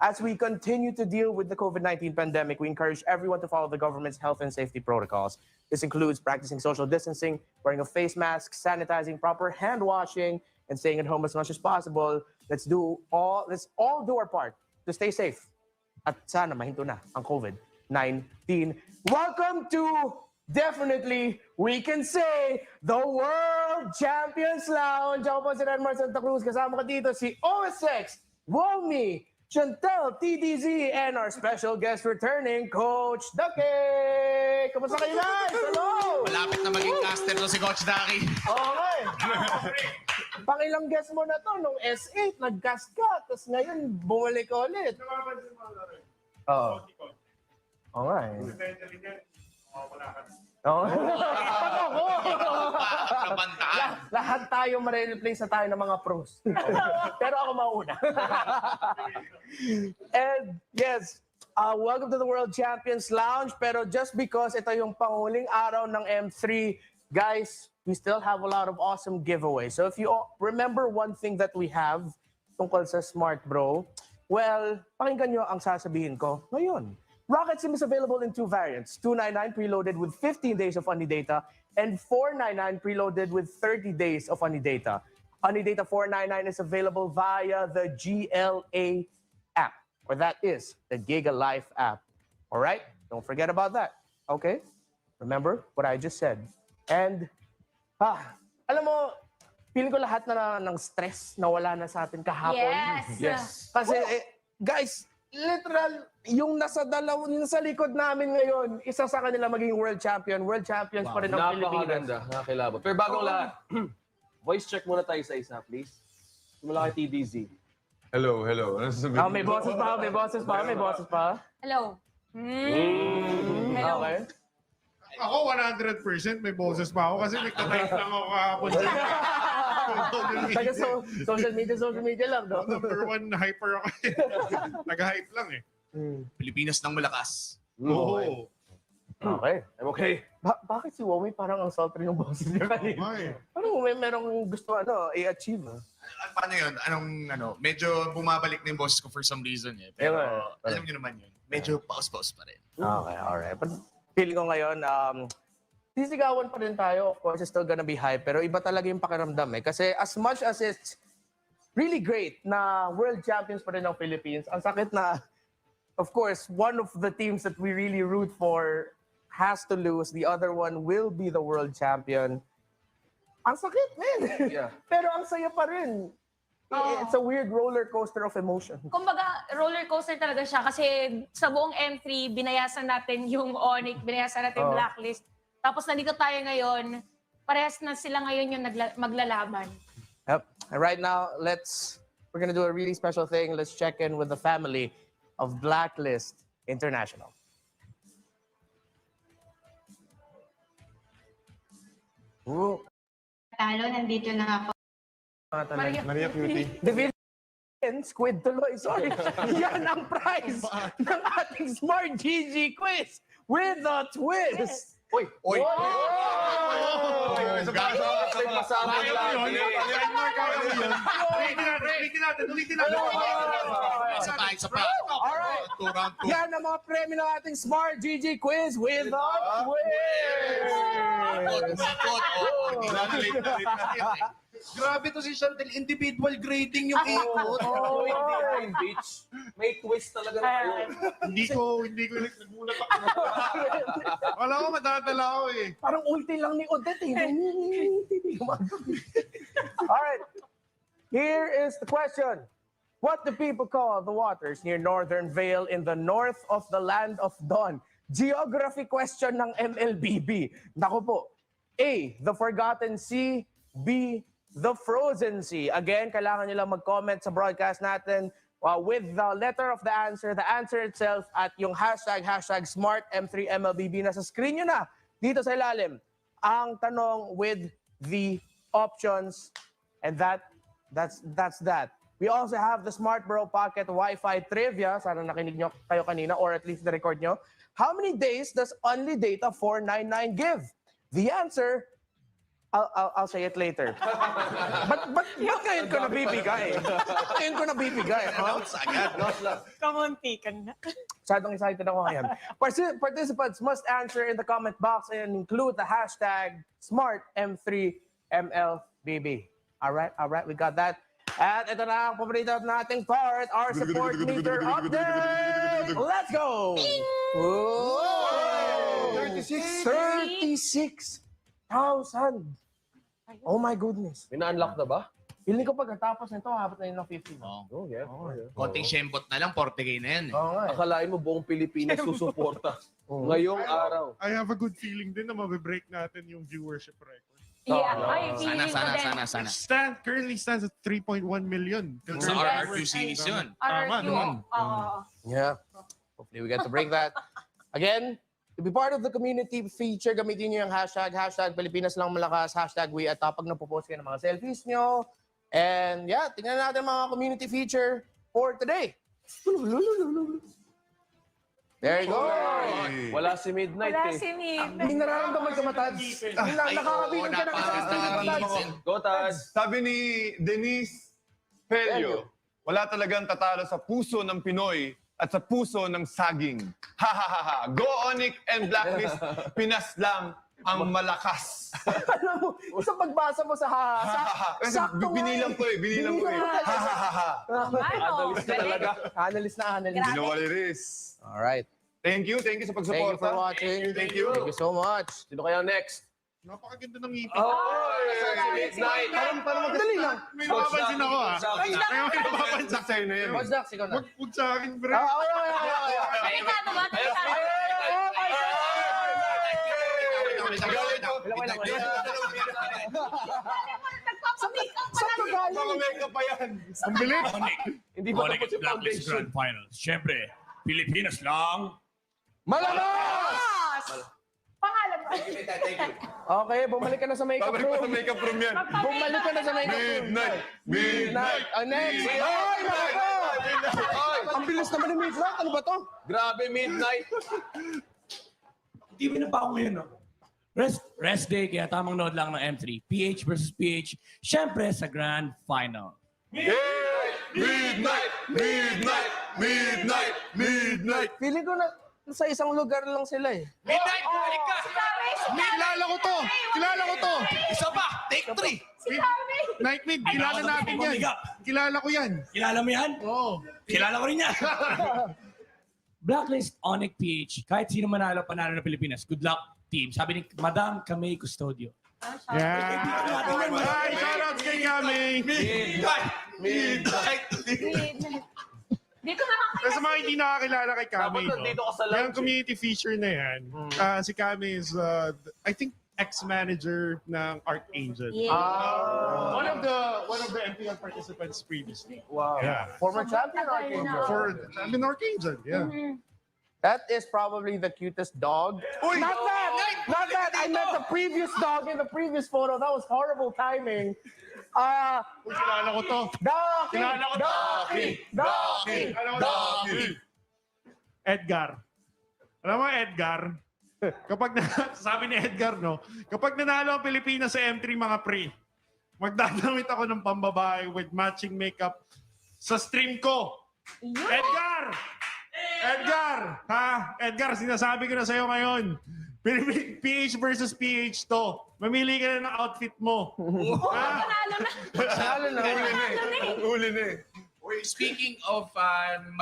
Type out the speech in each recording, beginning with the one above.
As we continue to deal with the COVID-19 pandemic, we encourage everyone to follow the government's health and safety protocols. This includes practicing social distancing, wearing a face mask, sanitizing, proper hand washing, and staying at home as much as possible. Let's all do our part to stay safe. At sana mahinto na ang COVID-19. Welcome to definitely, we can say, the World Champions Lounge. Ako po si Renmar Santa Cruz. Kasama ko dito si OSX, Womi, Chantel, TDZ, and our special guest returning, Coach Ducky! Kamusta kayo guys? Hello! Malapit na maging caster to si Coach Ducky. Okay. Pangilang guest mo na to, nung S8, nag-cast ka, tapos ngayon, bumalik ka ulit. Oo. Oo nga eh. Oo. Lahat tayo ma-replace na tayo ng mga pros. Pero ako mauna. And yes, welcome to the World Champions Lounge. Pero just because ito yung panguling araw ng M3, guys, we still have a lot of awesome giveaways. So if you remember one thing that we have tungkol sa Smart Bro, well, pakinggan nyo ang sasabihin ko ngayon. Rocket SIM is available in two variants, $299 preloaded with 15 days of Data and $499 preloaded with 30 days of Data. Data $499 is available via the GLA app, or that is the Giga Life app. All right? Don't forget about that. Okay? Remember what I just said. And, alam mo, feeling ko lahat na ng stress na wala na sa atin kahapon. Yes! Kasi, guys, literal, yung nasa likod namin ngayon, isa sa kanila maging world champion. World champions pa rin ang Pilipinas. Napakaganda, nakakilabot. Pero bagong lahat, voice check muna tayo sa isa, please. Simula kay TDZ. Hello. Ano sasabihin? May boses pa. Hello. Okay. Ako 100% may boses pa ako kasi nagtatype lang ako kahapon. Taga social media lang, no? Number one hyper ako. Nag-hype lang eh. Pilipinas ng malakas. Oo. Okay. Okay. Bakit si Womi parang ang sultry ng boses niya kanina? Parang merong gusto i-achieve. Paano yun? Medyo bumabalik na yung boses ko for some reason eh. Pero alam niyo naman yun. Medyo paus-paus pa rin. Okay, alright. But feeling ko ngayon, sisigawan pa rin tayo. Of course, it's still gonna be hype. Pero iba talaga yung pakiramdam eh. Kasi as much as it's really great na world champions pa rin ng Philippines, ang sakit na, of course, one of the teams that we really root for has to lose. The other one will be the world champion. Ang sakit, man. Yeah. Pero ang saya pa rin. It's a weird roller coaster of emotion. Kumbaga, roller coaster talaga siya kasi sa buong M3, binayasan natin yung ONIC, binayasan natin yung Blacklist. Tapos nandito tayo ngayon, parehas na sila ngayon yung maglalaban. Yep. And right now, we're gonna do a really special thing. Let's check in with the family of Blacklist International. Ooh. Talo, nandito na ako. Maria Cutie. Division Squid tuloy. Sorry. Yan ang prize ng ating Smart GG quiz with a twist. Oy! Ulitin natin. Isa pa. Alright. Yan ang mga premyo ng ating Smart GG quiz with a twist. Grabe to si Chantel, individual grading yung ikot. Bitch. May twist talaga na kayo. Hindi ko nagmulat ako. Wala ko matatala ako eh. Parang ulti lang ni Odette eh. Alright. Here is the question. What do people call the waters near Northern Vale in the north of the land of Dawn? Geography question ng MLBB. Naku po. A, the Forgotten Sea. B, the Frozen Sea. Again, kailangan nyo lang mag-comment sa broadcast natin with the letter of the answer itself at yung hashtag SmartM3MLBB. Nasa screen nyo na dito sa ilalim ang tanong with the options, and that's that. We also have the Smart Bro Pocket Wi-Fi Trivia. Sana nakinig nyo kayo kanina or at least na-record nyo. How many days does Data 499 give? The answer, I'll say it later. But ngayon ko nabibigay? Ngayon ko nabibigay, ha? Announce agad. Kamunti ka na. Masyadong excited ako ngayon. Participants must answer in the comment box and include the hashtag SmartM3MLBB. All right, we got that. At ito na ang paborito nating part, our support meter update. Let's go! Whoa! 36,000. Oh my goodness. Mina-unlock na ba? Feeling ko pagkatapos nito, habot na yun ng 50 na. Oh, yeah. Konting shembot na lang, 40K na yan. Oo nga. Akalain mo buong Pilipinas susuporta. Ngayong araw. I have a good feeling din na mabibreak natin yung viewership record. Yeah, ay, feeling ko din. Sana. Currently stands at 3.1 million. Sa RRQ series yun. RRQ. Yeah. Hopefully we get to break that. Again, to be part of the community feature, gamitin nyo yung hashtag Pilipinas lang malakas, hashtag we at pag napopost kayo ng mga selfies nyo. And yeah, tingnan natin mga community feature for today. There you go. Wala si Midnight Wala eh. si Mid. Hindi nararamdaman ka, Matads. Nakakabigan ka ng Go, Tad. Sabi ni Denise Pelio, wala talagang tatalo sa puso ng Pinoy at sa puso ng saging. Ha ha ha ha. Go ONIC and Blacklist, Pinas lang ang malakas. Alam mo, sa pagbasa mo sa Kasi binilang ko eh. Ha ha ha ha. Ano? Analyst ka talaga. Analyst. Binawaliris. All right. Thank you sa Thank you for pagsuporta. watching. Thank you. Thank you so much. Sino kaya next? Napakaganda ng ngipin. Midnight. Parang madali lang. May napapansin ako ah. Saki. May napapansin. Sa'yo na yan. What's that? Ikaw na. Huwag sa akin, bro. Delikado ba? Delikado. Saan ka galing? Mga makeup pa yan. Ang bilis. Hindi ba tapos yung Blacklist foundation? Grand Finals. Siyempre, Pilipinas lang. Malakas! Pangalan mo. Okay, bumalik ka na sa makeup Babalik pa sa room. makeup room yan. Bumalik ka na sa makeup room. Midnight. Next. Ay, nako! Ang bilis naman ng Midnight. Ano ba to? Grabe, Midnight. TV na pa ako ngayon, no? Rest day, kaya tamang nood lang ng M3. PH versus PH. Siyempre, sa Grand Final. Midnight. Feeling ko na sa isang lugar lang sila eh. Midnight, balik ka! Kilala ko to. Isa pa, take 3. Night Mid, kilala natin yan. Kilala ko yan. Kilala mo yan? Oo. Kilala ko rin yan. Blacklist, ONIC, PH. Kahit sino manalo, panalo ng Pilipinas. Good luck, team. Sabi ni Madam Kamay Custodio. Yeah. Ay, shoutouts kay Kami. Midnight. Dito na ako. Sa mga hindi nakakilala kay Kami, Dapat nandito ka sa yung lounge. community feature na yan, si Kami is, I think, ex-manager ng Archangel. One of the MPL participants previously. Wow. Yeah. Former champion Archangel. For champion Archangel, yeah. That is probably the cutest dog. Not that! Not that! I met the previous dog in the previous photo. That was horrible timing. Kilala ko to. Docky! Kilala ko to. Docky! Edgar. Alam mo, Edgar, sabi ni Edgar, no, kapag nanalo ang Pilipinas sa M3 mga pre, magdadamit ako ng pambabae with matching makeup sa stream ko. Edgar! Edgar, sinasabi ko na sa'yo ngayon, PH versus PH to. Mamili ka na ng outfit mo. Ha? Panalo na. Uli na eh. Speaking of alam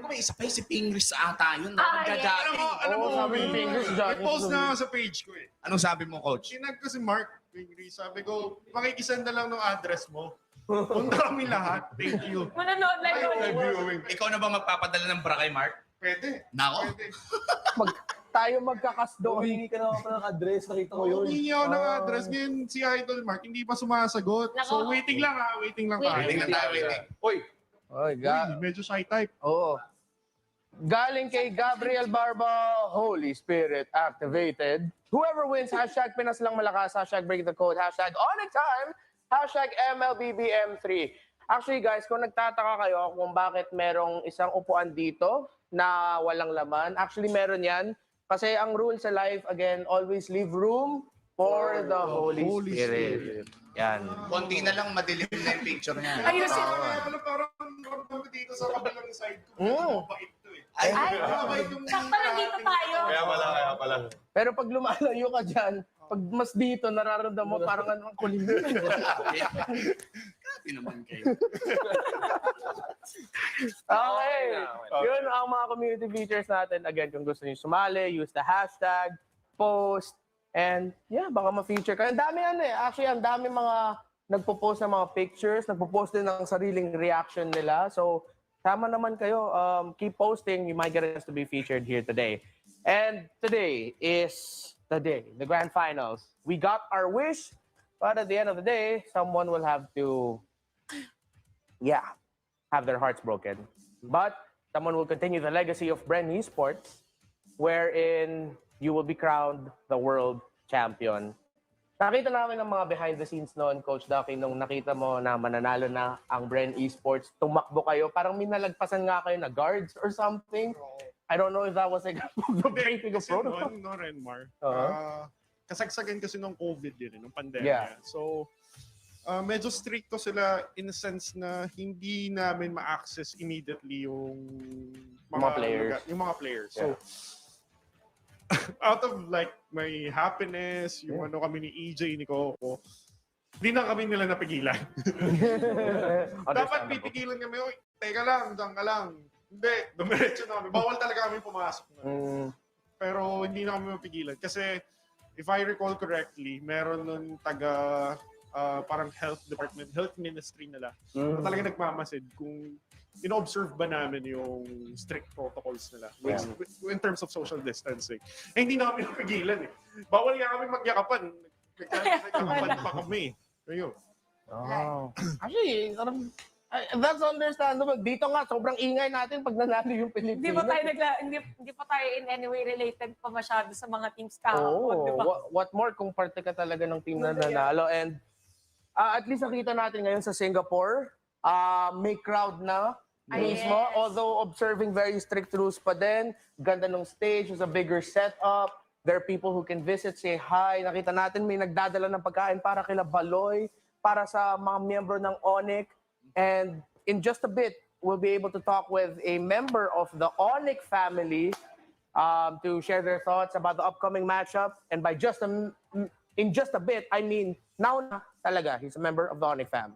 ko may isa pa yung si Pingris ata yun. Alam mo, sabi ni Fingers, may post na ako sa page ko eh. Anong sabi mo, coach? Sinag ko si Mark Fingris. Sabi ko, makikisend na lang ng address mo. Punta kami lahat. Thank you. Manonood lang yun. Live viewing. Ikaw na ba magpapadala ng bra kay Mark? Pwede. Nako. Pwede. Tayo magkakasdo. Humingi ka na pala ng address. Nakita ko yun. Humingi ako ng address. Ngayon si Idol Mark, hindi pa sumasagot. Nako. So waiting lang ha. Waiting lang tayo. Waiting lang tayo, waiting. Uy, Oh, Uy, medyo shy type. Oo. Galing kay Gabriel Barba, Holy Spirit activated. Whoever wins, hashtag Pinas lang malakas, hashtag break the code, hashtag ONIC time, hashtag MLBBM3. Actually guys, kung nagtataka kayo kung bakit merong isang upuan dito na walang laman, actually meron yan. Kasi ang rule sa live, again, always leave room for the Holy Holy Spirit. Yan. Konti na lang, madilim na yung picture niya. Ayusin. Kaya pala parang ramdam ko dito sa kabilang side ko. Mabait to eh. Ay, Sakto na dito tayo. Kaya pala. Pero pag lumalayo ka dyan, pag mas dito, nararamdaman mo parang anong kulim. grabe naman kayo. Okay. Yun ang mga community features natin. Again, kung gusto niyo sumali, use the hashtag, post, and yeah, baka ma-feature ka. Ang dami actually, ang dami mga nagpo-post ng mga pictures, nagpo-post din ng sariling reaction nila. So, tama naman kayo. Keep posting. You might get a chance to be featured here today. And today is the day, the grand finals. We got our wish, but at the end of the day, someone will have to, have their hearts broken. But someone will continue the legacy of Bren Esports, wherein you will be crowned the world champion. Nakita namin ang mga behind the scenes noon, Coach Ducky, nung nakita mo na mananalo na ang Bren Esports, tumakbo kayo, parang minalagpasan nga kayo na guards or something. I don't know if that was like the breaking of Kasi protocol. no, Renmar. Uh-huh. Kasagsagan kasi nung COVID din, nung pandemya. Yeah. So, medyo stricto sila in the sense na hindi namin ma-access immediately yung Mga players. Yung mga players. So, out of like my happiness, yung ano kami ni EJ, ni Coco, hindi na kami nila napigilan. Dapat pipigilan kami, oy, teka lang, dyan ka lang. Hindi, dumiretso na kami. Bawal talaga kami pumasok na. Pero hindi na kami mapigilan. Kasi, if I recall correctly, meron nun taga parang health department, health ministry nila. Na talaga nagmamasid kung ino-observe ba namin yung strict protocols nila in terms of social distancing. Eh, hindi na kami napigilan eh. Bawal nga kami magyakapan. Nagyakapan pa kami. Ayun. Oh. Actually, that's understandable. Dito nga, sobrang ingay natin pag nanalo yung Pilipinas. Hindi pa tayo in any way related pa masyado sa mga teams kahapon, di ba? What more kung parte ka talaga ng team na nanalo. And at least nakita natin ngayon sa Singapore, may crowd na mismo. Yes. Although observing very strict rules pa din. Ganda ng stage, there's a bigger setup. There are people who can visit, say hi. Nakita natin may nagdadala ng pagkain para kila Baloy, para sa mga miyembro ng ONIC. And in just a bit, we'll be able to talk with a member of the ONIC family to share their thoughts about the upcoming matchup. And by in just a bit, I mean now na talaga. He's a member of the ONIC fam.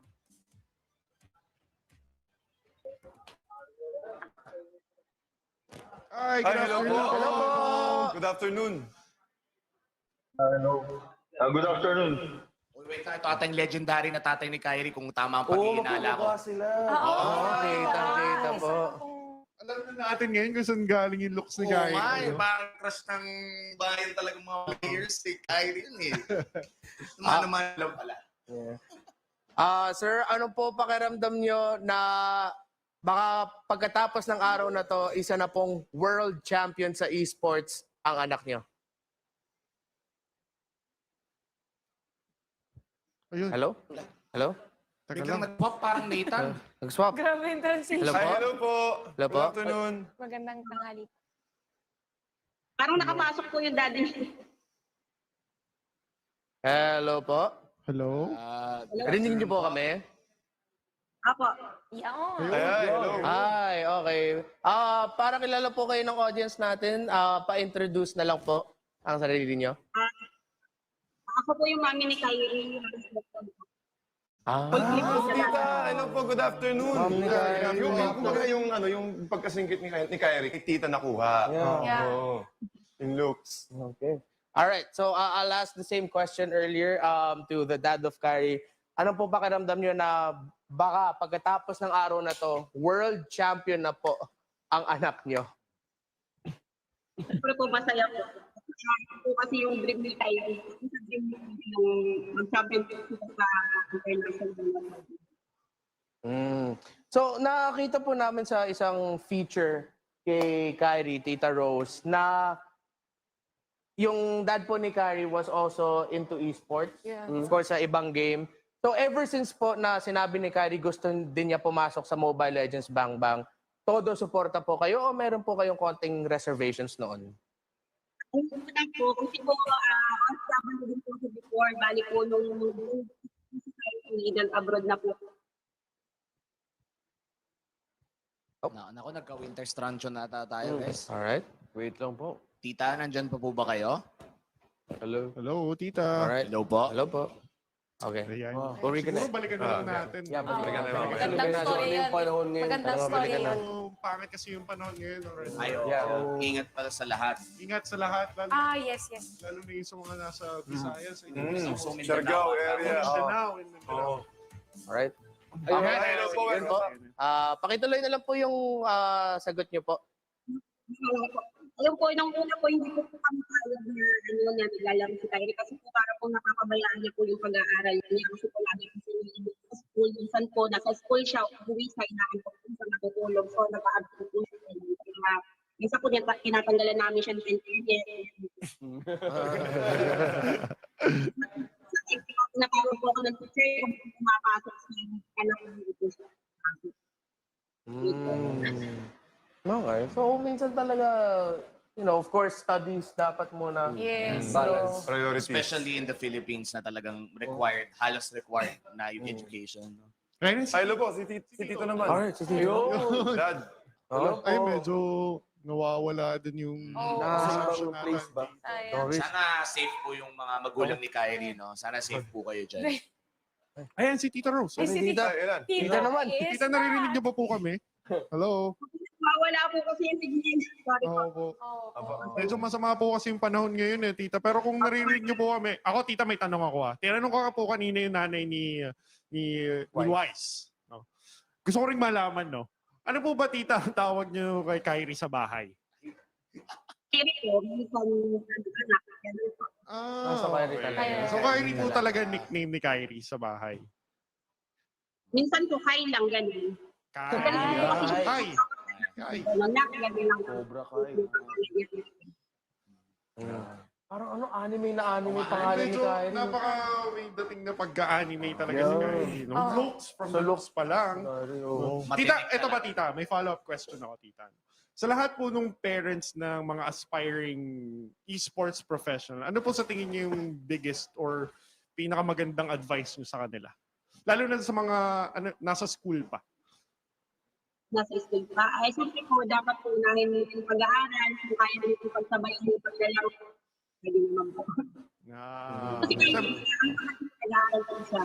Hi, good Hello afternoon. po. Good afternoon. Good afternoon. Wait, ito atang legendary na tatay ni Kyrie kung tama ang paghihinala ko. Sila. Kita po. Alam na natin ngayon kung saan galing yung looks ni Oo Kyrie. nga eh, parang crush ng bayan talagang mga players si Kyrie yun eh. Naman lang pala. Sir, ano po pakiramdam nyo na baka pagkatapos ng araw na to, isa na pong world champion sa esports ang anak nyo? Ayun. Hello? Hello? Taka Biglang lang. nag-pop parang Nathan. Nag-swap? Grabe yung transition. Hello po? Hi, hello po. Hello po? Good afternoon. Magandang tanghali. Parang nakapasok po yung daddy niya. Hello po? Hello? Rinig niyo po kami? Apo. Yan. Hi, hello. Ay, okay. Para kilala po kayo ng audience natin, pa-introduce na lang po ang sarili niyo. Ako po yung mami ni Kyrie. Tita, hello po. Good afternoon. Ma'am ni Kyrie. Yung pagkasingkit ni Kyrie, kay Tita nakuha. Yeah. Oo. Yung looks. Okay. All right. So I'll ask the same question earlier to the dad of Kyrie. Ano po pakiramdam niyo na baka pagkatapos ng araw na to, world champion na po ang anak niyo? Siyempre po masaya po. Po kasi yung dream ni Kyrie. Yung dream niya yung mag-champion po sa international. So nakakita po namin sa isang feature kay Kyrie, Tita Rose, na yung dad po ni Kyrie was also into esports. Yeah. Of course, sa ibang game. So ever since po na sinabi ni Kyrie gusto din niya pumasok sa Mobile Legends Bang Bang, todo suporta po kayo o meron po kayong konting reservations noon? Ang una po, kasi po, nakabalo din po siya before. Bali po nung nag-abroad na po. Naku, nagka-winter strancho na ata tayo, guys. Alright. Wait lang po. Tita, nandyan pa po ba kayo? Hello. Hello, tita. Alright. Hello po. Hello po. Okay. Ayan. Uwi ka na. Siguro balikan na lang natin. Yeah, balikan na lang. Magandang Balikan na. story Ano yung yan. panahon ngayon? Magandang Tara, story balikan na. yan. Pangit kasi yung panahon ngayon. Already. Ayo, Yeah. ingat pala sa lahat. Ingat sa lahat. Lalo, Yes. lalo na yung sa mga nasa Visayas. So, Siargao area. Mindanao. in Mindanao. Alright. Okay. Hello po. Yun po. Pakituloy na lang po yung sagot niyo po. Ayun po, nung una po, hindi po kami kaya na nilalaro si Kyrie kasi po para po nakakabayaan niya po yung pag-aaral niya. Kasi po lagi kasi sa school, minsan po, nasa school siya, uwi sa inaan po kung saan natutulog. So, nag-a-absent po siya. Minsan po, tinatanggalan namin siya ng internet. Natawag po ako ng teacher kung pumapasok sa anak ko siya. Okay. So, minsan talaga, of course, studies dapat muna. Yes. Balance. Priorities. especially in the Philippines na talagang required, halos required na yung education. no? Hello po, si Tito naman. Alright, si Tito. Dad. Hello Ay, po. medyo nawawala din yung Sa place ba? Ayan. Sana safe po yung mga magulang ni Kyrie, no? Sana safe po kayo dyan. Ayan, si Tita Rose. Ay, si Tita. Ilan? Tita naman. Yes, Tita, naririnig niyo po kami? Hello? Wala po kasi yung signal. Sorry po. Oo po. Oo. Medyo masama po kasi yung panahon ngayon tita. Pero kung naririnig niyo po kami, ako tita may tanong ako Tinanong ko ka po kanina yung nanay ni Wise. No? Gusto ko rin malaman, no? Ano po ba tita ang tawag niyo kay Kyrie sa bahay? Kiri po, minsan anak. Ganun po. Sa Kyrie talaga. Kaya- So Kyrie po talaga nickname ni Kyrie sa bahay. Minsan po, Kai lang ganun. Kai. Kai. Anak, ganun lang. Cobra Kai. Parang anime na anime pangalan ni Medyo Kyrie. napaka may dating na pagka-anime talaga si Kyrie. No? Looks from the looks pa lang. Tita, Matinik eto ba talaga. tita? May follow-up question ako, tita. Sa lahat po nung parents ng mga aspiring esports professional, ano po sa tingin niyo yung biggest or pinakamagandang advice niyo sa kanila? Lalo na sa mga nasa school pa. Nasa school pa. Ay, siyempre po, dapat po unahin mo yung pag-aaral. Kung kaya mo yung pagsabayin yung paglalaro. Pwede naman po. Kasi kaya nag-aaral po siya.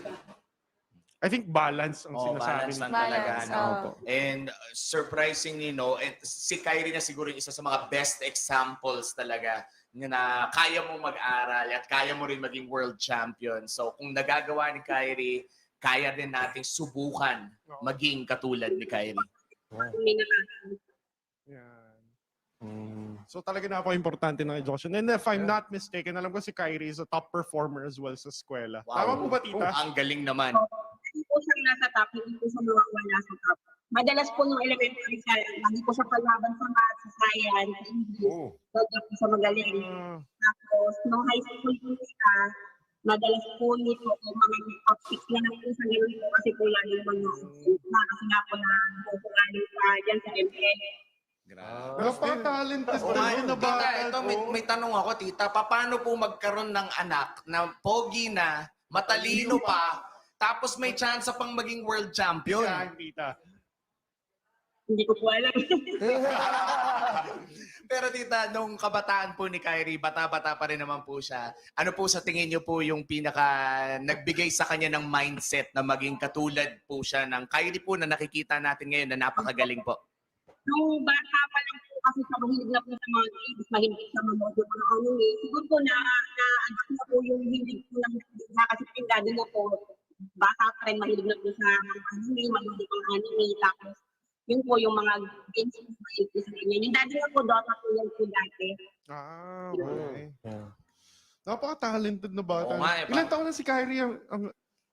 I think balance ang sinasabi balance ni lang talaga. Balance, no? oo. And surprisingly, no, si Kyrie na siguro yung isa sa mga best examples talaga na kaya mo mag-aral at kaya mo rin maging world champion. So kung nagagawa ni Kyrie, kaya din nating subukan maging katulad ni Kyrie. May nakakita. Yan. So talaga napaka-importante ng education. And if I'm not mistaken, alam ko si Kyrie is a top performer as well sa eskwela. Wow. Tama po ba, tita? Ang galing naman. Hindi po siya nasa top, hindi po siya mawawala sa top. Madalas po nung elementary siya, lagi po siya palaban sa math, sa science, sa English. Lagi po siya magaling. Tapos, nung high school po siya, madalas po nito yung mga top 6 na lang po sa ganun po kasi po lagi mga kasi nga po na bukuhanin pa dyan sa ML. Grabe. Napaka-talented Oo nga, na tita, bata ito, po. may tanong ako, tita. Paano po magkaroon ng anak na pogi na, matalino pa, tapos may chance pang maging world champion? Yan, tita. Hindi ko po alam. Pero tita, nung kabataan po ni Kyrie, bata-bata pa rin naman po siya. Ano po sa tingin niyo po yung pinaka nagbigay sa kanya ng mindset na maging katulad po siya ng Kyrie po na nakikita natin ngayon na napakagaling po? Nung bata pa lang po kasi sa mahilig na po sa mga games, mahilig sa mga model mga anime, siguro po na-adapt na po yung hilig po ng bigla kasi pingado na po. Bata pa rin, mahilig na po sa mga anime, mahilig ang anime, tapos yun po yung mga games na mahilig po sa kanya. Yung dati na po, Dota po yan po dati. Okay. Napaka-talented na bata. Oo nga, Ilan taon na si Kyrie?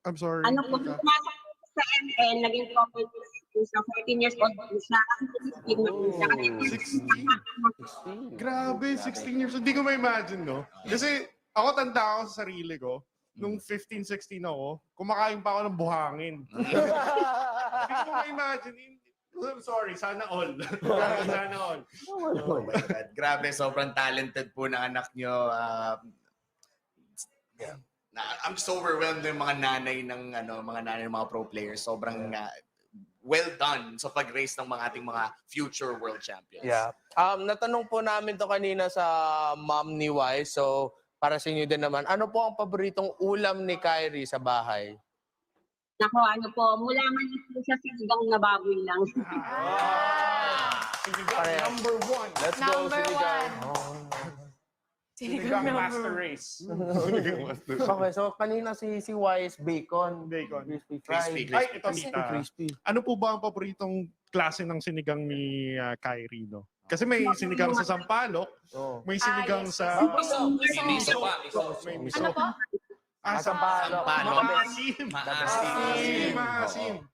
I'm sorry. Ano po, tita. pumasok po sa ML, naging couple po siya, 14 years old po siya, kasi po 16 na po siya. Kasi Grabe, 16 years. Hindi ko ma-imagine, no? Kasi ako tanda ako sa sarili ko. Nung 15, 16 ako, kumakain pa ako ng buhangin. Hindi ko ma-imagine. I'm sorry, sana all. Sana all. Oh my God. Grabe, sobrang talented po ng anak nyo. I'm just overwhelmed yung mga nanay ng mga pro players. Sobrang well done sa pag-raise ng mga ating mga future world champions. Yeah. Natanong po namin to kanina sa mom ni Wise. So, para sa inyo din naman, ano po ang paboritong ulam ni Kyrie sa bahay? Nako, ano po, mula man po siya sinigang na baboy lang. Parehas. Number one. Let's go, Number Sinigang. Sinigang master race. Okay, so kanina si Wise, bacon. Bacon. Crispy Crispy, fried. Ay, ito Crispy, tita. crispy. Ano po ba ang paboritong klase ng sinigang ni Kyrie, no? Kasi may sinigang sa sampalok, Oh. may sinigang yes. sa... Miso. May miso. Ano po? Sampalok. Maasim. Maasim.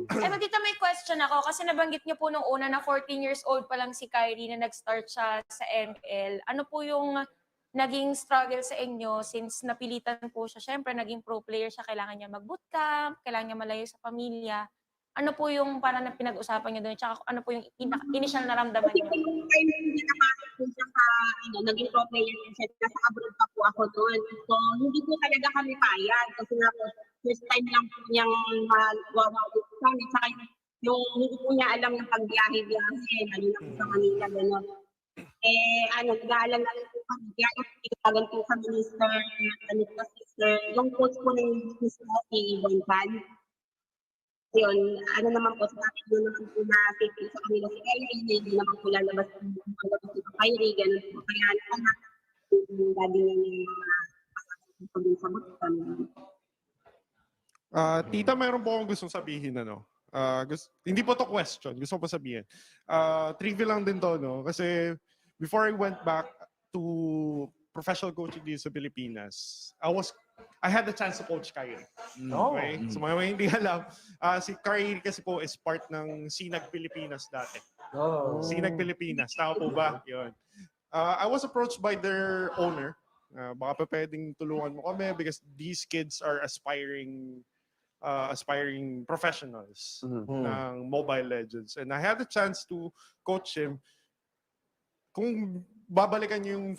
Eto dito may question ako kasi nabanggit niyo po nung una na 14 years old pa lang si Kyrie na nag-start siya sa ML. Ano po yung naging struggle sa inyo since napilitan po siya? Siyempre, naging pro player siya. Kailangan niya mag-bootcamp, kailangan niya malayo sa pamilya. Ano po yung parang pinag-usapan niyo doon? Tsaka ano po yung initial naramdaman Kasi niyo? po yung time na hindi napasok po siya sa, naging pro player din siya, nasa abroad pa po ako doon. So, hindi po talaga kami payag. Kasi nga po, first time lang po niyang wawawit sa amin. Saka yung hindi po niya alam ng pagbiyahe-biyahe, lalo na po sa Manila, gano'n. Nag-aalam na rin po kami. Kaya nagtitagan po kami ni Sir, yung coach po ng business na si Bonpan. Yun, naman po, sa akin yun naman po na safety sa kanila si Kyrie, hindi naman po lalabas si Kyrie, gano'n po. Kaya naman, yung daddy niya na sa bootcamp. Tita, mayroon po akong gustong sabihin, hindi po to question, gusto ko pa sabihin. Trivia lang din to, no? Kasi before I went back to professional coaching dito sa Pilipinas, I had the chance to coach Kyrie. Okay? So mga hindi alam, si Kyrie kasi po is part ng Sinag Pilipinas dati. Sinag Pilipinas, tama po ba? Yun. I was approached by their owner. Baka pa pwedeng tulungan mo kami because these kids are aspiring professionals ng Mobile Legends. And I had the chance to coach him. Kung babalikan niyo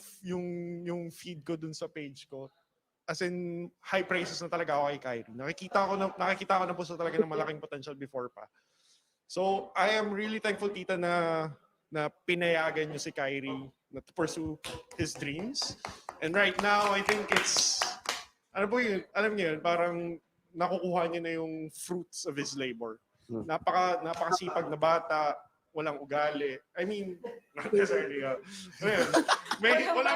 yung feed ko dun sa page ko, as in high praises na talaga ako kay Kyrie. Nakikita ko na po sa talaga ng malaking potential before pa. So, I am really thankful, tita, na pinayagan niyo si Kyrie na to pursue his dreams. And right now, I think it's, alam niyo yun, parang nakukuha niya na yung fruits of his labor. Napakasipag na bata, walang ugali. I mean, not necessarily. Wala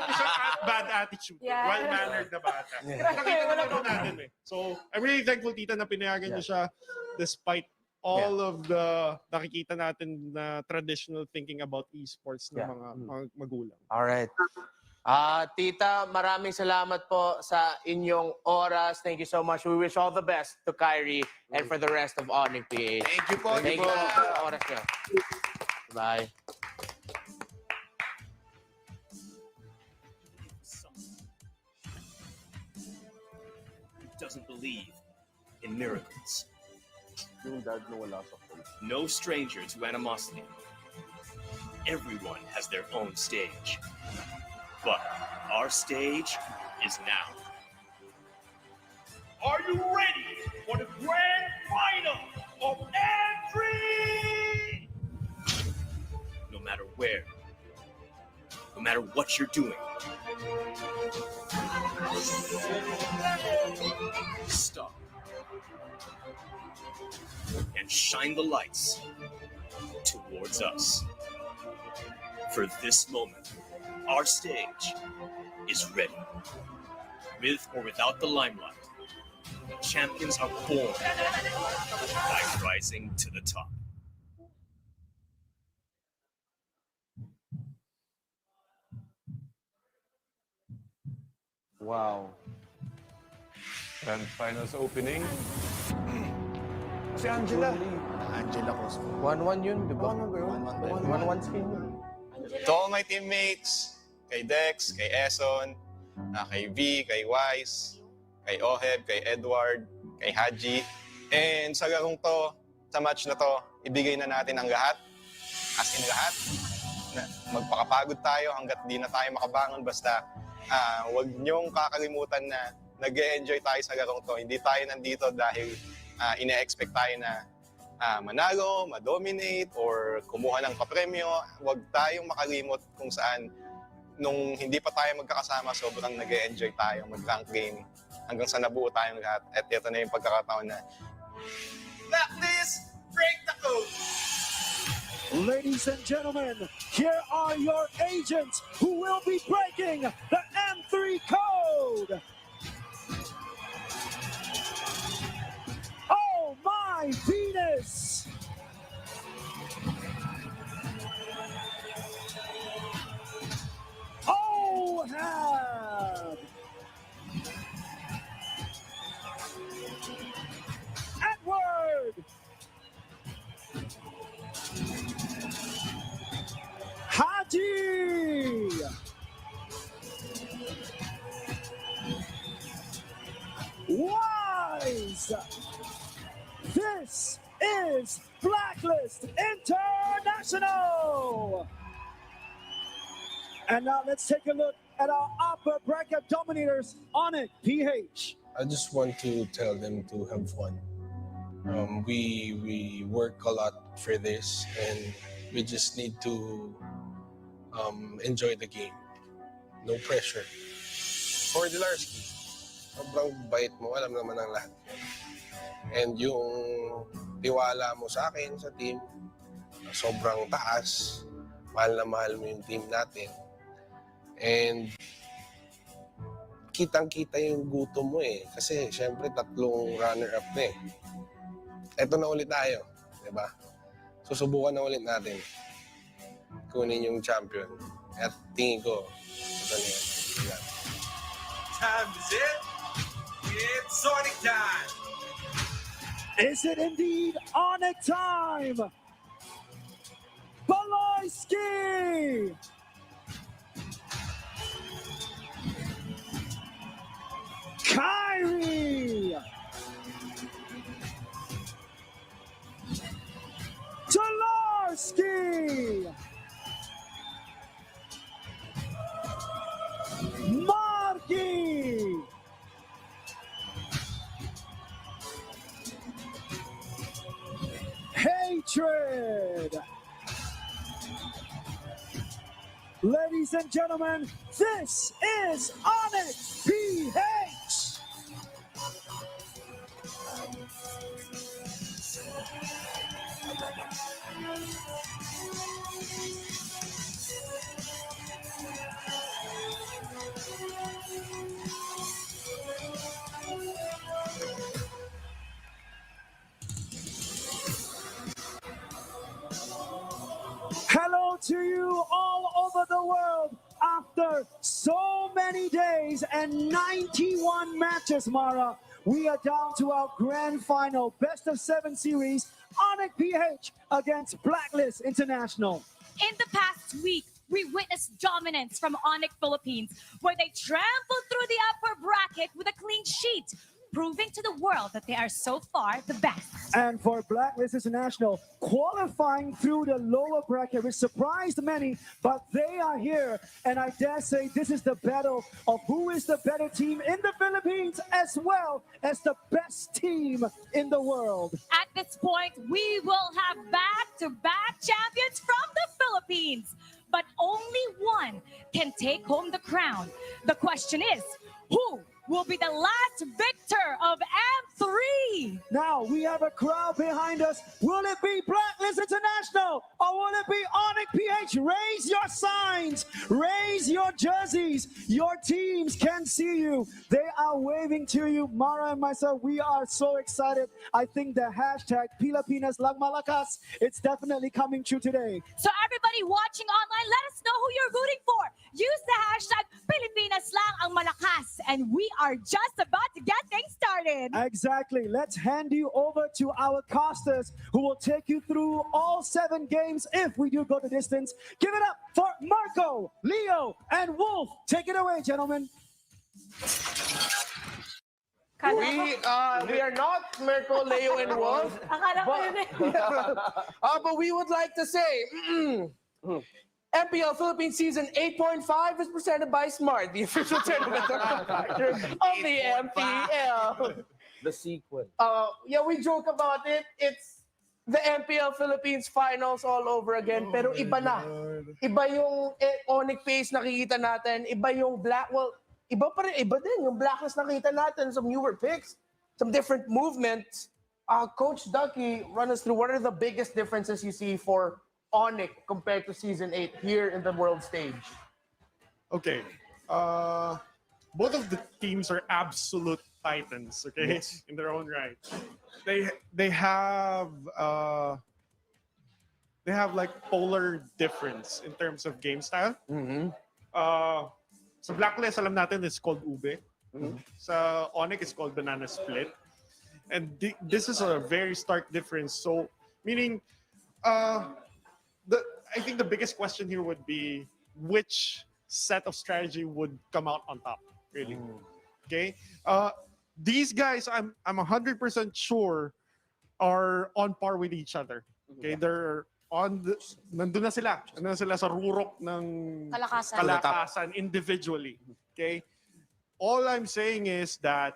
po siyang bad attitude. Yeah. Well-mannered na bata. Nakita naman natin eh. So, I'm really thankful, tita, na pinayagan niya siya despite all of the nakikita natin na traditional thinking about esports ng mga magulang. Alright. Tita, maraming salamat po sa inyong oras. Thank you so much. We wish all the best to Kyrie and for the rest of ONIC PH. Thank you po. Thank you po sa oras niyo. Bye. Doesn't believe in miracles. Yung dad na wala sa phone. No stranger to animosity. Everyone has their own stage. But our stage is now. Are you ready for the grand final of M3? No matter where, no matter what you're doing, stop and shine the lights towards us. For this moment, our stage is ready. With or without the limelight, champions are born by rising to the top. Wow. Grand Finals opening. Si Angela. Angela Cosmo. 1-1 yun, di ba? 1-1 skin yun. To all my teammates, kay Dex, kay Eson, kay V, kay Wise, kay Oheb, kay Edward, kay Haji. And sa larong to, sa match na to, ibigay na natin ang lahat. As in lahat. Magpakapagod tayo hanggat di na tayo makabangon. Basta Huwag niyong kakalimutan na nag-e-enjoy tayo sa larong to. Hindi tayo nandito dahil ine-expect tayo na manalo, ma-dominate, or kumuha ng papremyo. Huwag tayong makalimot kung saan nung hindi pa tayo magkakasama, sobrang nag-e-enjoy tayo mag-rank game hanggang sa nabuo tayong lahat. At ito na yung pagkakataon na Blacklist, break the code. Ladies and gentlemen, here are your agents who will be breaking the M3 code. Oh my Venus! Oh, have Edward! Haji! Wise! This is Blacklist International! And now let's take a look at our upper bracket dominators, ONIC PH. I just want to tell them to have fun. We work a lot for this, and we just need to enjoy the game. No pressure. For Dilarski, sobrang bait mo, alam naman ang lahat. And yung tiwala mo sa akin, sa team, sobrang taas. Mahal na mahal mo yung team natin. And kitang-kita yung gutom mo eh. Kasi syempre 3 runner-up na eh. Eto na ulit tayo, di ba? Susubukan na ulit natin kunin yung champion. At tingin ko, ito na yan. Time is it. It's Sonic time. Is it indeed ONIC time? Baloyski! Kyrie! Tolarski! Marki! Hatred! Ladies and gentlemen, this is ONIC PH! Hello to you all over the world. After so many days and 91 matches, Mara, we are down to our grand final, best of 7 series, ONIC PH against Blacklist International. In the past week, we witnessed dominance from ONIC Philippines, where they trampled through the upper bracket with a clean sheet, proving to the world that they are so far the best. And for Blacklist International, qualifying through the lower bracket, which surprised many, but they are here. And I dare say this is the battle of who is the better team in the Philippines, as well as the best team in the world. At this point, we will have back-to-back champions from the Philippines, but only one can take home the crown. The question is, who will be the last victor of M3? Now we have a crowd behind us. Will it be Blacklist International or will it be ONIC PH? Raise your signs, raise your jerseys. Your teams can see you. They are waving to you. Mara and myself, we are so excited. I think the hashtag Pilipinas lang malakas, it's definitely coming true today. So everybody watching online, let us know who you're rooting for. Use the hashtag Pilipinas lang ang malakas, and we are just about to get things started. Exactly. Let's hand you over to our casters who will take you through all 7 games if we do go the distance. Give it up for Marco, Leo, and Wolf. Take it away, gentlemen. We are not Mirko, Leo, and Wolf. Akala ko yun eh. But we would like to say, MPL Philippines Season 8.5 is presented by Smart, the official tournament provider of the MPL. The sequel. Yeah, we joke about it. It's the MPL Philippines Finals all over again. Pero iba na. Iba yung ONIC pace nakikita natin. Iba yung iba pa rin. Iba din yung Blacklist nakikita natin. Some newer picks. Some different movements. Coach Ducky, run us through what are the biggest differences you see for ONIC compared to Season 8 here in the world stage? Okay. Both of the teams are absolute titans, okay, in their own right. They have like polar difference in terms of game style. Sa Blacklist, alam natin, it's called Ube. Sa ONIC, it's called Banana Split. And this is a very stark difference. So, meaning, I think the biggest question here would be which set of strategy would come out on top, really. Okay? These guys, I'm 100% sure, are on par with each other. Okay? They're nandun na sila. Nandun na sila sa rurok ng kalakasan individually. Okay? All I'm saying is that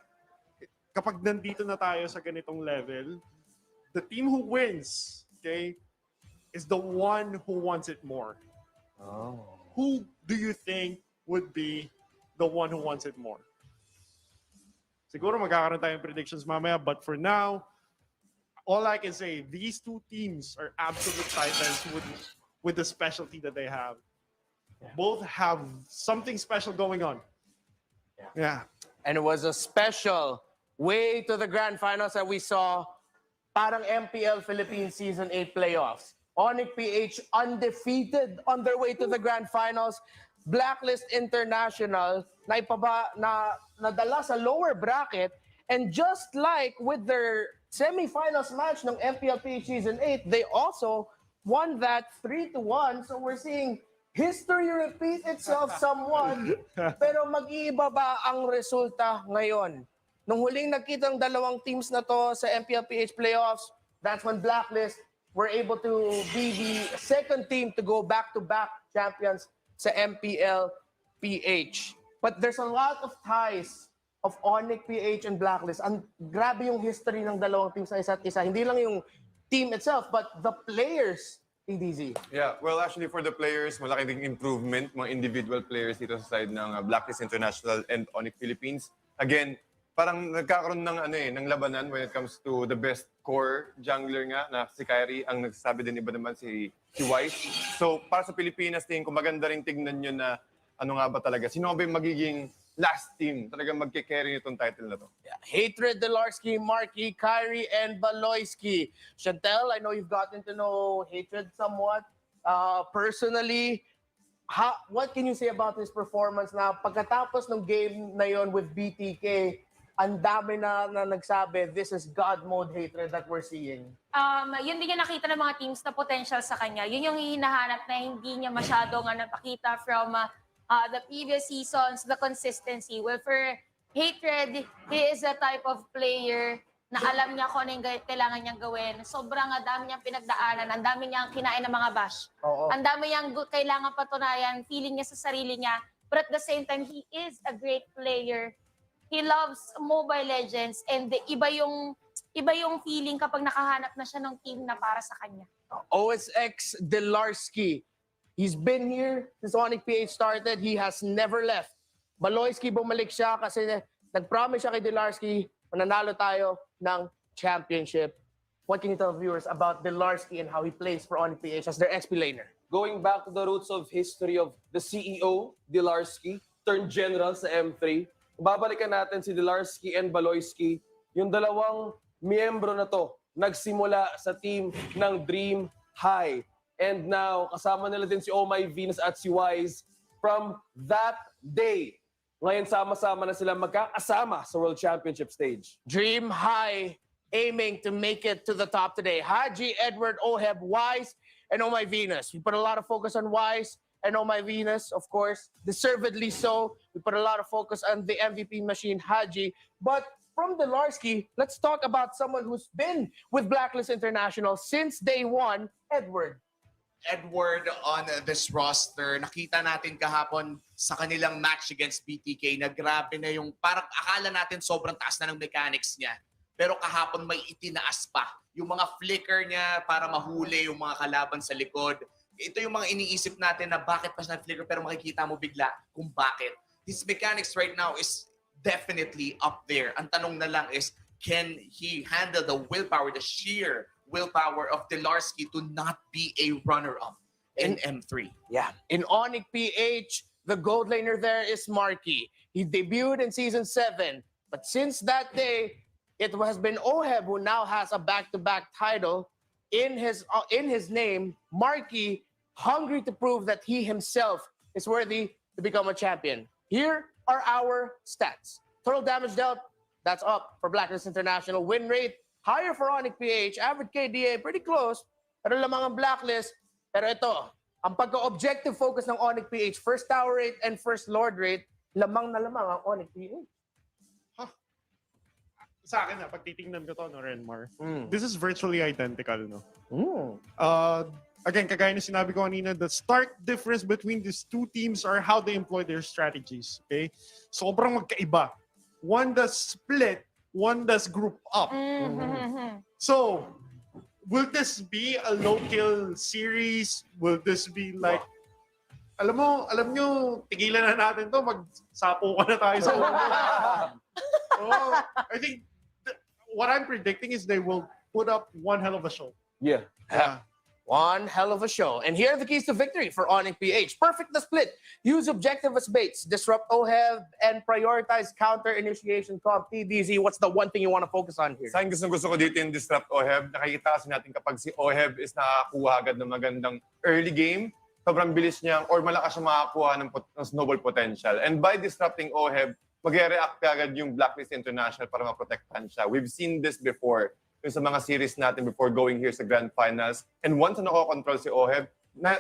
kapag nandito na tayo sa ganitong level, the team who wins, okay, is the one who wants it more. Who do you think would be the one who wants it more? Siguro magkakaroon tayong predictions mamaya, but for now, all I can say, these two teams are absolute titans with the specialty that they have. Both have something special going on. Yeah. And it was a special way to the grand finals that we saw parang MPL Philippines Season 8 playoffs. ONIC PH undefeated on their way to the grand finals. Blacklist International na nadala sa lower bracket, and just like with their semifinals match ng MPL PH Season 8, they also won that 3-1. So we're seeing history repeat itself somewhat. Pero mag-iiba ba ang resulta ngayon? Nung huling nagkita ang dalawang teams na to sa MPL PH playoffs, that's when Blacklist were able to be the second team to go back-to-back champions sa MPL PH. But there's a lot of ties of ONIC PH and Blacklist. Ang grabe yung history ng dalawang teams sa isa't isa. Hindi lang yung team itself, but the players, TDZ. Yeah, well, actually for the players, malaki ding improvement, mga individual players dito sa side ng Blacklist International and ONIC Philippines. Again, parang nagkakaroon ng labanan when it comes to the best core jungler nga na si Kyrie, ang nagsasabi din iba naman si Wise. So para sa Pilipinas, tingin ko maganda rin tignan nyo na ano nga ba talaga. Sino ba yung magiging last team talagang magke-carry nitong title na to? Yeah. Hatred, Delarski, Marky, Kyrie, and Baloyski. Chantel, I know you've gotten to know Hatred somewhat personally. What can you say about his performance na pagkatapos ng game na yon with BTK, ang dami na nagsabi, this is God mode Hatred that we're seeing? Yun din yung nakita ng mga teams na potential sa kanya. Yun yung hinahanap na hindi niya masyadong napakita from the previous seasons, the consistency. Well, for Hatred, he is a type of player na alam niya kung ano yung kailangan niyang gawin. Sobrang dami niyang pinagdaanan, ang dami niyang kinain ng mga bash. Ang dami niyang kailangan patunayan, feeling niya sa sarili niya. But at the same time, he is a great player. He loves Mobile Legends, and iba yung feeling kapag nakahanap na siya ng team na para sa kanya. OSX Delarski. He's been here since ONIC PH started. He has never left. Baloyski bumalik siya kasi nag-promise siya kay Delarski, mananalo tayo ng championship. What can you tell viewers about Delarski and how he plays for ONIC PH as their XP laner? Going back to the roots of history of the CEO, Delarski, turned general sa M3, babalikan natin si Delarski and Baloyski. Yung dalawang miyembro na to, nagsimula sa team ng Dream High. And now, kasama nila din si Oh My Venus at si Wise from that day. Ngayon, sama-sama na sila magkakasama sa World Championship stage. Dream High aiming to make it to the top today. Haji, Edward, Oheb, Wise, and Oh My Venus. We put a lot of focus on Wise and Oh My Venus, of course. Deservedly so. We put a lot of focus on the MVP machine, Haji. But from Delarski, let's talk about someone who's been with Blacklist International since day one, Edward. Edward on this roster. Nakita natin kahapon sa kanilang match against BTK na grabe na yung parang akala natin sobrang taas na ng mechanics niya. Pero kahapon may itinaas pa. Yung mga flicker niya para mahuli yung mga kalaban sa likod. Ito yung mga iniisip natin na bakit pa siya flicker pero makikita mo bigla kung bakit. His mechanics right now is definitely up there. Ang tanong na lang is, can he handle the willpower, the sheer willpower of Delarski to not be a runner-up in M3? Yeah. In ONIC PH, the gold laner there is Marky. He debuted in Season 7. But since that day, it has been Oheb who now has a back-to-back title in his name. Marky, hungry to prove that he himself is worthy to become a champion. Here are our stats. Total damage dealt, that's up for Blacklist International. Win rate, higher for ONIC PH. Average KDA, pretty close. Pero lamang ang Blacklist. Pero ito, ang pagka-objective focus ng ONIC PH, first tower rate and first lord rate, lamang na lamang ang ONIC PH. Sa akin pag titingnan ko to, no, Renmar, this is virtually identical, no? Again, kagaya na sinabi ko kanina, the stark difference between these two teams are how they employ their strategies, okay? Sobrang magkaiba. One does split, one does group up. So, will this be a low-kill series? Will this be like, alam nyo, tigilan na natin to, magsapo ka na tayo sa I think what I'm predicting is they will put up one hell of a show. Yeah. One hell of a show. And here are the keys to victory for ONIC PH. Perfect the split. Use objective as baits. Disrupt OHEV and prioritize counter initiation comp. TDZ, what's the one thing you want to focus on here? Sa akin gusto ko dito yung Disrupt OHEV. Nakikita kasi natin kapag si OHEV is nakakuha agad ng magandang early game, sobrang bilis niya or malakas siya makakuha ng snowball potential. And by disrupting OHEV, mag-react agad yung Blacklist International para maprotektahan siya. We've seen this before yung sa mga series natin before going here sa Grand Finals. And once na nakokontrol si OHEV,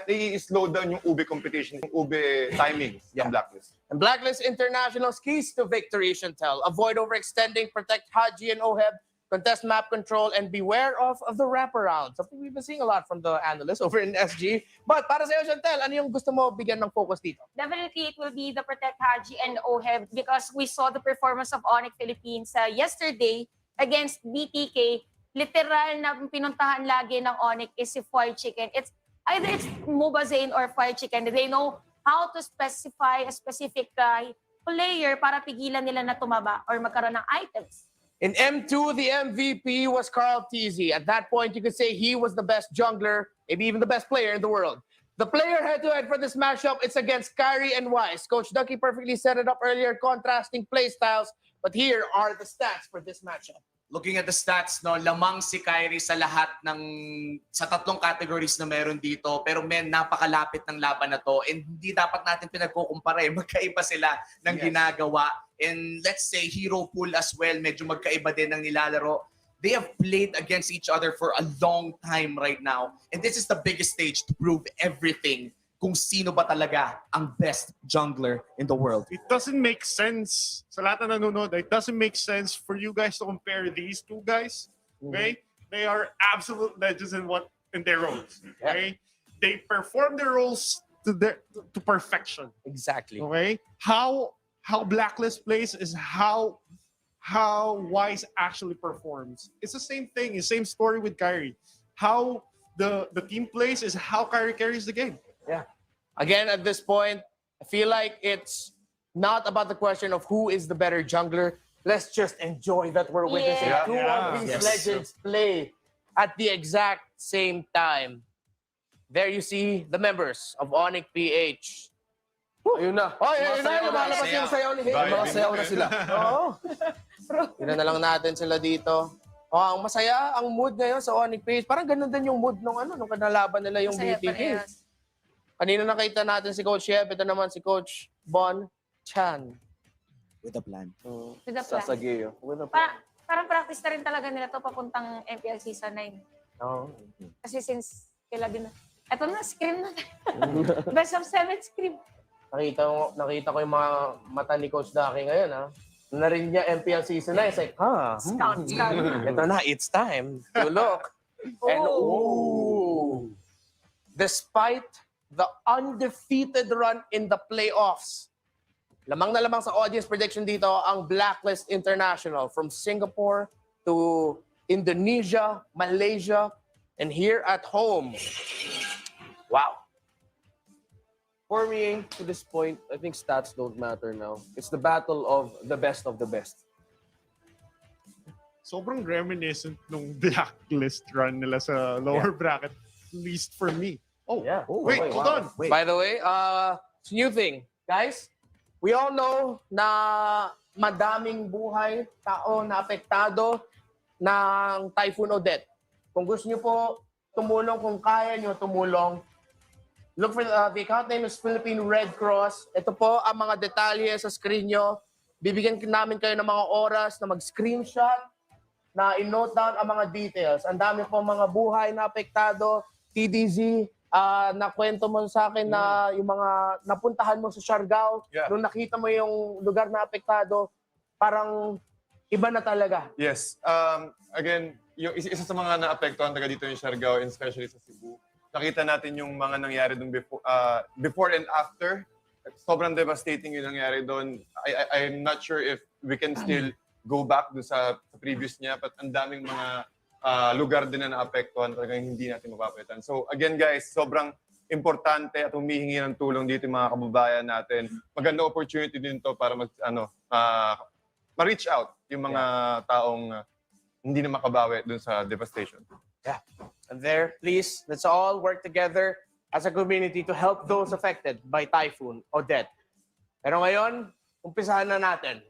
i-slow down yung UBE competition, yung UBE timings ng Blacklist. And Blacklist International's keys to victory, Chantel. Avoid overextending, protect Haji and OHEV, contest map control, and beware of the wraparound. Something we've been seeing a lot from the analysts over in SG. But para sa iyo, Chantel, ano yung gusto mo bigyan ng focus dito? Definitely, it will be the Protect Haji and OHEV because we saw the performance of ONIC Philippines yesterday against BTK. Literal na pinuntahan lagi ng ONIC is si Fried Chicken. It's either it's Mobazane or Fried Chicken. They know how to specify a specific player para pigilan nila na tumaba or magkaroon ng items. In M2, the MVP was Carl TZ. At that point, you could say he was the best jungler, maybe even the best player in the world. The player head-to-head for this matchup, it's against Kyrie and Wise. Coach Ducky perfectly set it up earlier, contrasting play styles. But here are the stats for this matchup. Looking at the stats, no, lamang si Kyrie sa lahat sa tatlong categories na meron dito. Pero napakalapit ng laban na to. And hindi dapat natin pinagkukumpara. Magkaiba sila ng ginagawa. And let's say hero pool as well, medyo magkaiba din ng nilalaro. They have played against each other for a long time right now. And this is the biggest stage to prove everything kung sino ba talaga ang best jungler in the world. It doesn't make sense sa lahat na nanonood. It doesn't make sense for you guys to compare these two guys. Okay? They are absolute legends in their roles. Okay? They perform their roles to perfection. Exactly. Okay? How Blacklist plays is how Wise actually performs. It's the same thing. It's the same story with Kyrie. How the team plays is how Kyrie carries the game. Yeah. Again, at this point, I feel like it's not about the question of who is the better jungler. Let's just enjoy that we're witnessing two of these legends play at the exact same time. There you see the members of ONIC PH. Ayun na. Oh, yun na. Lumalabas yung sayaw ni Hale. Masayaw na sila. Oo. Tignan na lang natin sila dito. Oh, ang masaya, ang mood ngayon sa ONIC PH. Parang ganun din yung mood nung kanalaban nila yung Masaya BTK. parehas. Kanina nakita natin si Coach Shep. Ito naman si Coach Bon Chan. With a plan. With the plan. Sasageo. Parang practice na rin talaga nila to papuntang MPL Season 9. Oh. Kasi since kila din na. Ito na, scream na. Best of 7 scream. Nakita ko yung mga mata ni Coach Ducky ngayon, ha? Narinig niya MPL Season 9. It's like, Scout. Ito na, it's time to look. And, despite the undefeated run in the playoffs. Lamang na lamang sa audience prediction dito ang Blacklist International from Singapore to Indonesia, Malaysia, and here at home. Wow. For me, to this point, I think stats don't matter now. It's the battle of the best of the best. Sobrang reminiscent nung Blacklist run nila sa lower bracket, at least for me. Oh, Yeah. wait, hold on. By the way, it's a new thing. Guys, we all know na madaming buhay, tao na apektado ng Typhoon Odette. Kung gusto niyo po tumulong, kung kaya niyo tumulong, look for the account name is Philippine Red Cross. Ito po ang mga detalye sa screen nyo. Bibigyan namin kayo ng mga oras na mag-screenshot, na i-note down ang mga details. Ang dami po mga buhay na apektado. TDZ, nakwento mo sa akin na yung mga napuntahan mo sa Siargao, nung nakita mo yung lugar na apektado, parang iba na talaga. Yes. Again, yung isa sa mga naapektuhan talaga dito yung Siargao, and especially sa Cebu. Nakita natin yung mga nangyari doon before and after. Sobrang devastating yung nangyari doon. I'm not sure if we can still go back doon sa previous niya, but ang daming mga lugar din na naapektuhan talagang hindi natin mapapitan. So again guys, sobrang importante at humihingi ng tulong dito yung mga kababayan natin. Maganda opportunity din to para ma-reach out yung mga taong hindi na makabawi dun sa devastation. Yeah. And there, please, let's all work together as a community to help those affected by Typhoon Odette. Pero ngayon, umpisahan na natin.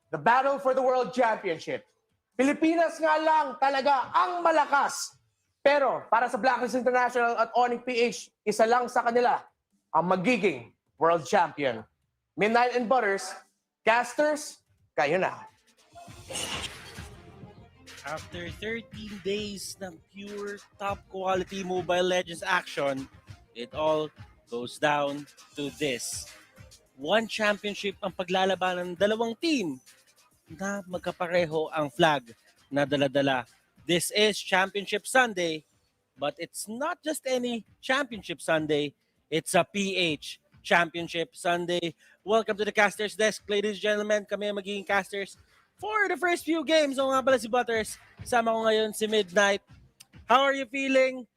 The battle for the World Championship. Pilipinas nga lang talaga ang malakas. Pero para sa Blacklist International at ONIC PH, isa lang sa kanila ang magiging World Champion. Midnight and Butters, casters, kayo na. After 13 days ng pure top quality Mobile Legends action, it all goes down to this. One championship ang paglalaban ng dalawang team na magkapareho ang flag na dala-dala. This is Championship Sunday, but it's not just any Championship Sunday, it's a PH Championship Sunday. Welcome to the Casters Desk, ladies and gentlemen. Kami ang magiging casters for the first few games. O nga pala si Butters. Sama ko ngayon si Midnight. How are you feeling?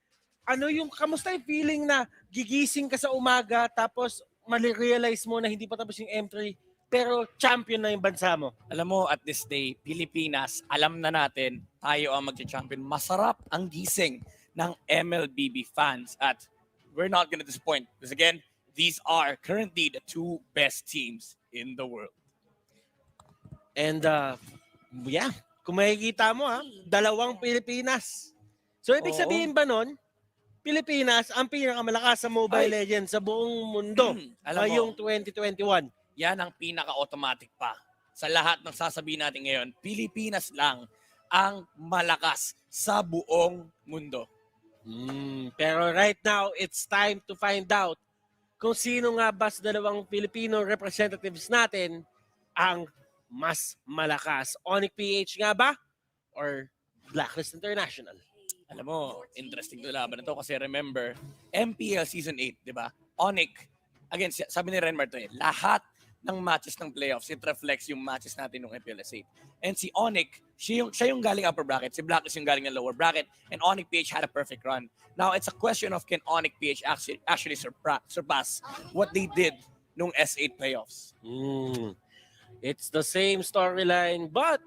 Kamusta yung feeling na gigising ka sa umaga tapos mali-realize mo na hindi pa tapos yung M3 pero champion na yung bansa mo? Alam mo, at this day, Pilipinas, alam na natin, tayo ang magcha-champion. Masarap ang gising ng MLBB fans at we're not gonna disappoint. Because again, these are currently the two best teams in the world. And yeah, kung makikita mo dalawang Pilipinas. So ibig sabihin ba nun, Pilipinas ang pinakamalakas sa Mobile Legends sa buong mundo ngayong 2021? Yan ang pinaka-automatic pa. Sa lahat ng sasabihin natin ngayon, Pilipinas lang ang malakas sa buong mundo. Pero right now, it's time to find out kung sino nga ba sa dalawang Filipino representatives natin ang mas malakas. ONIC PH nga ba? Or Blacklist International? Alam mo, interesting to laban na to kasi remember, MPL Season 8, di ba? ONIC, again, sabi ni Renmar to lahat ng matches ng playoffs, it reflects yung matches natin ng MPLS 8. And si ONIC, siya yung galing upper bracket, si Blacklist yung galing ng lower bracket, and ONIC PH had a perfect run. Now, it's a question of can ONIC PH actually surpass what they did nung S8 playoffs. It's the same storyline, but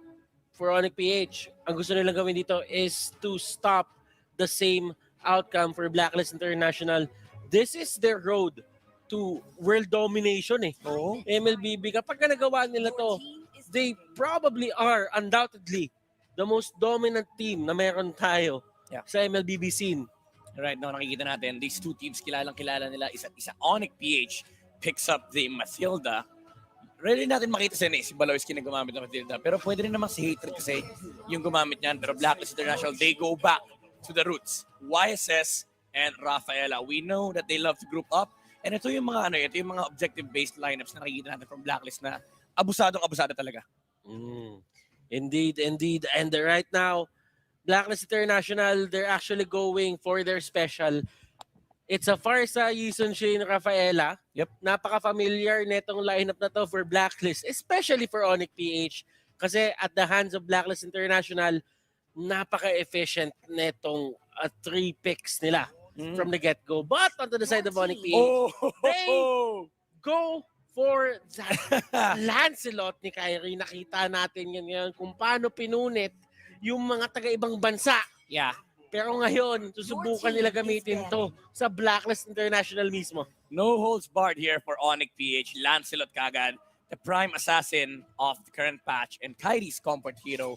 for ONIC PH, ang gusto nilang gawin dito is to stop the same outcome for Blacklist International. This is their road to world domination MLBB. Kapag nagawa nila to, they probably are undoubtedly the most dominant team na meron tayo sa MLBB scene. Right now, nakikita natin, these two teams, kilalang-kilala nila, isa ONIC PH picks up the Matilda. Ready natin makita si Baloyski na gumamit ng Matilda. Pero pwede rin naman si Hatred kasi yung gumamit niyan. Pero Blacklist International, they go back to the roots. YSS and Rafaela. We know that they love to group up. And ito yung mga objective-based lineups na nakikita natin from Blacklist na abusadong-abusada talaga. Indeed. And right now, Blacklist International, they're actually going for their special. It's a Farsa, Yison Shane, Rafaela. Yep. Napaka-familiar netong lineup na to for Blacklist, especially for ONIC PH. Kasi at the hands of Blacklist International, napaka-efficient netong 3 picks nila from the get-go. But onto the side of ONIC PH, they go for that Lancelot ni Kyrie. Nakita natin yan kung paano pinunit yung mga taga-ibang bansa. Yeah. Pero ngayon, susubukan nila gamitin to sa Blacklist International mismo. No holds barred here for ONIC PH. Lancelot kagad, the prime assassin of the current patch and Kyrie's comfort hero.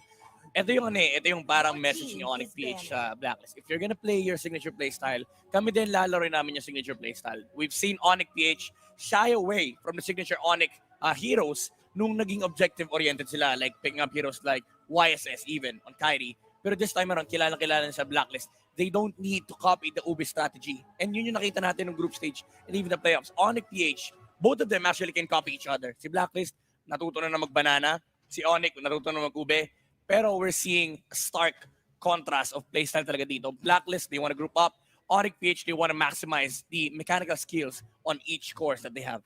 Ito yung parang message ni ONIC PH sa Blacklist. If you're gonna play your signature playstyle, kami din lalaroin namin yung signature playstyle. We've seen ONIC PH shy away from the signature ONIC heroes nung naging objective-oriented sila, like picking up heroes like YSS even on Kyrie. Pero this time around, kilala sa Blacklist. They don't need to copy the Ubi strategy. And yun yung nakita natin ng group stage and even the playoffs. ONIC PH, both of them actually can copy each other. Si Blacklist, natuto na mag-banana. Si ONIC, natuto na mag-ube. Pero we're seeing a stark contrast of playstyle talaga dito. Blacklist, they want to group up. ONIC PH, they want to maximize the mechanical skills on each course that they have.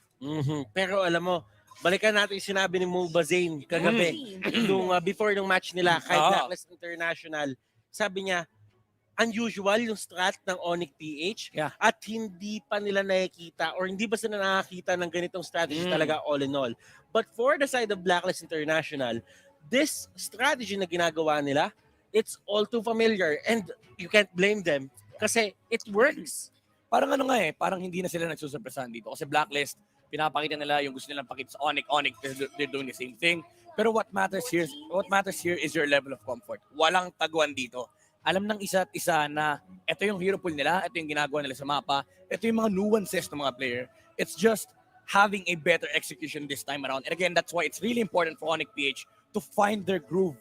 Pero alam mo, balikan natin yung sinabi ni Mo Bazaine kagabi nung before ng match nila kay Blacklist International. Sabi niya, unusual yung strat ng ONIC PH at hindi pa nila nakikita or hindi ba sila nakakita ng ganitong strategy talaga all in all. But for the side of Blacklist International, this strategy na ginagawa nila, it's all too familiar and you can't blame them kasi it works. Parang parang hindi na sila nagsusurpresahan dito kasi Blacklist, pinapakita nila yung gusto nilang pakita sa ONIC. ONIC, they're doing the same thing. Pero what matters here is your level of comfort. Walang taguan dito. Alam ng isa't isa na ito yung hero pool nila, ito yung ginagawa nila sa mapa, ito yung mga nuances ng mga player. It's just having a better execution this time around. And again, that's why it's really important for ONIC PH to find their groove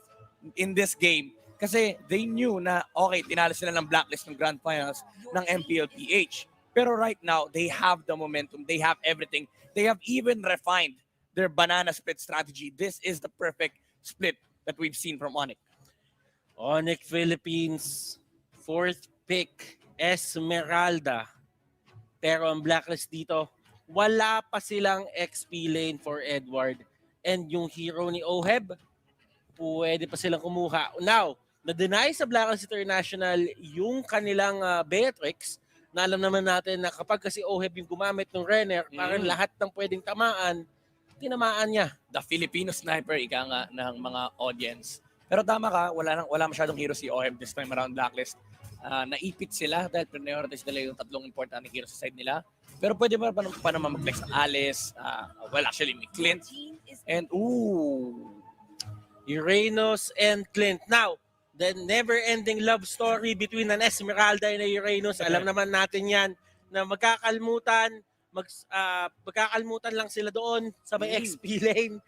in this game. Kasi they knew na, okay, tinalo sila ng Blacklist ng Grand Finals ng MPL-PH. Pero right now, they have the momentum. They have everything. They have even refined their banana split strategy. This is the perfect split that we've seen from ONIC. ONIC Philippines, 4th pick, Esmeralda. Pero ang Blacklist dito, wala pa silang XP lane for Edward. And yung hero ni Oheb, pwede pa silang kumuha. Now, na-deny sa Blacklist International yung kanilang Beatrix, na alam naman natin na kapag kasi Oheb yung gumamit ng Renner, parang lahat ng pwedeng tamaan, tinamaan niya. The Filipino sniper, ika nga ng mga audience. Pero tama ka, wala masyadong hero si Oheb this time around Blacklist. Naipit sila dahil prioritize nila yung tatlong importanteng hero sa side nila. Pero pwede pa naman mag-flex ng Alice. Well, actually, may Clint. And, Uranus and Clint. Now, the never-ending love story between an Esmeralda and a Uranus. Alam naman natin yan na magkakalmutan lang sila doon sa may XP lane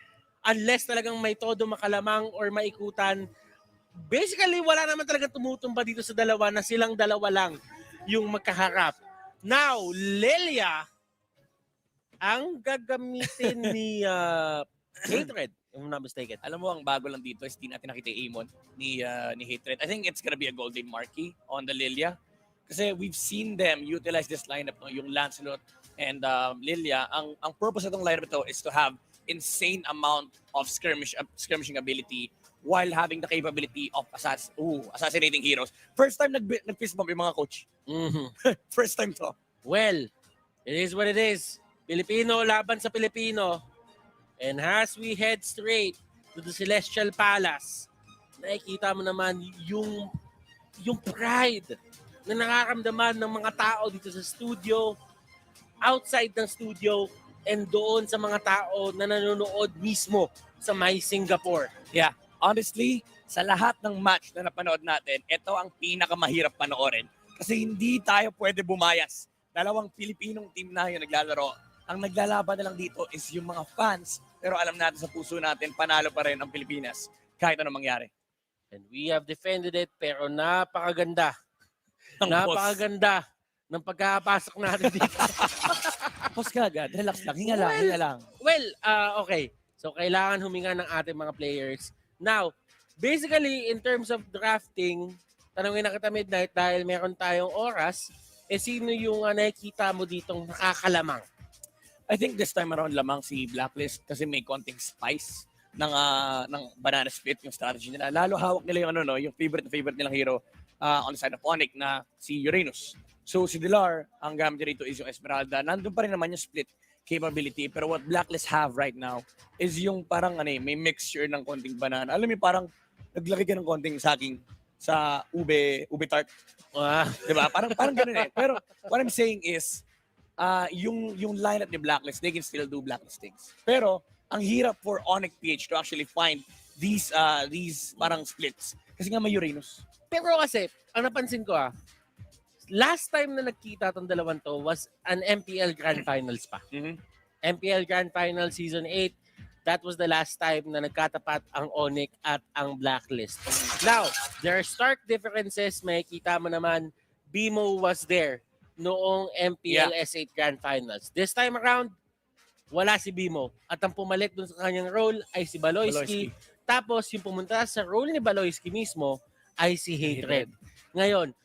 unless talagang may todo makalamang or maikutan. Basically, wala naman talagang tumutumba dito sa dalawa na silang dalawa lang yung magkaharap. Now, Lilia ang gagamitin ni Hatred. If I'm not mistaken. Alam mo, ang bago lang dito is di natin nakita yung Amon ni Hatred. I think it's gonna be a golden marquee on the Lilia. Kasi we've seen them utilize this lineup, no? Yung Lancelot and Lilia. Ang purpose ng lineup ito is to have insane amount of skirmishing ability while having the capability of assassinating heroes. First time nag-fist bump yung mga coach. First time to. Well, it is what it is. Pilipino laban sa Pilipino. And as we head straight to the Celestial Palace, nakikita mo naman yung pride na nakakamdaman ng mga tao dito sa studio, outside ng studio, and doon sa mga tao na nanonood mismo sa may Singapore. Yeah, honestly, sa lahat ng match na napanood natin, ito ang pinakamahirap panoorin. Kasi hindi tayo pwede bumayas. Dalawang Pilipinong team na yung naglalaro. Ang naglalaban na lang dito is yung mga fans. Pero alam natin sa puso natin, panalo pa rin ang Pilipinas kahit anong mangyari. And we have defended it, pero napakaganda. Ng pagkapasok natin dito. Pause ka agad. Relax lang. Hinga lang. Well, okay. So, kailangan huminga ng ating mga players. Now, basically, in terms of drafting, tanongin na kita Midnight dahil meron tayong oras, sino yung nakikita mo ditong nakakalamang? I think this time around lamang si Blacklist kasi may konting spice ng banana split yung strategy nila. Lalo hawak nila yung yung favorite nilang hero on the side of ONIC na si Uranus. So si Dilar, ang gamit niya rito is yung Esmeralda. Nandun pa rin naman yung split capability. Pero what Blacklist have right now is yung parang may mixture ng konting banana. Alam mo parang naglagay ka ng konting saging sa ube tart. Diba? Parang ganun eh. Pero what I'm saying is, yung lineup ni Blacklist, they can still do Blacklist things. Pero ang hirap for ONIC PH to actually find these parang splits. Kasi nga may Uranus. Pero kasi, ang napansin ko last time na nagkita tong dalawang to was an MPL Grand Finals pa. MPL Grand Final Season 8, that was the last time na nagkatapat ang ONIC at ang Blacklist. Now, there are stark differences. Makikita mo naman, BMO was there noong MPL S8 Grand Finals. This time around, wala si BMO. At ang pumalit dun sa kanyang role ay si Baloyski. Tapos, yung pumunta sa role ni Baloyski mismo ay si Hatred. Ngayon,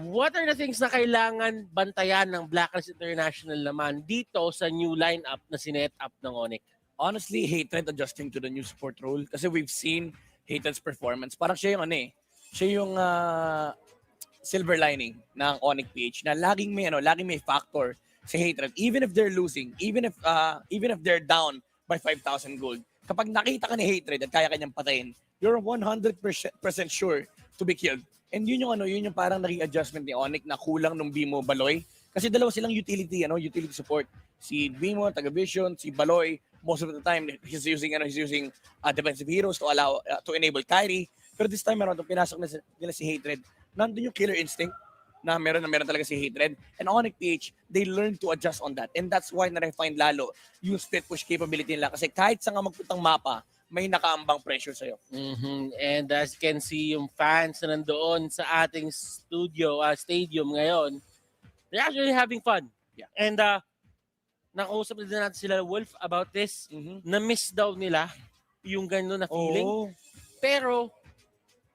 what are the things na kailangan bantayan ng Blacklist International naman dito sa new lineup na sinet up ng ONIC? Honestly, Hatred adjusting to the new support role kasi we've seen Hatred's performance. Parang siya yung siya yung silver lining ng ONIC PH na laging may factor si Hatred, even if they're losing, even if they're down by 5,000 gold. Kapag nakita ka ni Hatred at kaya kanyang patayin, you're 100% sure to be killed. And yun yung parang naging adjustment ni ONIC na kulang nung Bimo Baloy. Kasi dalawa silang utility support. Si Bimo, taga-vision, si Baloy, most of the time he's using defensive heroes to enable Kyrie. Pero this time around, pinasok nila si Hatred, nandun yung killer instinct na meron talaga si Hatred. And ONIC PH, they learn to adjust on that. And that's why na-refine lalo yung split push capability nila. Kasi kahit sa nga magpuntang mapa, may nakaambang pressure sa'yo. And as you can see, yung fans na nandoon sa ating stadium ngayon, they're actually having fun. Yeah. And nakausap din natin sila Wolf about this. Na-miss daw nila yung gano'n na feeling. Pero,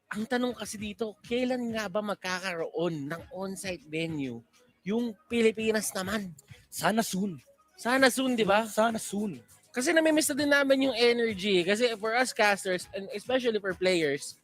ang tanong kasi dito, kailan nga ba magkakaroon ng on-site venue yung Pilipinas naman? Sana soon. Sana soon, di ba? Sana soon. Kasi namimiss na din namin yung energy. Kasi for us casters, and especially for players,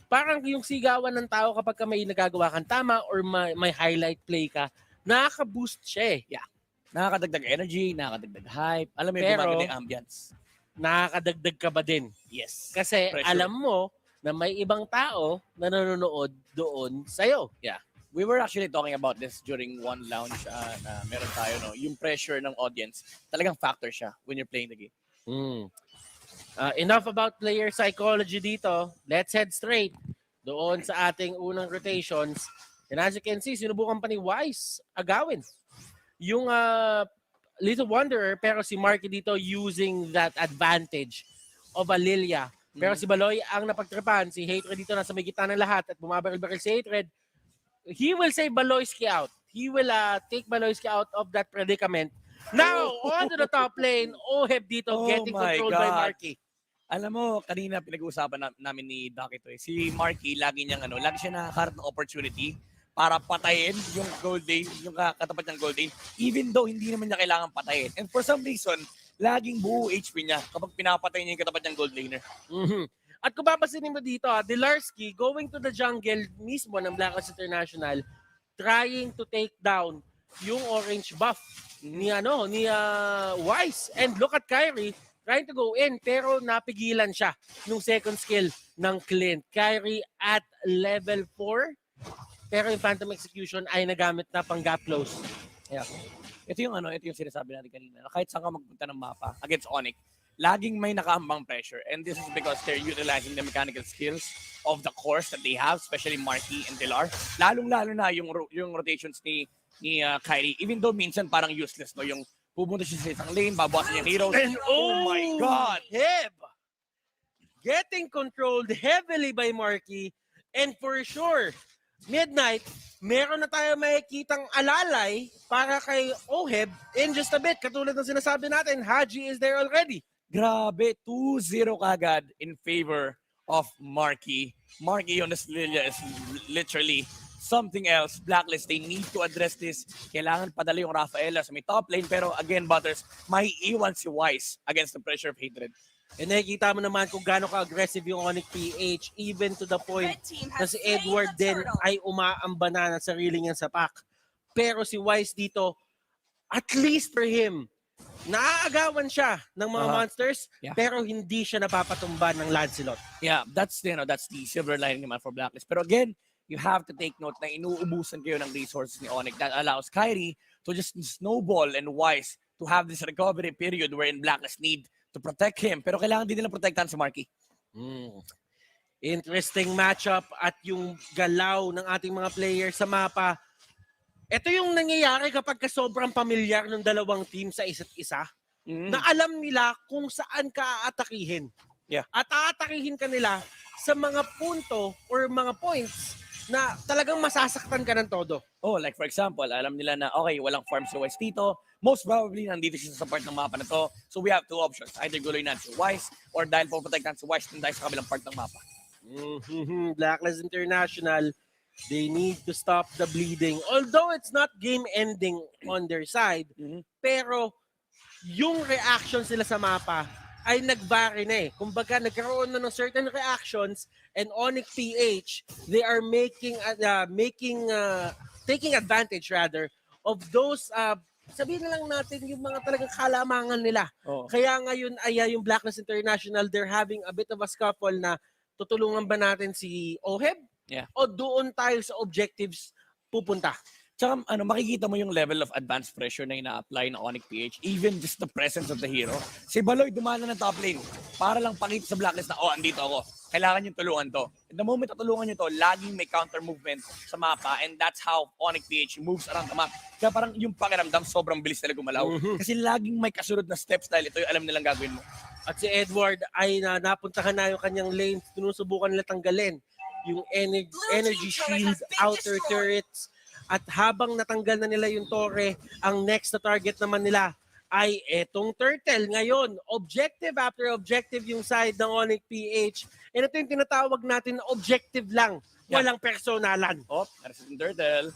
parang yung sigawan ng tao kapag may nagagawa kang tama or may highlight play ka, nakaka-boost siya eh. Yeah. Nakakadagdag energy, nakakadagdag hype. Alam mo yung Pero, gumaganda yung ambience. Nakakadagdag ka ba din? Yes. Kasi Pressure. alam mo na may ibang tao na nanonood doon sa'yo. Yeah. We were actually talking about this during one lounge na meron tayo. Yung pressure ng audience, talagang factor siya when you're playing the game. Enough about player psychology dito. Let's head straight doon sa ating unang rotations. And as you can see, sinubukan pa ni Wise agawin yung Little Wanderer, pero si Marky dito using that advantage of a Lilia. Pero si Baloy ang napagtripan. Si Hatred dito nasa may gitna ng lahat at bumabaril-baril si Hatred. He will save Baloyski out. He will take Baloyski out of that predicament. Now, on to the top lane, Oheb dito getting controlled by Marky. Alam mo, kanina pinag-uusapan namin ni Doc ito. Si Marky, lagi siya nakakarap ng opportunity para patayin yung gold lane, yung katapat ng gold lane, even though hindi naman niya kailangan patayin. And for some reason, laging buo HP niya kapag pinapatay niya yung katapat ng gold laner. At kung papansinin mo dito, Dilarsky going to the jungle mismo ng Blacklist International, trying to take down yung orange buff ni Wise. And look at Kyrie trying to go in, pero napigilan siya nung second skill ng Clint. Kyrie at level 4, pero yung Phantom Execution ay nagamit na pang gap close. Yeah. Ito yung sinasabi natin kanina. Kahit saan ka magpunta ng mapa against ONIC, laging may nakaambang pressure. And this is because they're utilizing the mechanical skills of the course that they have, especially Marky and Dilar. Lalong-lalo na yung rotations ni Kyrie. Even though minsan parang useless, no? Yung pupunta siya sa isang lane, babawasan yung heroes. And oh my God! Heb! Getting controlled heavily by Marky. And for sure, Midnight, meron na tayo makikitang alalay para kay Oheb in just a bit. Katulad ng sinasabi natin, Haji is there already. Grabe, 2-0 kagad in favor of Marky. Marky on this Lilia is literally something else. Blacklist, they need to address this. Kailangan padala yung Rafaela sa may top lane. Pero again, Butters, may iwan si Wise against the pressure of hatred. And nakikita mo naman kung gaano ka-aggressive yung ONIC PH, even to the point na si Edward din ay umaamba na ng sarili niyang sapak. Pero si Wise dito, at least for him, naaagawan siya ng mga monsters, pero hindi siya napapatumba ng Lancelot. Yeah, that's the silver lining naman for Blacklist. Pero again, you have to take note na inuubusan kayo ng resources ni ONIC. That allows Kyrie to just snowball and Wise to have this recovery period wherein Blacklist need to protect him. Pero kailangan din nila protektahan si Marky. Interesting matchup at yung galaw ng ating mga players sa mapa. Ito yung nangyayari kapag sobrang pamilyar ng dalawang team sa isa't isa. Na alam nila kung saan ka aatakihin. Yeah. At aatakihin ka nila sa mga punto or mga points na talagang masasaktan ka ng todo. Oh, like for example, alam nila na okay, walang farm si Wise dito. Most probably, nandito siya sa part ng mapa na to. So we have two options. Either guloy natin si Wise or dahil po protektahan si Wise, tayo sa kabilang part ng mapa. Blacklist International, they need to stop the bleeding. Although it's not game ending on their side, pero yung reaction sila sa mapa ay nag-vary na eh. Kumbaga, nagkaroon na ng certain reactions and ONIC PH, they are taking advantage rather of those sabihin na lang natin yung mga talagang kalamangan nila. Kaya ngayon ay yung Blacklist International, they're having a bit of a scuffle na tutulungan ba natin si Oheb? Yeah. O doon tayo sa objectives pupunta? Tsaka makikita mo yung level of advanced pressure na ina-apply ng ONIC PH, even just the presence of the hero. Si Baloy dumana ng top lane para lang pakita sa Blacklist na, andito ako. Kailangan yung tulungan to. And the moment natulungan nyo to, laging may counter movement sa mapa, and that's how ONIC PH moves around the map. Kaya parang yung pakiramdam, sobrang bilis talaga gumalaw. Kasi laging may kasunod na steps dahil ito yung alam nilang gagawin mo. At si Edward ay napuntahan na yung kanyang lane, sinusubukan nila tanggalin yung energy shield, outer turrets, at habang natanggal na nila yung torre, ang next na target naman nila ay etong turtle. Ngayon, objective after objective yung side ng ONIC PH. And ito yung tinatawag natin na objective lang. Walang personalan. There's yung turtle.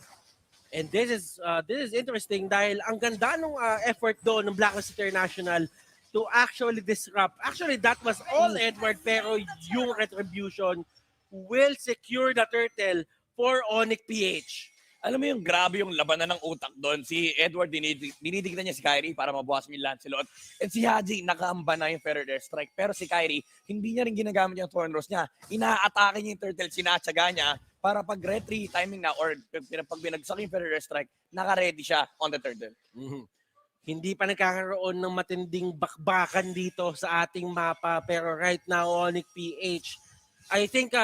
And this is interesting dahil ang ganda ng effort doon ng Blacklist International to actually disrupt. Actually, that was all Edward, pero yung retribution will secure the turtle for ONIC PH. Alam mo yung grabe yung labanan ng utak doon. Si Edward, dinidignan niya si Kyrie para mabawasan yung Lancelot. And si Haji, nakaamba na yung Feather Strike. Pero si Kyrie, hindi niya rin ginagamit yung Thorn Rose niya. Ina-atake niya yung turtle, sinatsaga niya para pag retry timing na or pag binagsak yung Feather Strike, naka-ready siya on the turtle. Hindi pa nagkakaroon ng matinding bakbakan dito sa ating mapa. Pero right now, ONIC PH, I think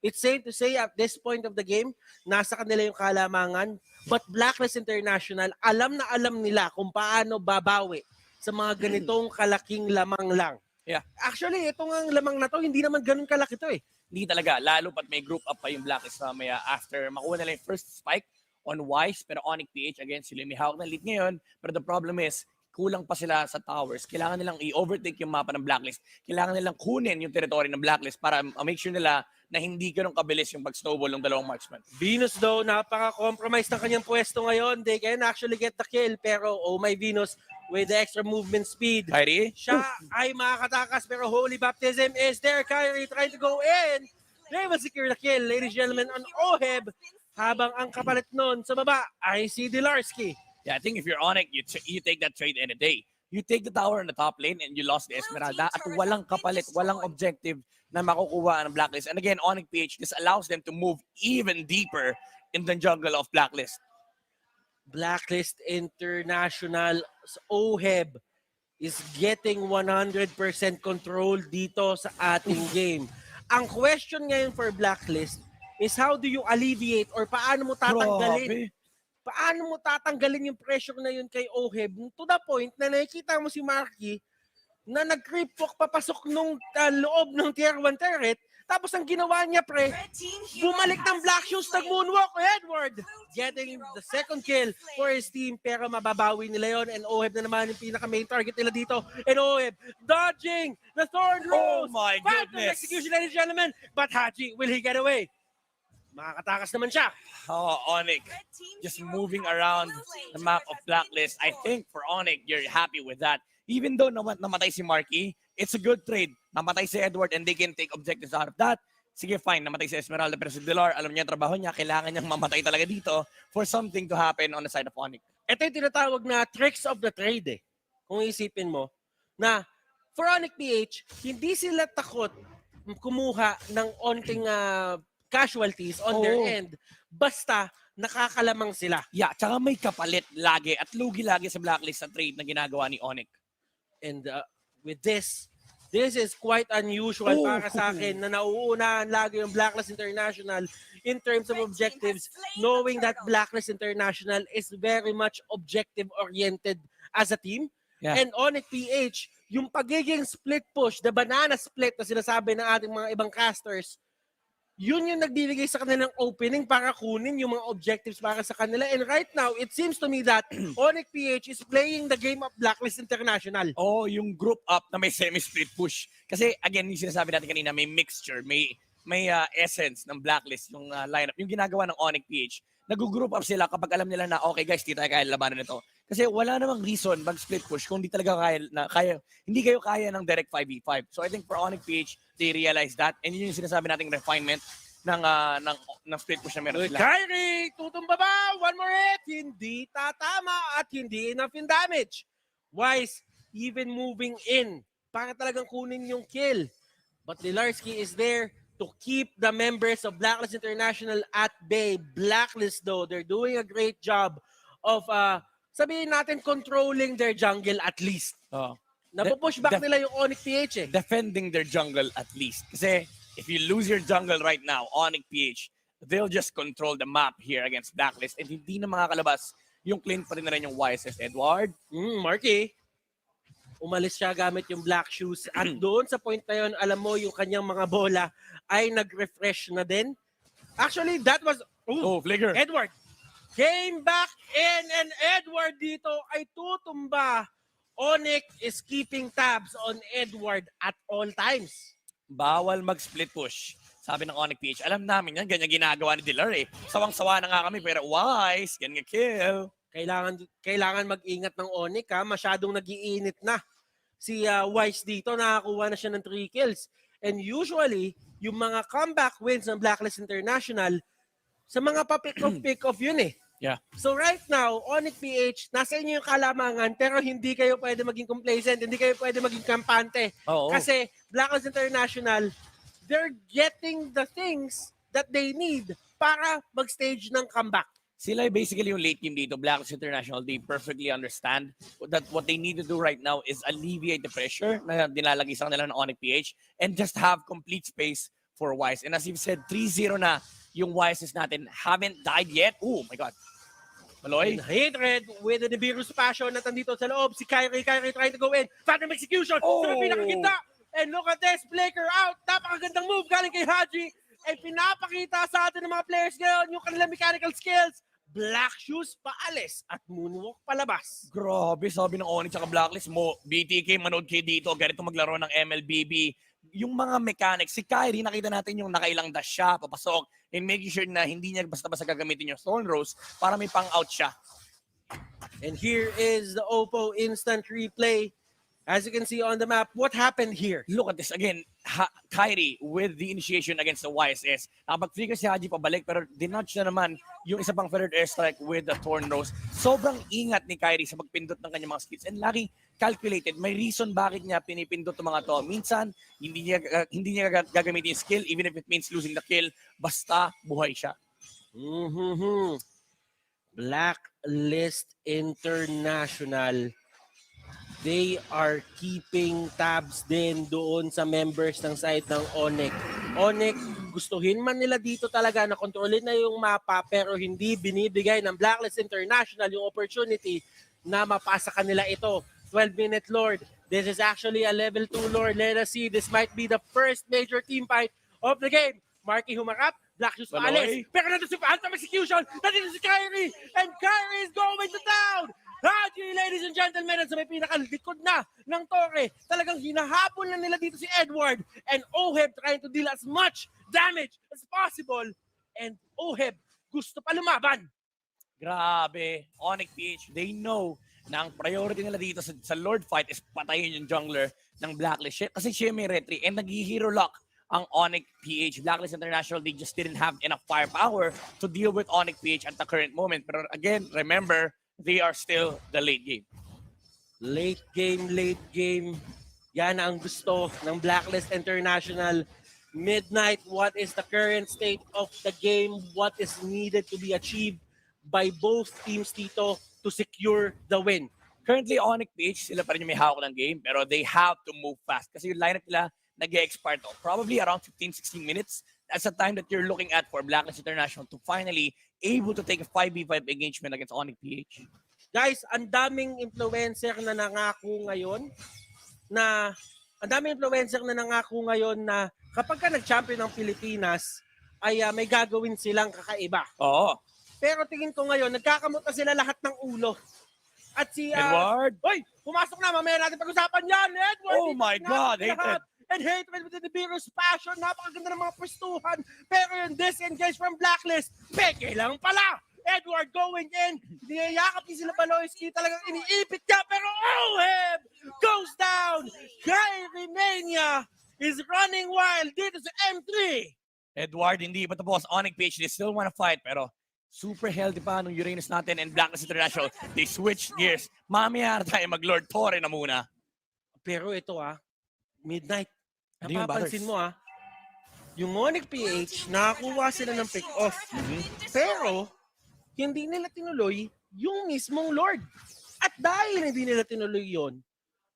it's safe to say at this point of the game, nasa kanila yung kalamangan. But Blacklist International, alam na alam nila kung paano babawi sa mga ganitong kalaking lamang lang. Yeah. Actually, itong ang lamang na to, hindi naman ganun kalaki to eh. Hindi talaga. Lalo pat may group up pa yung Blacklist mamaya after makuha nila yung first spike on Wise. Pero ONIC PH, again, sila may hawak ng lead ngayon. Pero the problem is, kulang pa sila sa towers. Kailangan nilang i-overtake yung mapa ng Blacklist. Kailangan nilang kunin yung territory ng Blacklist para make sure nila na hindi ganun kabilis yung pag-snowball ng dalawang marksman. Venus daw, napaka-compromise ng kanyang pwesto ngayon. They can actually get the kill. Pero, oh my Venus, with the extra movement speed, Kyrie? Siya ay makakatakas. Pero Holy Baptism is there. Kyrie trying to go in. They will secure the kill, ladies and gentlemen, on Oheb. Habang ang kapalit nun sa baba ay si Dilarsky. Yeah, I think if you're ONIC, you take that trade any day. You take the tower in the top lane and you lost the Esmeralda at walang kapalit, walang objective na makukuha ng Blacklist. And again, ONIC PH, this allows them to move even deeper in the jungle of Blacklist. Blacklist International Oheb is getting 100% control dito sa ating game. Ang question ngayon for Blacklist is how do you alleviate or paano mo tatanggalin? Paano mo tatanggalin yung pressure na yun kay Oheb to the point na nakikita mo si Marky na nag-creep walk papasok nung loob ng tier 1 turret, tapos ang ginawa niya bumalik ng Black Shoes, nag-moonwalk Edward, getting the second kill for his team, pero mababawi nila yon and Oheb na naman yung pinaka-main target nila dito, and Oheb dodging the Thorn Rose. Oh my goodness. Execution, ladies and gentlemen, but Haji, will he get away? makakatakas naman siya. Oh, ONIC, just moving around the map of Blacklist. I think for ONIC, you're happy with that. Even though namatay si Marky, it's a good trade. Namatay si Edward and they can take objectives out of that. Sige, fine. Namatay si Esmeralda pero si Delar, alam niya trabaho niya, kailangan niyang mamatay talaga dito for something to happen on the side of ONIC. Ito yung tinatawag na tricks of the trade eh. Kung isipin mo, na for ONIC PH, hindi sila takot kumuha ng onting casualties on their end. Basta nakakalamang sila. Yeah, tsaka may kapalit lagi at lugi lagi sa Blacklist sa trade na ginagawa ni ONIC. And with this is quite unusual para sa akin na nauunahan lagi yung Blacklist International in terms of objectives, knowing that Blacklist International is very much objective-oriented as a team. Yeah. And ONIC PH, yung pagiging split push, the banana split na sinasabi ng ating mga ibang casters, yun yung nagbibigay sa kanilang opening para kunin yung mga objectives para sa kanila. And right now, it seems to me that ONIC PH is playing the game of Blacklist International. Oh, yung group up na may semi-split push. Kasi again, yung sinasabi natin kanina, may mixture, may essence ng Blacklist, yung lineup. Yung ginagawa ng ONIC PH, nag-group up sila kapag alam nila na, okay guys, di tayo kaya labanan nito. Kasi wala namang reason mag-split push kung di talaga hindi kayo kaya ng direct 5v5. So I think for ONIC PH, they realize that. And yun yung sinasabi nating refinement ng split push na meron sila. Kyrie, tutumba ba? One more hit. Hindi tatama at hindi enough in damage. Wise, even moving in para talagang kunin yung kill. But Lilarski is there to keep the members of Blacklist International at bay. Blacklist though, they're doing a great job of sabihin natin controlling their jungle at least. Napupush back nila yung ONIC PH eh. Defending their jungle at least. Kasi if you lose your jungle right now, ONIC PH, they'll just control the map here against Blacklist and hindi na makakalabas yung clean pa rin na rin yung YSS Edward. Marky, umalis siya gamit yung black shoes at doon sa point na yun, alam mo yung kanyang mga bola ay nag-refresh na din. Actually, that was Flicker. Edward came back in and Edward dito ay tutumba. ONIC is keeping tabs on Edward at all times. Bawal mag-split push. Sabi ng ONIC PH, alam namin yan, ganyan ginagawa ni Delar eh. Sawang-sawa na nga kami, pero Wise, ganyan kill. Kailangan mag-ingat ng ONIC ha, masyadong nag-iinit na. Si Wise dito, nakakuha na siya ng 3 kills. And usually, yung mga comeback wins ng Blacklist International, sa mga pa-pick-off yun eh. Yeah. So right now, ONIC PH, nasa inyo yung kalamangan, pero hindi kayo pwede maging complacent, hindi kayo pwede maging kampante. Kasi Blacklist International, they're getting the things that they need para mag-stage ng comeback. Sila basically yung late team dito, Blacklist International, they perfectly understand that what they need to do right now is alleviate the pressure na nilalagay sa kanila ng ONIC PH and just have complete space for Wise. And as you've said, 3-0 na yung Wises natin haven't died yet. Oh my God. Maloy. Hatred with the Nibiru's passion na nandito sa loob. Si Kyrie trying to go in. Phantom execution. Sa pinakagitna. And look at this. Blaker out. Napakagandang move galing kay Haji. And pinapakita sa atin ng mga players ngayon yung kanilang mechanical skills. Black shoes paalis at moonwalk palabas. Grabe, sabi ng ONIC at Blacklist mo, BTK, manood kayo dito, ganito maglaro ng MLBB. Yung mga mechanics, si Kyrie, nakita natin yung nakailang dash siya, papasok, and making sure na hindi niya basta-basta gagamitin yung Thorn Rose para may pang-out siya. And here is the Oppo instant replay. As you can see on the map, what happened here? Look at this again. Kyrie with the initiation against the YSS. Nakapag-flicker si Haji pabalik pero dinodge na naman yung isa pang feathered airstrike with the Thorn Rose. Sobrang ingat ni Kyrie sa pagpindot ng kanyang mga skills and laging calculated. May reason bakit niya pinipindot ng mga to. Minsan, hindi niya gagamitin yung skill even if it means losing the kill. Basta buhay siya. Blacklist International. They are keeping tabs din doon sa members ng side ng ONIC. ONIC, gustuhin man nila dito talaga na kontrolin na yung mapa pero hindi binibigay ng Blacklist International yung opportunity na mapasa kanila ito. 12-minute Lord. This is actually a level 2 Lord. Let us see. This might be the first major team fight of the game. Marky humarap. Black shoes paalis. Pero nandun si Phantom Execution. Nandun si Kyrie. And Kyrie is going to town. Haji, ladies and gentlemen, sa may pinakalikod na ng Torre. Talagang hinahabol na nila dito si Edward. And Oheb trying to deal as much damage as possible And OHEB, gusto pa lumaban. Grabe. ONIC PH, they know na ang priority nila dito sa Lord fight is patayin yung jungler ng Blacklist. Kasi siya may retry and nag-hero lock ang ONIC PH. Blacklist International, they just didn't have enough firepower to deal with ONIC PH at the current moment. Pero again, remember, they are still the late game. Late game. Yan ang gusto ng Blacklist International. Midnight, what is the current state of the game? What is needed to be achieved by both teams dito to secure the win? Currently, ONIC PH, sila pa rin yung may hawak ng game, pero they have to move fast. Kasi yung lineup nila, nag-expire to. Probably around 15-16 minutes. That's the time that you're looking at for Blacklist International to finally able to take a 5v5 engagement against ONIC PH. Guys, ang daming influencer na nangako ngayon na kapag ka nag-champion ng Pilipinas ay may gagawin silang kakaiba. Oo. Pero tingin ko ngayon, nagkakamot na sila lahat ng ulo. At si Edward? Hoy, pumasok na, mamaya natin pag-usapan yan, Edward. Oh my God, hatred. And hatred with the Beerus passion, napakaganda ng mga pwestuhan. Pero yung disengage from Blacklist, peke lang pala. Edward going in, niyayakap ni sila Baloyski, talagang iniipit niya, pero OHEB goes down. Kyrie Mania is running wild dito sa M3. Edward, hindi pa tapos. ONIC PH, they still wanna fight, pero super healthy pa nung Uranus natin and Blacklist International. They switched gears. Mamaya na tayo mag-Lord Torre na muna. Pero ito Midnight. Hindi yung Napapansin mo yung ONIC PH, nakakuha sila ng pick-off. Pero, hindi nila tinuloy yung mismong Lord. At dahil hindi nila tinuloy yon,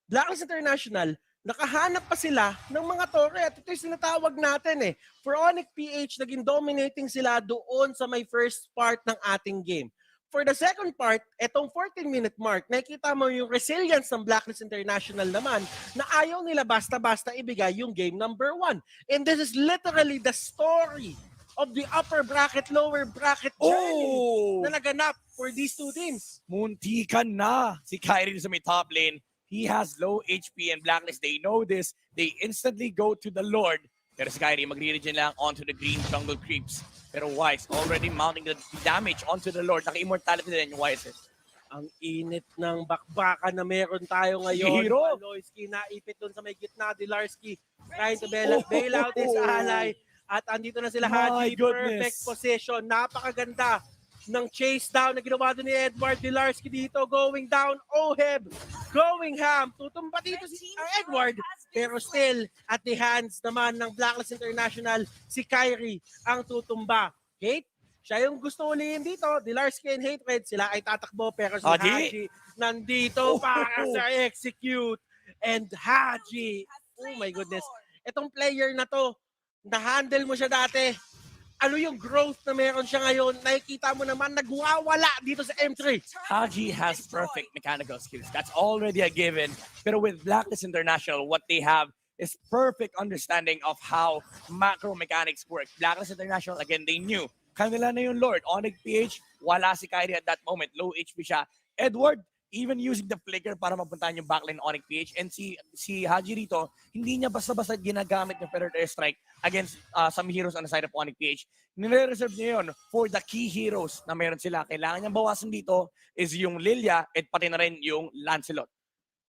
Blacklist International, nakahanap pa sila ng mga tore. At ito yung sinatawag natin For ONIC PH, naging dominating sila doon sa may first part ng ating game. For the second part, etong 14-minute mark, nakikita mo yung resilience ng Blacklist International naman na ayaw nila basta-basta ibigay yung game number 1. And this is literally the story of the upper bracket, lower bracket journey na naganap for these two teams. Muntikan na si Kyrie sa may top lane. He has low HP and Blacklist. They know this. They instantly go to the Lord. Pero si Kyrie magre-regen lang onto the green jungle creeps. Pero Wise already mounting the damage onto the Lord. Naka-immortality din yung Wise. Ang init ng bakbakan na meron tayo ngayon. Hero. Baloyski naipit doon sa may gitna. Dilarski trying to bail out his ally. At andito na sila Haji. Perfect position. Napakaganda ng chase down na ginawa doon ni Edward Dilarski dito. Going down. OHEB going ham. Tutumba dito si Edward. Pero still, at the hands naman ng Blacklist International, si Kyrie ang tutumba. Kate, siya yung gusto ulihin dito. Dilarski and Hatred, sila ay tatakbo. Pero si Haji nandito para sa execute. And Haji, oh my goodness. Itong player na to, na-handle mo siya dati. Ano yung growth na meron siya ngayon? Nakikita mo naman, nagwawala dito sa M3. Haji has perfect mechanical skills. That's already a given. Pero with Blacklist International, what they have is perfect understanding of how macro mechanics work. Blacklist International, again, they knew. Kanila na yung Lord. ONIC PH, wala si Kyrie at that moment. Low HP siya. Edward, even using the flicker para mapuntahan yung backline ONIC PH. And si Haji rito, hindi niya basta-basta ginagamit yung Predator Airstrike against some heroes on the side of ONIC PH. Nire-reserve niya yun for the key heroes na meron sila. Kailangan niyang bawasan dito is yung Lilia at pati na rin yung Lancelot.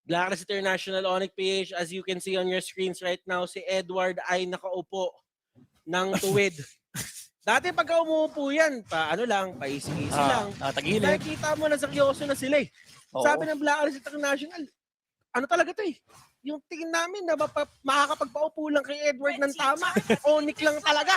Blacklist International, ONIC PH, as you can see on your screens right now, si Edward ay nakaupo ng tuwid. Dati pagka umuupo yan, paisi-isi lang. Tagilid. Nakikita mo na seryoso na sila Sabi ng Blacklist International, ano talaga to Yung tingin namin na makakapagpaupo lang kay Edward ng tama, ONIC lang talaga.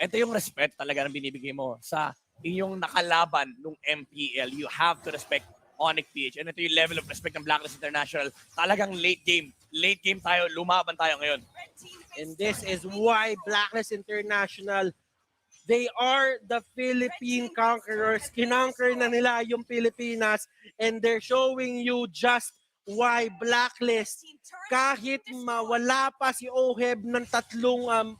Ito yung respect talaga na binibigay mo sa iyong nakalaban ng MPL. You have to respect ONIC PH. And ito yung level of respect ng Blacklist International. Talagang late game. Late game tayo, lumaban tayo ngayon. And this is why Blacklist International, they are the Philippine conquerors. Kinonquer na nila yung Pilipinas and they're showing you just why Blacklist, kahit mawala pa si OHEB ng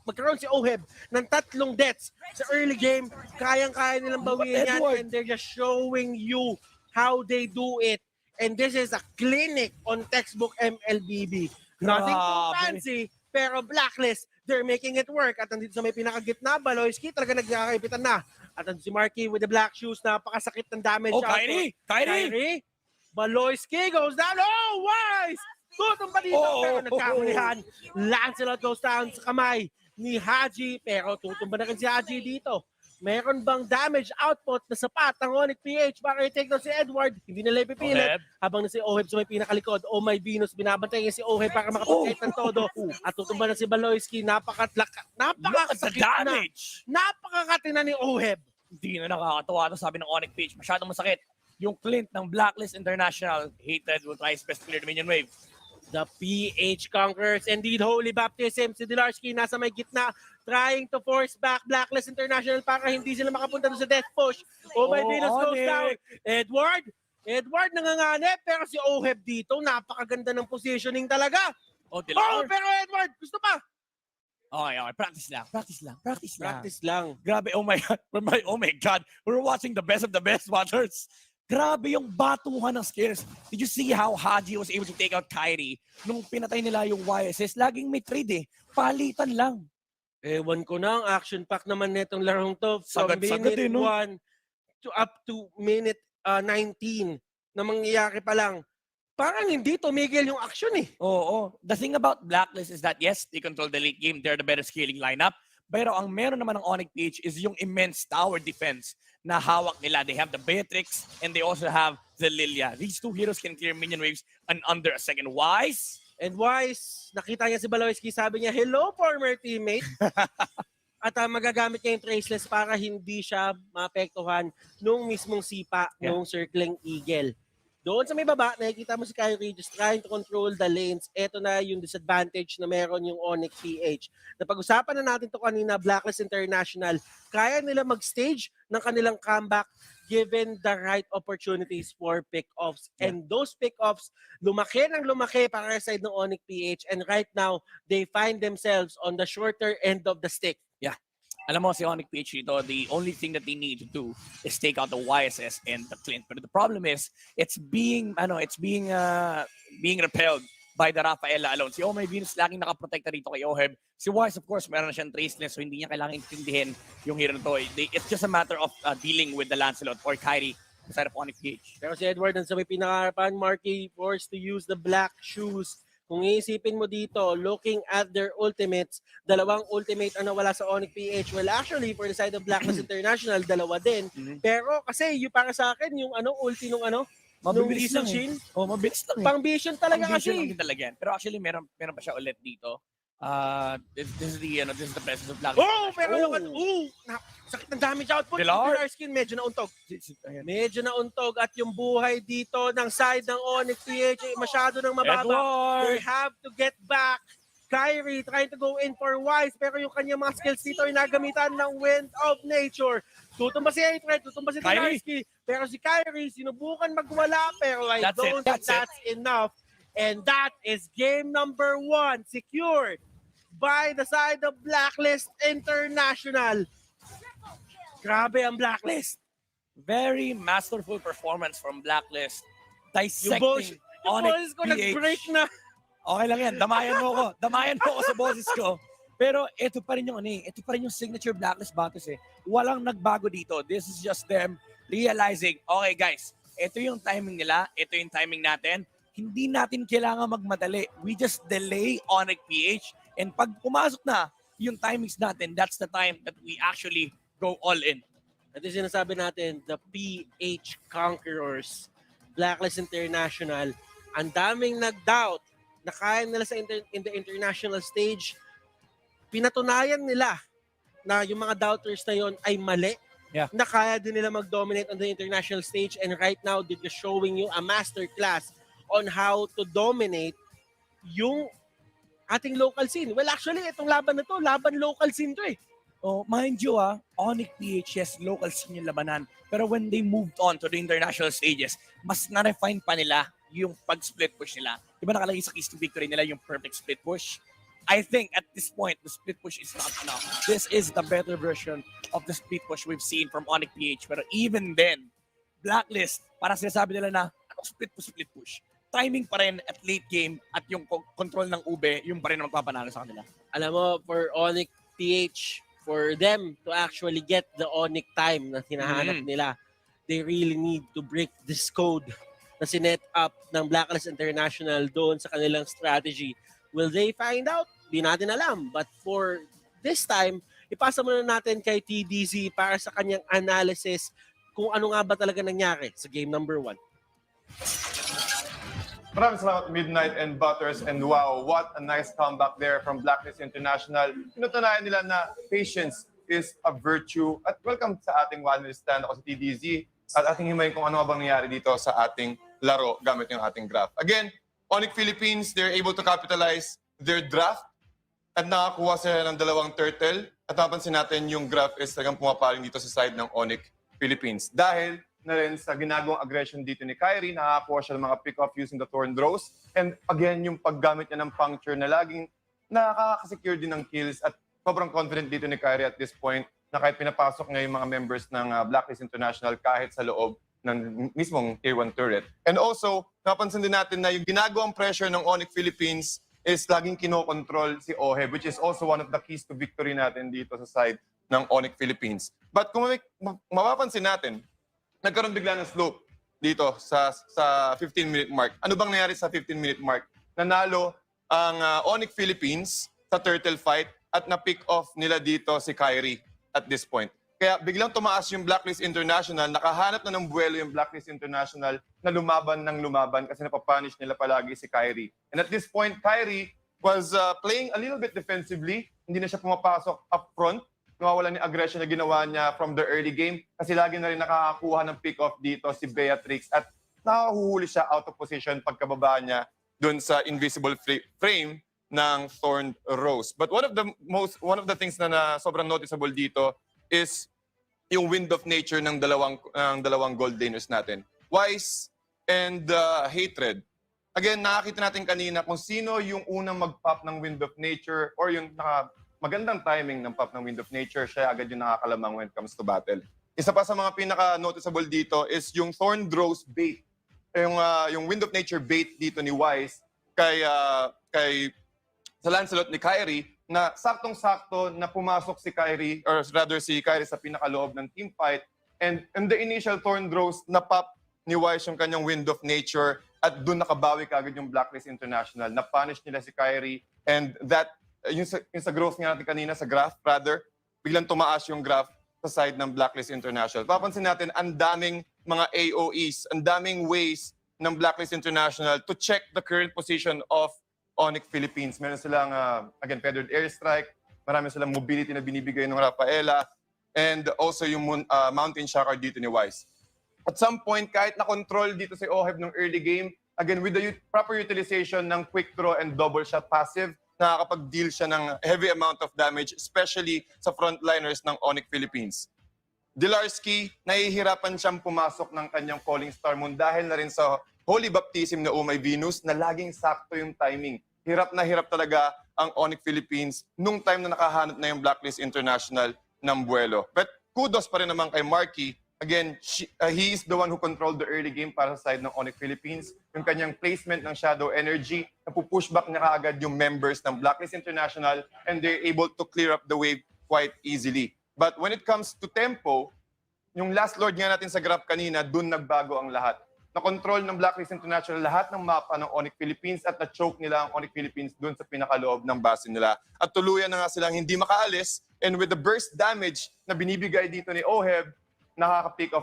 magkaroon si OHEB ng 3 deaths sa early game, kayang-kaya nilang bawiin yan and they're just showing you how they do it. And this is a clinic on textbook MLBB. Nothing too fancy, Pero Blacklist, they're making it work. At nandito sa may pinakagitna, Baloyski talaga nagkakaibitan na. At nandito si Marky with the black shoes, napakasakit ng damage. Oh, Kyrie! Baloyski goes down. Oh, Wise! Tutumba dito, pero nagkahulihan. Lancelot goes down sa kamay ni Haji, pero tutumba na rin si Haji dito. Meron bang damage output na sapat ng ONIC PH para i-take down si Edward? Hindi nila ipipilit. Habang na si Oheb sa may pinakalikod, oh my Venus, binabantay niya si Oheb para makapag-hit ng todo. At tutumba na si Baloyski, napakasakit na. Napakakati na ni Oheb. Hindi na nakakatawa. Ito sabi ng ONIC PH, masyadong masakit. Yung Clint ng Blacklist International, hated, will try his best to clear the minion wave. The PH conquers. Indeed, Holy Baptism. Si Dilarski nasa may gitna, trying to force back Blacklist International para hindi sila makapunta doon sa death push. Oh my Venus goes down. Edward nanganganib, pero si Oheb dito, napakaganda ng positioning talaga. Pero Edward, gusto pa. Okay. Practice lang. Grabe, oh my God. We're watching the best of the best, Waters. Grabe yung batuhan ng skills. Did you see how Haji was able to take out Kyrie? Nung pinatay nila yung YSS, laging may trade Palitan lang. Ewan ko na, ang action pack naman netong larong to. From minute 1 to up to minute 19 na mangyayari pa lang. Parang hindi tumigil yung action Oo. The thing about Blacklist is that yes, they control the late game. They're the better scaling lineup. Pero ang meron naman ng ONIC PH is yung immense tower defense na hawak nila. They have the Beatrix and they also have the Lilia. These two heroes can clear minion waves in under a second. Wise? And Wise, nakita niya si Baloyski, sabi niya, hello, former teammate. At magagamit niya yung Traceless para hindi siya maapektuhan nung mismong sipa, nung circling eagle. Doon sa may baba, nakikita mo si Kyrie just trying to control the lanes. Ito na yung disadvantage na meron yung ONIC PH. Napag-usapan na natin to kanina, Blacklist International. Kaya nila mag-stage ng kanilang comeback given the right opportunities for pick-offs. And those pick-offs, lumaki para sa side ng ONIC PH. And right now, they find themselves on the shorter end of the stick. Yeah. Alam mo, si ONIC PH dito, the only thing that they need to do is take out the YSS and the Clint. But the problem is, it's being repelled by the Rafaela alone. Si my Venus laging nakaprotekta rito kay Oheb. Si Wise, of course, meron na siyang Traceless, so hindi niya kailangan intindihin yung hero to. It's just a matter of dealing with the Lancelot or Kyrie inside of ONIC PH. Pero si Edward, sa may pinakaharapan, Marky forced to use the black shoes. Kung iisipin mo dito, looking at their ultimates, dalawang ultimate ang nawala sa ONIC PH. Well, actually, for the side of Blacklist International, dalawa din. Pero kasi yung para sa akin, yung ulti nung mabilis lang mabilis lang Pang vision talaga kasi. kasi. Talaga yan. Pero actually, meron pa siya ulit dito. This is the presence of Blacklist. Pero sakit ng damage output. Skin medyo nauntog. At yung buhay dito ng side ng ONIC PH masyado nang mababa. They have to get back. Kyrie trying to go in for Wise, pero yung kanyang mga skills dito ay nagamitan ng Wind of Nature. Tutumba si Hatred, tutumba si Dilarski, pero si Kyrie sinubukan magwala, pero I don't think that's enough. And that is game number 1 secured by the side of Blacklist International. Grabe ang Blacklist. Very masterful performance from Blacklist. Dissecting yung boses ko nag-break na. Okay lang yan. Damayan mo ko sa boses ko. Pero ito pa rin yung signature Blacklist battles Walang nagbago dito. This is just them realizing, okay guys, ito yung timing nila, ito yung timing natin. Hindi natin kailangan magmadali. We just delay ONIC PH. And pag pumasok na yung timings natin, that's the time that we actually go all in. At yung sinasabi natin, the PH Conquerors, Blacklist International, ang daming nag-doubt na kaya nila in the international stage. Pinatunayan nila na yung mga doubters na yon ay mali. Na kaya din nila mag-dominate on the international stage. And right now, they're just showing you a masterclass on how to dominate yung ating local scene. Well, actually, itong laban na to, laban local scene to Oh, mind you, ONIC PH, yes, local scene yung labanan. Pero when they moved on to the international stages, mas na-refine pa nila yung pag-split push nila. Di ba nakalagay sa keys to victory nila yung perfect split push? I think at this point, the split push is not enough. This is the better version of the split push we've seen from ONIC PH. Pero even then, Blacklist, parang sinasabi nila na, anong split push? timing pa rin at late game at yung control ng ube, yung pa rin ang magpapanalo sa kanila? Alam mo, for ONIC PH, for them to actually get the ONIC time na hinahanap nila, they really need to break this code na sinet up ng Blacklist International doon sa kanilang strategy. Will they find out? Di natin alam. But for this time, ipasa muna natin kay TDZ para sa kanyang analysis kung ano nga ba talaga nangyari sa game number 1. Maraming salamat Midnight and Butters, and wow, what a nice comeback there from Blacklist International. Pinatunayan nila na patience is a virtue. At welcome sa ating one stand, ako si TDZ, at ating himayin kung ano bang nangyari dito sa ating laro gamit yung ating graph. Again, ONIC Philippines, they're able to capitalize their draft at nakakuha sila ng 2 turtle. At napansin natin yung graph is talagang pumapaling dito sa side ng ONIC Philippines. Dahil na rin sa ginagawang aggression dito ni Kyrie, nakakuha siya ng mga pick-off using the Thorn Rose. And again, yung paggamit niya ng puncture na laging nakaka-secure din ng kills at sobrang confident dito ni Kyrie at this point na kahit pinapasok niya yung mga members ng Blacklist International kahit sa loob ng mismong Tier 1 turret. And also, napansin din natin na yung ginagawang pressure ng ONIC Philippines is laging kinokontrol si Oheb, which is also one of the keys to victory natin dito sa side ng ONIC Philippines. But kung mapapansin natin, nagkaroon bigla ng slope dito sa 15-minute mark. Ano bang nangyari sa 15-minute mark? Nanalo ang ONIC Philippines sa turtle fight at na-pick off nila dito si Kyrie at this point. Kaya biglang tumaas yung Blacklist International, nakahanap na ng buwelo yung Blacklist International na lumaban ng lumaban kasi napapunish nila palagi si Kyrie. And at this point, Kyrie was playing a little bit defensively. Hindi na siya pumapasok up front. Nawawala ni aggression na ginawa niya from the early game kasi lagi na rin nakakakuha ng pick-off dito si Beatrix at nakahuhuli siya out of position pagkababa niya dun sa invisible frame ng Thorn Rose. But one of the things na sobrang noticeable dito is yung wind of nature ng dalawang gold laners natin. Wise and Hatred. Again, nakakita natin kanina kung sino yung unang mag-pop ng wind of nature or yung magandang timing ng pop ng wind of nature, siya agad yung nakakalamang when it comes to battle. Isa pa sa mga pinaka-noticeable dito is yung Thorn Rose bait. Yung wind of nature bait dito ni Wise kay sa Lancelot ni Kyrie na saktong-sakto na pumasok si Kyrie, or rather si Kyrie sa pinakaloob ng team fight. And in the initial Thorn Rose, na-pop ni Wise yung kanyang wind of nature at doon nakabawi kagad yung Blacklist International. Na-punish nila si Kyrie and that yung sa growth nga natin kanina sa graph, rather, biglang tumaas yung graph sa side ng Blacklist International. Papansin natin, ang daming mga AOEs, ang daming ways ng Blacklist International to check the current position of ONIC Philippines. Meron silang, again, feathered airstrike, marami silang mobility na binibigay ng Rafaela, and also yung mountain shocker dito ni Wise. At some point, kahit na-control dito si Oheb ng early game, again, with the proper utilization ng quick draw and double shot passive, nakakapag-deal siya ng heavy amount of damage, especially sa frontliners ng ONIC Philippines. Dilarski, nahihirapan siyang pumasok ng kanyang Calling Star Moon dahil na rin sa Holy Baptism na Umay Venus na laging sakto yung timing. Hirap na hirap talaga ang ONIC Philippines nung time na nakahanap na yung Blacklist International ng buwelo. But kudos pa rin naman kay Marky. Again, he is the one who controlled the early game para sa side ng ONIC Philippines. Yung kanyang placement ng Shadow Energy, napupushback niya kaagad yung members ng Blacklist International and they're able to clear up the wave quite easily. But when it comes to tempo, yung last lord nga natin sa graph kanina, dun nagbago ang lahat. Na-control ng Blacklist International lahat ng mapa ng ONIC Philippines at na-choke nila ang ONIC Philippines dun sa pinakaloob ng base nila. At tuluyan na nga silang hindi makaalis and with the burst damage na binibigay dito ni Oheb, nakaka-pick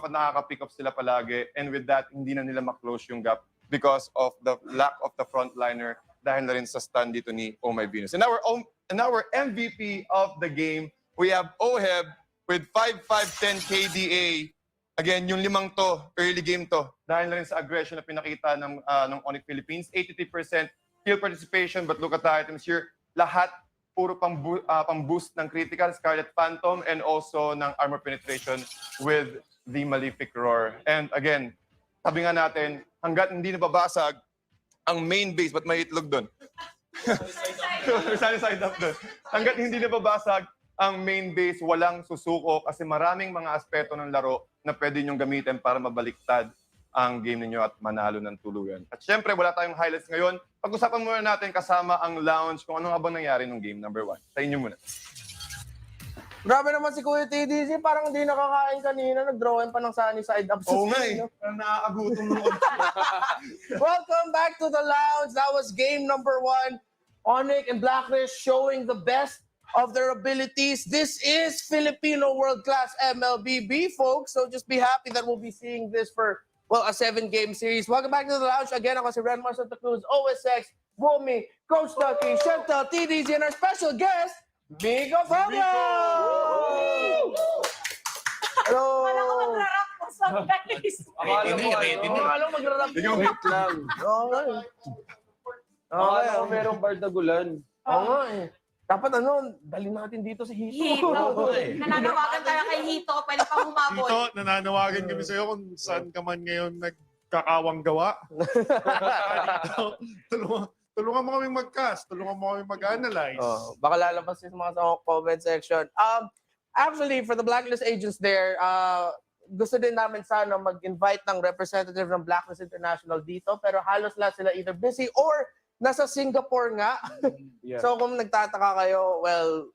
off sila palagi. And with that, hindi na nila ma-close yung gap because of the lack of the frontliner dahil na rin sa stun dito ni Oh My Venus. And our MVP of the game, we have Oheb with 5-5-10 KDA. Again, yung limang to, early game to, dahil na rin sa aggression na pinakita ng ONIC Philippines. 83% kill participation, but look at the items here. Lahat puro pang-boost ng critical, Scarlet Phantom, and also ng armor penetration with the Malefic Roar. And again, sabi nga natin, hanggat hindi nababasag ang main base, ba't may itlog doon? Sunny side up doon. Hanggat hindi nababasag ang main base, walang susuko kasi maraming mga aspeto ng laro na pwede niyong gamitin para mabaliktad ang game ninyo at manalo ng tuluyan. At syempre, wala tayong highlights ngayon. Pag-usapan muna natin kasama ang lounge kung anong abang nangyari nung game number 1. Sa inyo muna. Grabe naman si Kuya TDC, parang hindi nakakain kanina. Nag-drawing pa ng sunny side up. Oo nga eh. Nakakagutom mo. Welcome back to the lounge. That was game number 1. ONIC and Blacklist showing the best of their abilities. This is Filipino world-class MLBB, folks. So just be happy that we'll be seeing this for, well, a 7-game series. Welcome back to the lounge. Again, ako si Renmar Santa Cruz, OSX, Bumi, Coach Tucky, Chantal, TDC, and our special guest, Miko Fabio! Hello! Wala ko mag-rap po sa guys. Akala mo, Akala ko mag-rap. wait lang. Okay. Akala ko merong bardagulan. Oo nga eh. Dapat dali natin dito si Hito. Hito. Nananawagan tayo kay Hito. Pwede pa humabol. Dito, nananawagan kami sa'yo kung saan ka man ngayon nagkakawang gawa. Dito, tulungan mo kami mag-cast. Tulungan mo kami mag-analyze. Baka lalabas yung mga sa comment section. Actually, for the Blacklist agents there, gusto din namin sana mag-invite ng representative ng Blacklist International dito, pero halos lahat sila either busy or nasa Singapore nga. Yeah. So kung nagtataka kayo, well,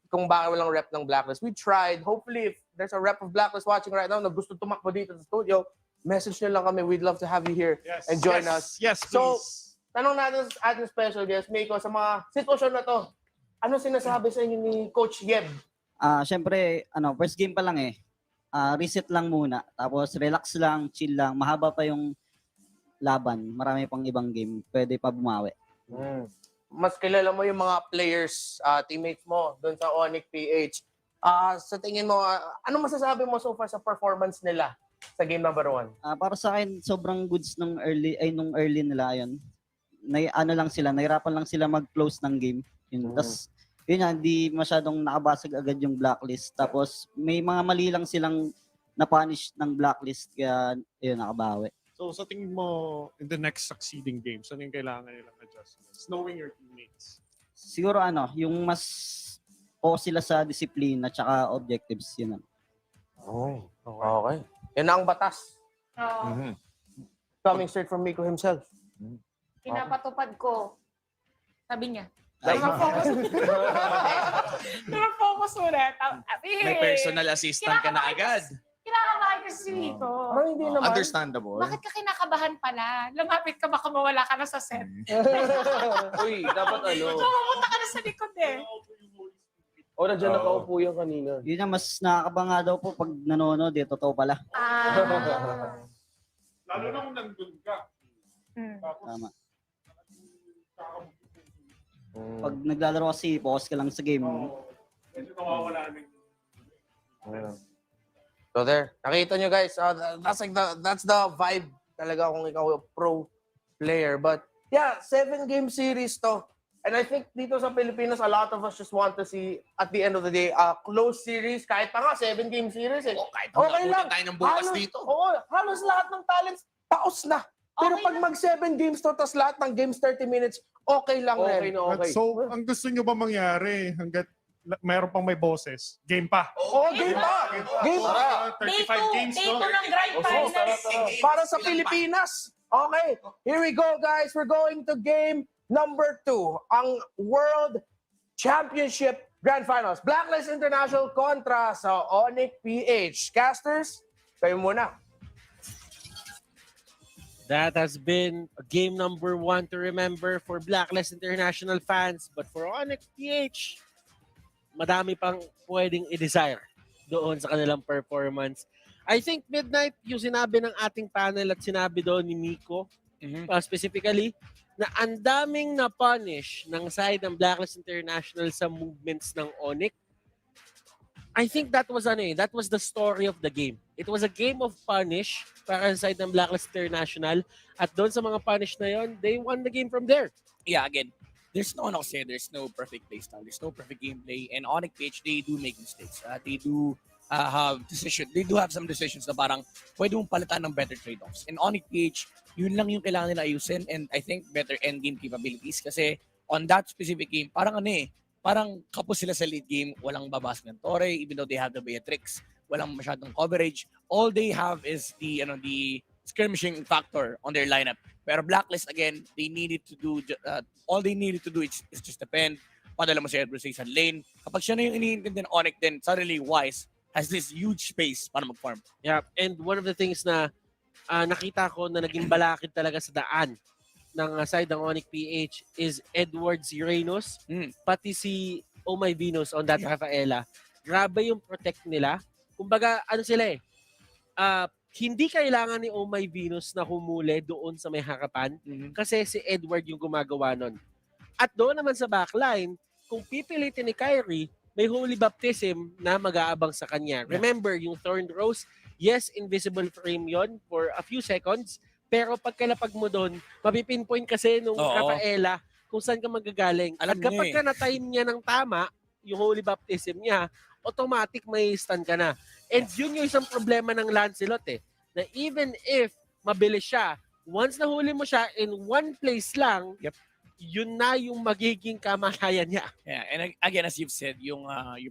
kung bakit walang rep ng Blacklist, we tried. Hopefully, if there's a rep of Blacklist watching right now na gusto tumakbo dito sa studio, message nyo lang kami. We'd love to have you here and join us. Yes, please. So, tanong natin sa ating special guest, Miko, sa mga sitwasyon na to, ano sinasabi sa inyo ni Coach Yeb? Siyempre, first game pa lang eh. Reset lang muna. Tapos relax lang, chill lang. Mahaba pa yung laban. Marami pang ibang game. Pwede pa bumawi. Mas kilala mo yung mga players, teammates mo doon sa ONIC PH. Sa tingin mo, ano masasabi mo so far sa performance nila sa game number 1? Para sa akin, sobrang goods nung early nila yun. Nahirapan lang sila mag-close ng game. Yun. Tas, yun nga, hindi masyadong nakabasag agad yung Blacklist. Tapos, may mga mali lang silang na-punish ng Blacklist, kaya yun, nakabawi. So sa tingin mo, in the next succeeding games, ano yung kailangan nilang adjustments? Knowing your teammates. Siguro yung mas sila sa disiplina at saka objectives, yun. Okay. Yan ang batas. Coming straight from Miko himself. Pinapatupad ko. Sabi niya. Like, Focus muna. May personal assistant ka na agad. Kinakabahan kasi si Hito. hindi naman. Understandable. Bakit ka kinakabahan pala? Lumapit ka, baka mawala ka na sa set. Uy, dapat Pumunta ka na sa likod eh. Nandiyan nakaupo yan kanina. Yun ang mas nakakabanga daw po pag nanonood, totoo pala. Lalo na kung nandun ka. Tama. Pag naglalaro kasi, focus ka lang sa game. Medyo nawawala na. So there, nakita nyo guys, that's the vibe talaga kung ikaw pro player. But yeah, 7-game series to. And I think dito sa Pilipinas, a lot of us just want to see, at the end of the day, a close series. Kahit pa nga, 7-game series eh. Kahit Okay lang. tayo ng bukas dito. Oo, halos lahat ng talents, paus na. Pero pag mag 7 games to, tas lahat ng games 30 minutes, okay lang rin. Okay. So, ang gusto nyo ba mangyari hanggat mayroon pang may bosses? Game pa. Game pa. Game pa. 35 games, Day no? 2 ng Grand Finals. Para sa Pilipinas. Okay, here we go guys. We're going to game number 2. Ang World Championship Grand Finals. Blacklist International kontra sa ONIC PH. Casters, kayo muna. That has been game number 1 to remember for Blacklist International fans. But for ONIC PH, madami pang pwedeng i-desire doon sa kanilang performance. I think Midnight, yung sinabi ng ating panel at sinabi doon ni Miko, specifically, na ang daming na-punish ng side ng Blacklist International sa movements ng ONIC. I think that was the story of the game. It was a game of punish para sa side ng Blacklist International. At doon sa mga punish na yon, they won the game from there. Yeah, again, there's no perfect play style. There's no perfect gameplay. And ONIC PH, they do make mistakes. They do have decisions. They do have some decisions na parang pwede mong palitan ng better trade-offs. And ONIC PH, yun lang yung kailangan nila ayusin. And I think better endgame capabilities. Kasi on that specific game, parang parang kapos sila sa late game, walang babasag ng Torre, even though they have the Beatrix, walang masyadong coverage. All they have is the skirmishing factor on their lineup. Pero Blacklist, again, all they needed to do is just defend. Padala mo si Edward sa isang lane. Kapag siya na yung iniintindi ng ONIC, then suddenly Wise has this huge space para mag-farm. Yeah, and one of the things na nakita ko na naging balakid talaga sa daan ng side ng ONIC PH is Edward Uranus, pati si Oh My Venus on that Rafaela. Grabe yung protect nila. Kumbaga, ano sila hindi kailangan ni Oh My Venus na humuli doon sa may harapan kasi si Edward yung gumagawa nun. At doon naman sa backline, kung pipilitin ni Kyrie, may holy baptism na mag-aabang sa kanya. Remember, yung Thorned Rose, yes, invisible frame yon for a few seconds, pero pagkalapag mo doon, mapipinpoint kasi nung Rafaela kung saan ka magagaling. At kapag ka na-time niya ng tama, yung holy baptism niya, automatic may stun ka na. And yun yung isang problema ng Lancelot na even if mabilis siya, once nahuli mo siya in one place lang, yun na yung magiging kamatayan niya. Yeah, and again, as you've said, yung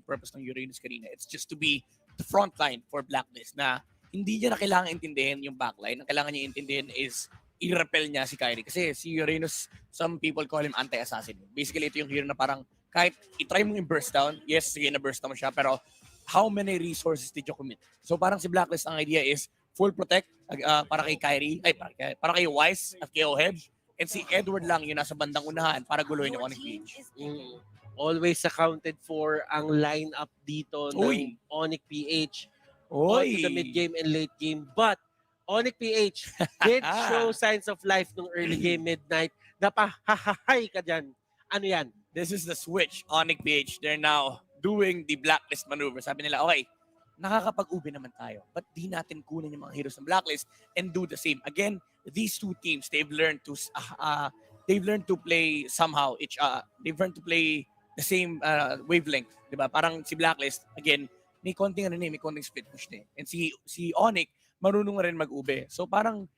purpose ng Uranus kanina, it's just to be the front line for Blacklist na hindi niya na kailangan intindihin yung backline. Ang kailangan niya intindihin is i-repel niya si Kyrie. Kasi si Uranus, some people call him anti-assassin. Basically, ito yung hero na parang kahit i-try mong i-burst down, yes, sige, na-burst down mo siya, pero how many resources did you commit? So parang si Blacklist, ang idea is full protect para kay Kyrie, para kay Wise at kay Oheb, and si Edward lang yung nasa bandang unahan para guluhin yung ONIC PH. Always accounted for ang lineup dito ng ONIC PH on the mid-game and late game. But ONIC PH did show signs of life nung early game, midnight. Napahahay ka dyan. Ano yan? This is the switch. ONIC PH, they're now doing the Blacklist maneuver. Sabi nila, okay, nakakapag-ubi naman tayo. But di natin kunin yung mga heroes ng Blacklist and do the same. Again, these two teams, they've learned to play somehow. They've learned to play the same wavelength. Diba? Parang si Blacklist, again, may konting split push na. And si ONIC, marunong rin mag-ube. So parang,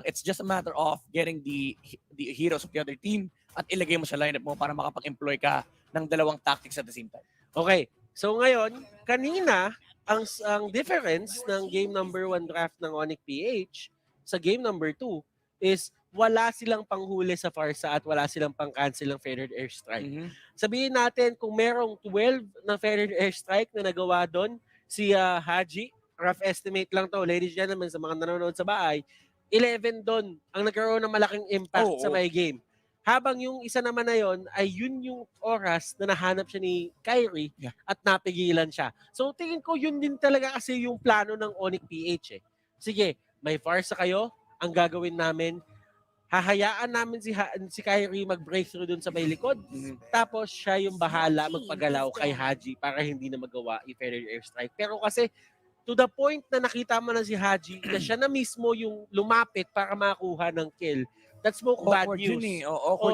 it's just a matter of getting the heroes of the other team at ilagay mo sa lineup mo para makapag-employ ka ng dalawang tactics at the same time. Okay. So ngayon, kanina, ang difference ng game number 1 draft ng ONIC PH sa game number 2 is wala silang panghuli sa Farsa at wala silang pang-cancel ng feathered airstrike. Sabihin natin kung merong 12 na feathered airstrike na nagawa doon, si Haji, rough estimate lang to, ladies and gentlemen, sa mga nanonood sa bahay, 11 doon ang nagkaroon ng malaking impact sa my game. Habang yung isa naman na yon ay yun yung oras na nahanap siya ni Kyrie at napigilan siya. So tingin ko yun din talaga kasi yung plano ng ONIC PH. Sige, may Farsa kayo, ang gagawin namin, hahayaan namin si Kyrie mag-breakthrough dun sa may likod. Tapos siya yung bahala magpagalaw kay Haji para hindi na magawa i-feathered airstrike. Pero kasi to the point na nakita mo na si Haji na siya na mismo yung lumapit para makuha ng kill. That's smoke bad news.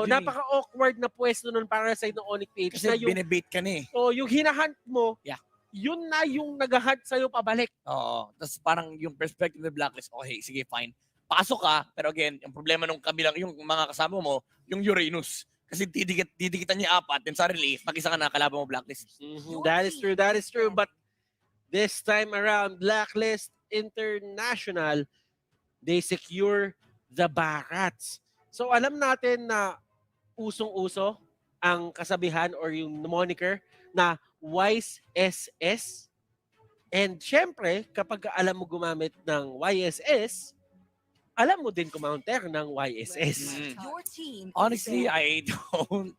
Napaka-awkward na pwesto nun para sa ng ONIC PH. Kasi binibait ka na yung hinahunt mo, yun na yung nag-hunt sa'yo pabalik. Oo. Tapos parang yung perspective ng Blacklist, okay, sige, fine. Pasok ka, pero again, yung problema nung kabilang, yung mga kasama mo, yung Uranus. Kasi didikitan niya apat, then suddenly, mag-isa ka na, kalaban mo Blacklist. That is true. But this time around, Blacklist International, they secure the Barats. So alam natin na usong-uso ang kasabihan or yung moniker na Wise SS. And syempre, kapag alam mo gumamit ng YSS, alam mo din kumounter ng YSS. Honestly, I don't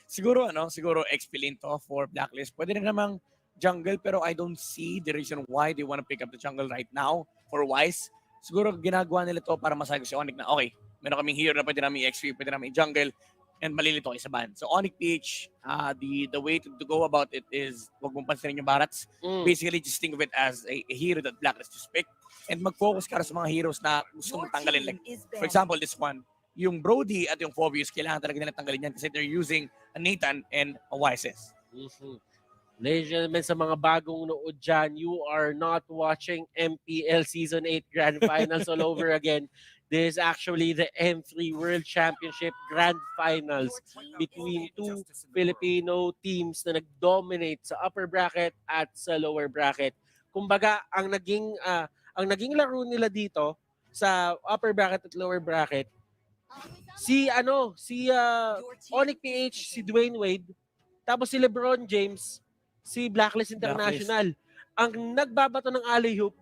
siguro explain to for Blacklist. Pwede rin namang jungle, pero I don't see the reason why they want to pick up the jungle right now for Wise. Siguro ginagawa nila to para masayag si ONIC na okay, meron kaming hero na pwede namin i-XP, pwede namin i-jungle, and malilito kayo sa ban. So ONIC PH, the way to go about it is wag mong pansinin yung Barats. Basically, just think of it as a hero that Blacklist just pick and mag-focus ka sa mga heroes na gusto mong tanggalin. Like, for example, this one, yung Brody at yung Phobius, kailangan talaga nila tanggalin yan kasi they're using a Nathan and a YSS. Ladies and gentlemen, sa mga bagong nood dyan, you are not watching MPL Season 8 Grand Finals all over again. This is actually the M3 World Championship Grand Finals between two Filipino teams na nag-dominate sa upper bracket at sa lower bracket. Kumbaga, ang naging laro nila dito sa upper bracket at lower bracket, si ONIC PH, si Dwayne Wade, tapos si LeBron James, si Blacklist International. Ang nagbabato ng alley-oop,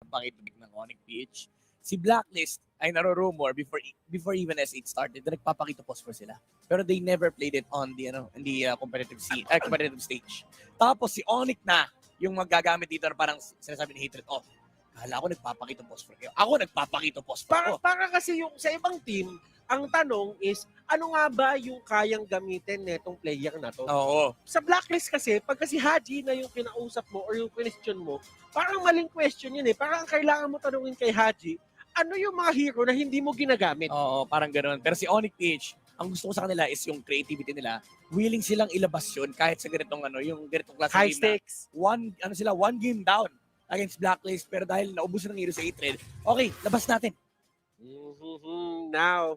pakitubig ng ONIC PH. Si Blacklist ay naro-rumor before even S8 started na nagpapakita phosphor sila. Pero they never played it on the competitive stage. Tapos si ONIC na yung magagamit dito na parang sinasabi ni Hatred, kala ko nagpapakita phosphor kayo. Ako nagpapakita phosphor. para kasi yung sa ibang team, ang tanong is, ano nga ba yung kayang gamitin netong player na to? Oo. Sa Blacklist kasi, pagka si Haji na yung kinausap mo or yung question mo, parang maling question yun eh. Parang ang kailangan mo tanungin kay Haji, ano yung mga hero na hindi mo ginagamit? Oo, parang ganoon. Pero si ONIC PH, ang gusto ko sa kanila is yung creativity nila. Willing silang ilabas yun kahit sa ganitong yung ganitong klase High game stakes. na one game down against Blacklist, pero dahil naubusan ng hero sa Hatred, okay, labas natin. Now,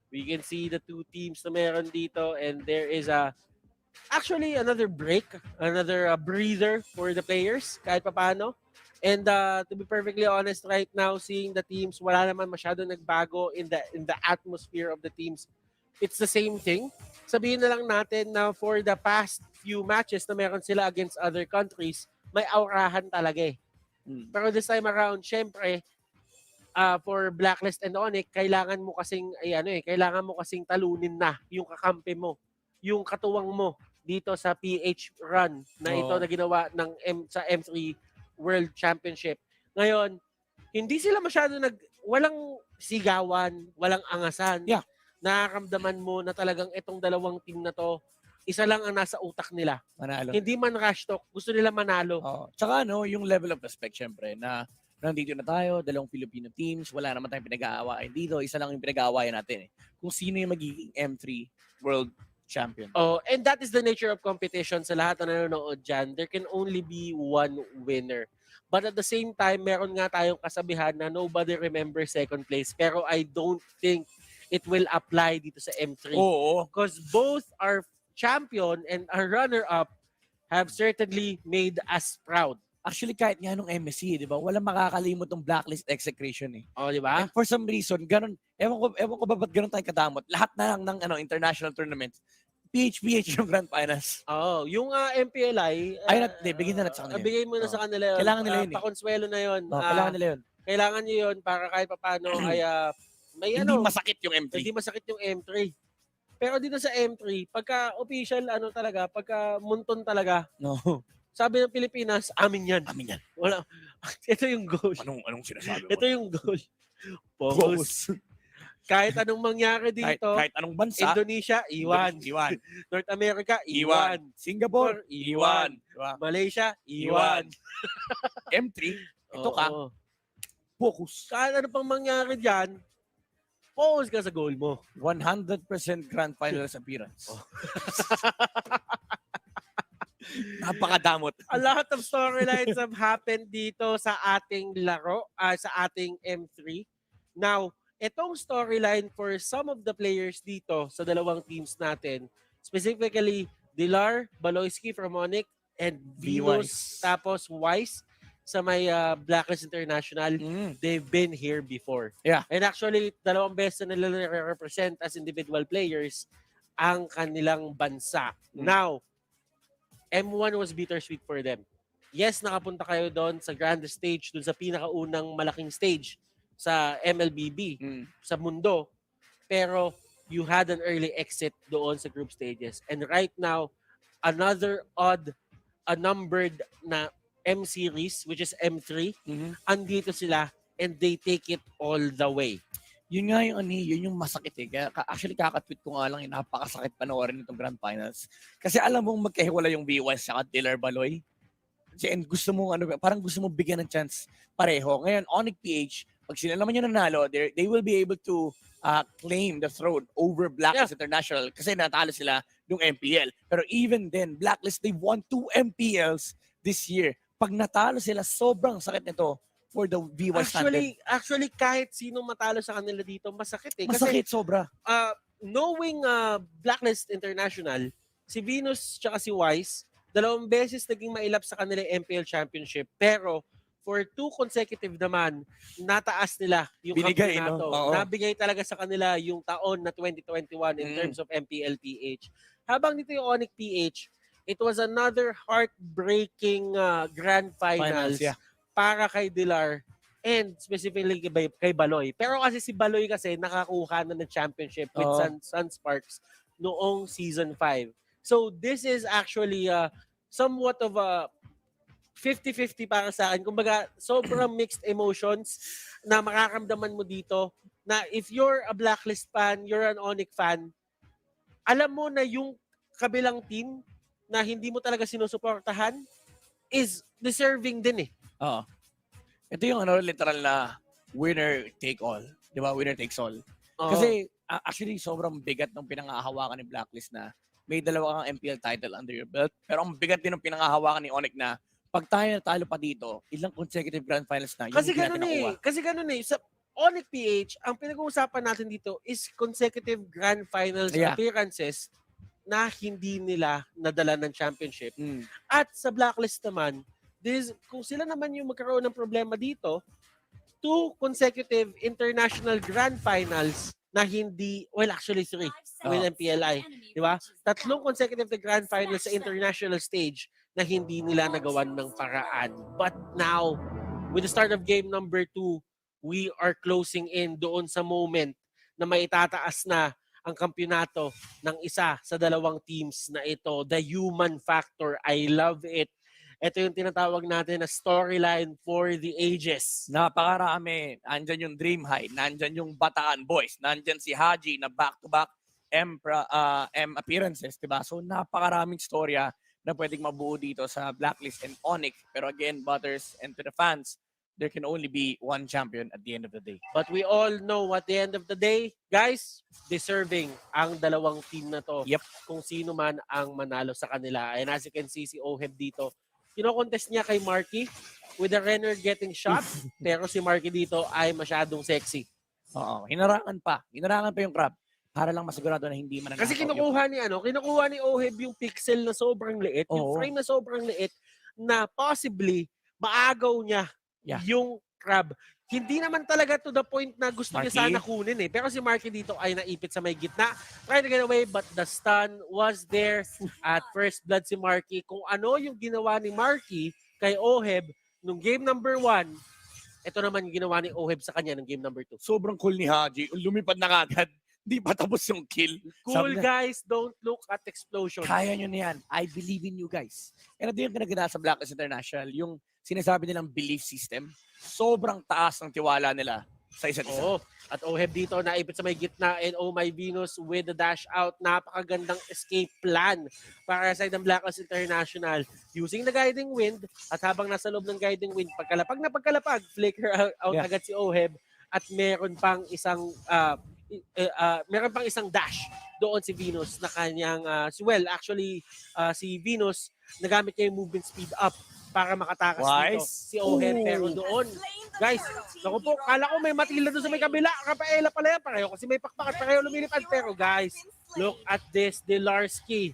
we can see the two teams na meron dito, and there is actually another break, another breather for the players kahit papaano. And to be perfectly honest, right now, seeing the teams, wala naman masyado nagbago in the atmosphere of the teams. It's the same thing. Sabihin na lang natin na for the past few matches na meron sila against other countries, may aurahan talaga eh. Pero this time around, syempre, for Blacklist and ONIC, kailangan mo kasing talunin na yung kakampi mo, yung katuwang mo dito sa PH run na ito na ginawa sa M3 World Championship. Ngayon, hindi sila masyado walang sigawan, walang angasan. Yeah. Nakaramdaman mo na talagang itong dalawang team na to, isa lang ang nasa utak nila. Manalo. Hindi man rush talk, gusto nila manalo. Tsaka yung level of respect, syempre, na nandito na tayo, dalawang Filipino teams, wala naman tayong pinag-aawain dito, isa lang yung pinag-aawayan natin eh. Kung sino yung magiging M3 World Champion. And that is the nature of competition sa lahat na nanonood dyan. There can only be one winner. But at the same time, meron nga tayong kasabihan na nobody remembers second place. Pero I don't think it will apply dito sa M3. Oo. Because both our champion and our runner-up have certainly made us proud. Actually, kahit nga nung MSC, di ba, walang makakalimot ng Blacklist execration eh. Di ba? And for some reason, ganun, ewan ko ba ba't ganun tayo kadamot? Lahat na lang ng international tournaments, PH yung Grand Finals. Yung MPLI, bigyan na natin sa kanila. Bigay mo na sa kanila yun. Kailangan nila yun eh. Pakonsuelo na yun. Kailangan nila yun. Kailangan nyo yun para kahit paano ay may hindi masakit yung M3. Hindi masakit yung M3. Pero dito sa M3, pagka official, pagka munton talaga, sabi ng Pilipinas, amin yan. Amin yan. Wala. Ito yung goal. Anong sinasabi mo? Ito yung goal. Focus. Kahit anong mangyari dito, Kahit anong bansa, Indonesia, iwan. Iwan. North America, iwan. Singapore, iwan. Diba? Malaysia, iwan. M3, ito ka, Oo. focus. Kahit ano pang mangyari dyan, focus ka sa goal mo. 100% Grand Finals appearance. Napakadamot. A lot of storylines have happened dito sa ating laro, sa ating M3. Now, itong storyline for some of the players dito sa dalawang teams natin, specifically Dilar Baloyski from ONIC and Venus, tapos Wise sa may Blacklist International, they've been here before. Yeah. And actually, dalawang beses na nila represent as individual players ang kanilang bansa. Now, M1 was bittersweet for them. Yes, nakapunta kayo doon sa grand stage, doon sa pinakaunang malaking stage sa MLBB, sa mundo. Pero you had an early exit doon sa group stages. And right now, another numbered na M series, which is M3, andito sila and they take it all the way. Yun nga yung yun yung masakit eh. Kaya actually kakatweet ko nga lang yung napakasakit panoorin itong Grand Finals. Kasi alam mong magkahiwala yung V1 sa Dilar Baloy. And gusto mo parang gusto mo bigyan ng chance pareho. Ngayon, ONIC PH, pag sila naman yung nanalo, they will be able to claim the throne over Blacklist International kasi natalo sila ng MPL. Pero even then, Blacklist, they won 2 MPLs this year. Pag natalo sila, sobrang sakit nito for the V1 standard. Actually, kahit sino matalo sa kanila dito, masakit eh. Masakit, kasi, sobra. Knowing Blacklist International, si Venus tsaka si Wise, 2 beses naging mailap sa kanila MPL Championship. Pero for 2 consecutive naman, nataas nila yung Binigay, kampeonato. no? Nabigay talaga sa kanila yung taon na 2021 in terms of MPL PH. Habang dito yung ONIC PH, it was another heartbreaking grand finals para kay Dilar and specifically kay Baloy. Pero kasi si Baloy kasi nakakuha na ng championship with Sunsparks noong season 5. So this is actually somewhat of a 50-50 para sa akin. Kumbaga, sobrang mixed emotions na makakamdaman mo dito na if you're a Blacklist fan, you're an ONIC fan, alam mo na yung kabilang team na hindi mo talaga sinusuportahan is deserving din eh. Oo. Ito yung literal na winner take all. Di ba? Winner takes all. Kasi actually sobrang bigat ng pinangahawakan ni Blacklist na may 2 kang MPL title under your belt. Pero ang bigat din ng pinangahawakan ni ONIC na pag tayo natalo pa dito, ilang consecutive grand finals na. Kasi ganun eh. Sa ONIC PH, ang pinag-uusapan natin dito is consecutive grand finals appearances na hindi nila nadala ng championship. At sa Blacklist naman, kung sila naman yung magkaroon ng problema dito, 2 consecutive international grand finals na hindi, well actually 3 with MPLI. Di ba? 3 consecutive na grand finals sa international stage na hindi nila nagawan ng paraan. But now, with the start of game number 2, we are closing in doon sa moment na maitataas na ang kampyonato ng isa sa 2 teams na ito. The human factor. I love it. Ito yung tinatawag natin na storyline for the ages. Napakarami. Nandyan yung Dream High. Nandyan yung Bataan Boys. Nandyan si Haji na back-to-back M appearances. Diba? So napakaraming storya na pwedeng mabuo dito sa Blacklist and ONIC. Pero again, Butters, and to the fans, there can only be one champion at the end of the day. But we all know at the end of the day, guys, deserving ang 2 team na to. Kung sino man ang manalo sa kanila. And as you can see, si Oheb dito, kino-contest niya kay Marky with the Renner getting shot. Pero si Marky dito ay masyadong sexy. Oo, hinarangan pa. Hinarangan pa yung crab para lang masigurado na hindi mananakaw. Kasi kinukuha ni Oheb yung pixel na sobrang liit, yung frame na sobrang liit na possibly maagaw niya yung crab. Hindi naman talaga to the point na gusto niya sana kunin eh. Pero si Marky dito ay naipit sa may gitna. Try to get away but the stun was there at first blood si Marky. Kung ano yung ginawa ni Marky kay Oheb nung game number 1, ito naman yung ginawa ni Oheb sa kanya nung game number 2. Sobrang cool ni Haji. Lumipad na kagad. Hindi pa tapos yung kill. Cool guys, don't look at explosion. Kaya nyo na yan. I believe in you guys. And ito yung kinaganda sa Blacklist International. Yung sinasabi nilang belief system. Sobrang taas ng tiwala nila sa isa't isa. Oo. At Oheb dito, naipit sa may gitna, and oh my Venus with the dash out. Napakagandang escape plan para sa side ng Blacklist International. Using the guiding wind, at habang nasa loob ng guiding wind, pagkalapag, flicker out agad si Oheb, at meron pang isang dash doon si Venus na kanyang, si Venus, nagamit niya yung movement speed up para makatakas dito si Oheb. Pero doon, guys, naku po, kala ko may Matilda doon sa may kabila. Rafaela pala yan. Pareho kasi may pakpak at pareho lumilipad. Pero guys, look at this, Delarski.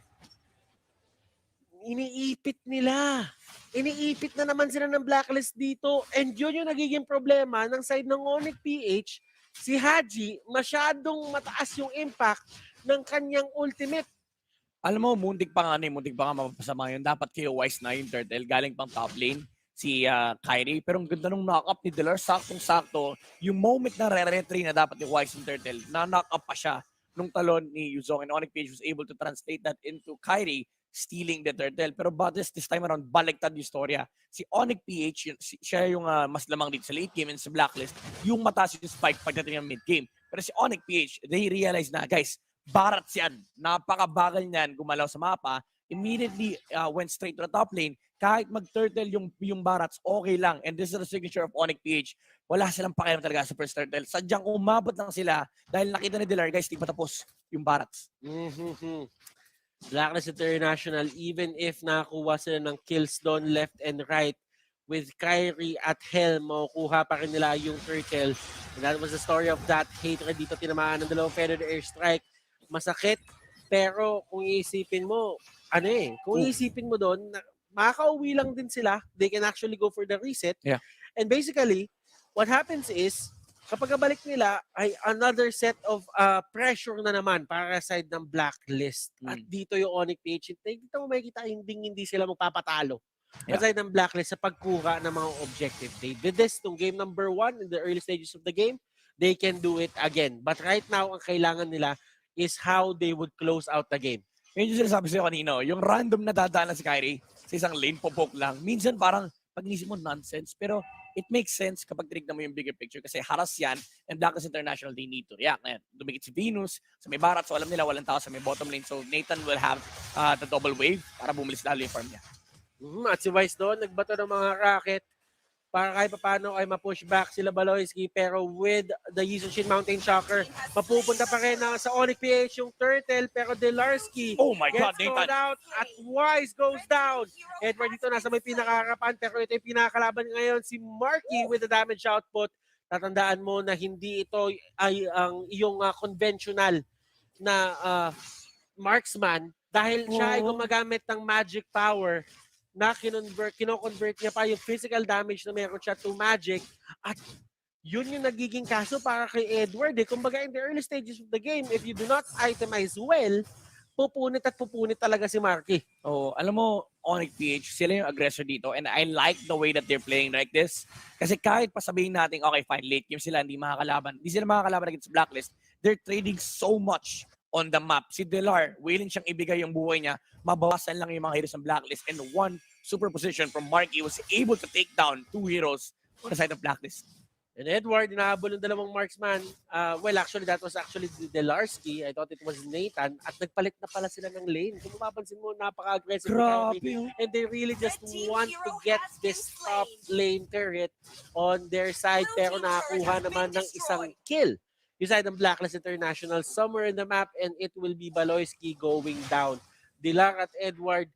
Iniipit nila. Iniipit na naman sila ng Blacklist dito. And yun yung nagiging problema ng side ng ONIC PH. Si Haji, masyadong mataas yung impact ng kanyang ultimate. Alam mo, muntik pa nga mapapasama yun. Dapat kayo wise na yung turtle. Galing pang top lane, si Kyrie. Pero ang ganda nung knock-up ni Delar, saktong-sakto. Yung moment na re-retry na dapat yung wise yung turtle, na-knock-up pa siya nung talon ni Yuzong. And ONIC PH was able to translate that into Kyrie stealing the turtle. Pero this time around, baliktad yung storya. Si ONIC PH, siya yung mas lamang dito sa late game and sa Blacklist, yung mataas yung spike pagdating ng mid-game. Pero si ONIC PH, they realize na, guys, Barats yan. Napakabagal niyan gumalaw sa mapa. Immediately went straight to the top lane. Kahit mag-turtle yung Barats, okay lang. And this is the signature of ONIC PH. Wala silang pakialam talaga sa first turtle. Sadyang umabot lang sila dahil nakita ni Delar, guys, di pa tapos yung Barats. Blacklist International, even if nakakuha sila ng kills doon left and right, with Kyrie at Helm, makukuha pa rin nila yung turtle. And that was the story of that hatred dito. Tinamaan ng dalawang feathered airstrike. Masakit, pero kung iisipin mo, kung iisipin mo doon, makakauwi lang din sila. They can actually go for the reset. Yeah. And basically, what happens is, kapag balik nila, ay another set of pressure na naman para sa side ng Blacklist. At dito yung ONIC PH, dito mo makikita hindi sila magpapatalo. Aside ng Blacklist sa pagkuha ng mga objective. They did this nung game number 1 in the early stages of the game. They can do it again. But right now, ang kailangan nila is how they would close out the game. Yun yung sinasabi sa'yo kanino, yung random na dadaan si Kyrie sa isang lane, popok lang. Minsan parang pag-inisip mo nonsense, pero it makes sense kapag tinignan mo yung bigger picture kasi haras yan and Blacklist International, they need to react. Ngayon, dumikit si Venus sa may barat, so alam nila walang tao sa may bottom lane. So Nathan will have the double wave para bumilis lalo yung farm niya. At si Wise doon, nagbato ng mga racket para kahit paano ay ma-push back sila Baloyski, pero with the Yizushin Mountain Shocker, mapupunta pa rin sa ONIC PH yung turtle, pero Delarski gets thrown out at Wise goes down. Edward dito nasa may pinakaharapan, pero ito yung pinakalaban ngayon, si Marky with the damage output. Tatandaan mo na hindi ito ay ang iyong conventional na marksman dahil siya ay gumagamit ng magic power na kino-convert niya pa yung physical damage na meron siya to magic, at yun yung nagiging kaso para kay Edward. Kumbaga in the early stages of the game, if you do not itemize well, pupunit talaga si Marky. Alam mo, ONIC PH, sila yung aggressor dito and I like the way that they're playing like this. Kasi kahit pa sabihin natin, okay fine, late game sila, hindi sila makakalaban against Blacklist, they're trading so much on the map. Si Delar, willing siyang ibigay yung buhay niya, mabawasan lang yung mga heroes ng Blacklist, and one superposition from Marky was able to take down 2 heroes on the side of Blacklist. And Edward, inahabol ng dalawang marksman. Actually, that was actually Delarski. I thought it was Nathan. At nagpalit na pala sila ng lane. Kung mapapansin mo, napaka-aggressive. And they really just want to get this top lane turret on their side. Pero nakakuha naman ng isang kill. Yung side ng Blacklist International somewhere in the map, and it will be Baloyski going down. Dilar at Edward,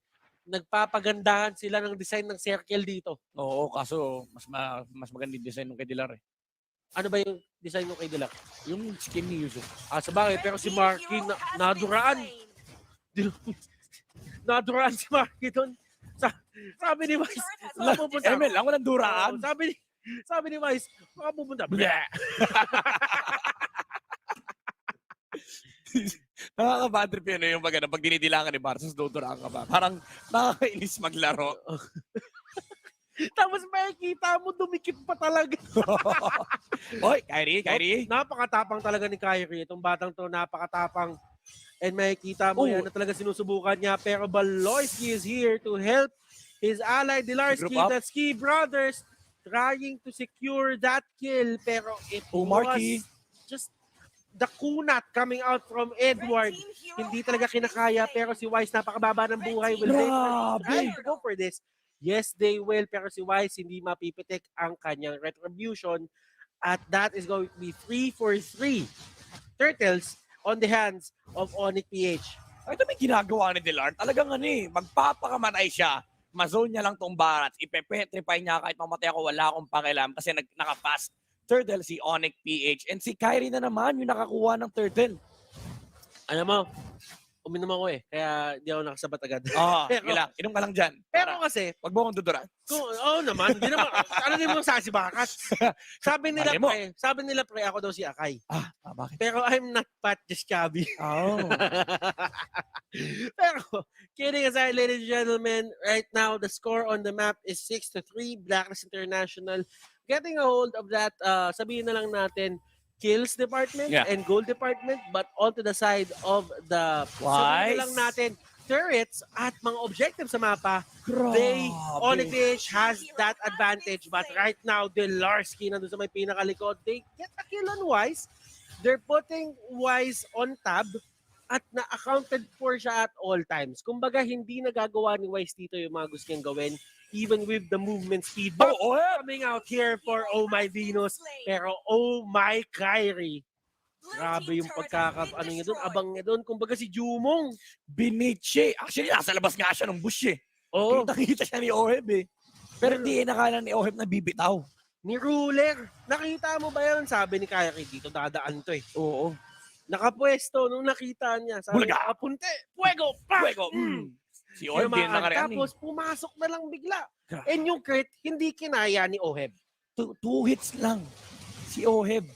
nagpapagandahan sila ng design ng circle dito. Oo, kaso mas maganda yung design ng kay Dilar. Ano ba yung design ng kay Dilar? Yung skin ni Yuzo. Sabagay, pero si Marky naduraan. Naduraan si Marky doon. Sabi ni Vice, ML lang, walang duraan. Sabi ni Vice, makapupunta. Nakaka-bad trip yun yung pag dinidilangan ni Barca, duduraan ka ba? Parang nakakainis maglaro. Tapos makikita mo, dumikit pa talaga. Oy, Kyrie. Napakatapang talaga ni Kyrie. Itong batang to, napakatapang. And makikita mo yan na talaga sinusubukan niya. Pero Baloyski is here to help his ally, Delarski, the Ski Brothers. trying to secure that kill, pero it Marky. was just the kunat coming out from Edward. Hindi talaga kinakaya, pero si Wise napakababa ng buhay. Will they try to go for this? Yes, they will, pero si Wise hindi mapipitik ang kanyang retribution. At that is going to be 3 for 3 turtles on the hands of ONIC PH. Ito may ginagawa ni Delar. Talagang magpapakamatay siya. Mazone niya lang tong barats. Ipepetrify niya kahit mamatay ako, wala akong pakialam kasi naka-fast turtle si ONIC PH. And si Kyrie na naman yung nakakuha ng turtle. Alam mo, uminom ako kaya di ako nakasabat agad. Inom ka lang dyan. Pero kasi, wag mo akong duduran. Naman, di naman, ano din mo sasibakat? Sabi nila pre, ako daw si Akay. Bakit? Pero I'm not Pat, just chubby. Pero, kidding aside, ladies and gentlemen, right now, the score on the map is 6-3, Blacklist International. Getting a hold of that, sabihin na lang natin, kills department and goal department, but all to the side of the sabihin na lang natin, turrets at mga objectives sa mapa. ONIC PH has that advantage, but right now, Delarski nandun sa may pinakalikod. They get a kill on Wise. They're putting Wise on tab at na-accounted for siya at all times. Kumbaga, hindi nagagawa ni Wise dito yung mga gusto niyang gawin, even with the movement speed. But coming out here for Oh My Venus, pero Oh My Kyrie. Grabe yung niya doon, abang niya doon. Kumbaga si Jumong. Binichi. Actually, nasa labas nga siya ng bush Kita siya ni Oheb Pero hindi nakala ni Oheb na bibitaw. Ni Ruler. Nakita mo ba yun? Sabi ni Kyrie, dito dadaan to Oo. Nakapwesto nung nakita niya. Sabi niya, apunte, fuego, fuego. Si Oheb din nakariyan. Tapos pumasok na lang bigla. And yung crit, hindi kinaya ni Oheb. Two hits lang. Si Oheb.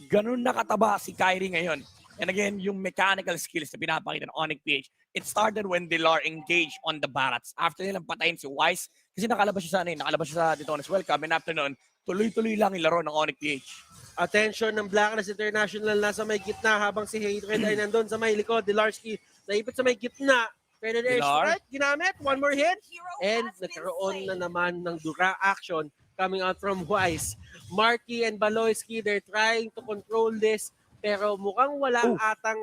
Ganun nakataba si Kyrie ngayon. And again, yung mechanical skills na pinapakita ng ONIC PH, it started when Delar engaged on the barracks. After nilang patayin si Wise, kasi nakalabas siya sa Detones Welcome. And after nun, tuloy-tuloy lang yung laro ng ONIC PH. Attention ng Blacklist International nasa may gitna habang si Hatred ay nandun sa may likod. Delarski naipit sa may gitna. Pero there's right, ginamit. One more hit. And nagkaroon na naman ng dura action coming out from Wise. Marky and Baloyski, they're trying to control this. Pero mukhang wala atang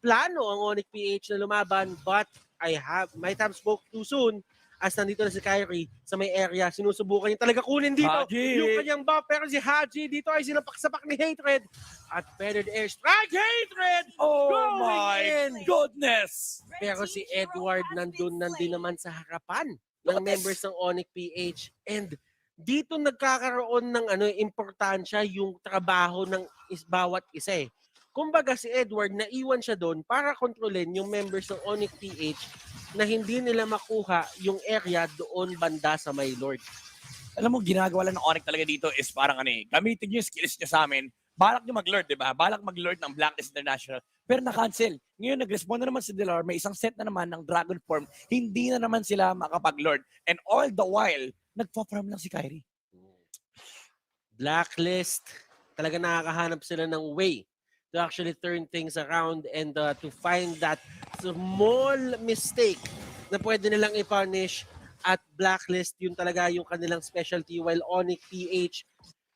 plano ang ONIC PH na lumaban. But I might have spoke too soon. As nandito na si Kyrie sa may area, sinusubukan niya talaga kunin dito yung kanyang buff. Pero si Haji dito ay sinapak-sapak ni Hatred. At feathered airstrike, Hatred! Oh my goodness! Pero si Edward nandun naman sa harapan ng members ng ONIC PH. And dito nagkakaroon ng importansya yung trabaho ng bawat isa Kumbaga si Edward, naiwan siya doon para kontrolin yung members ng ONIC PH na hindi nila makuha yung area doon banda sa may Lord. Alam mo, ginagawa lang ng ONIC talaga dito is parang gamitin yung skills niya sa amin. Balak niyo mag-Lord, di ba? Balak mag-Lord ng Blacklist International. Pero na-cancel. Ngayon, nag-respond na naman si Delar. May isang set na naman ng Dragon Form. Hindi na naman sila makapag-Lord. And all the while, nagpa-farm lang si Kyrie. Blacklist, talaga nakakahanap sila ng way to actually turn things around and to find that small mistake na pwede nilang i-punish at Blacklist, yun talaga yung kanilang specialty, while ONIC PH,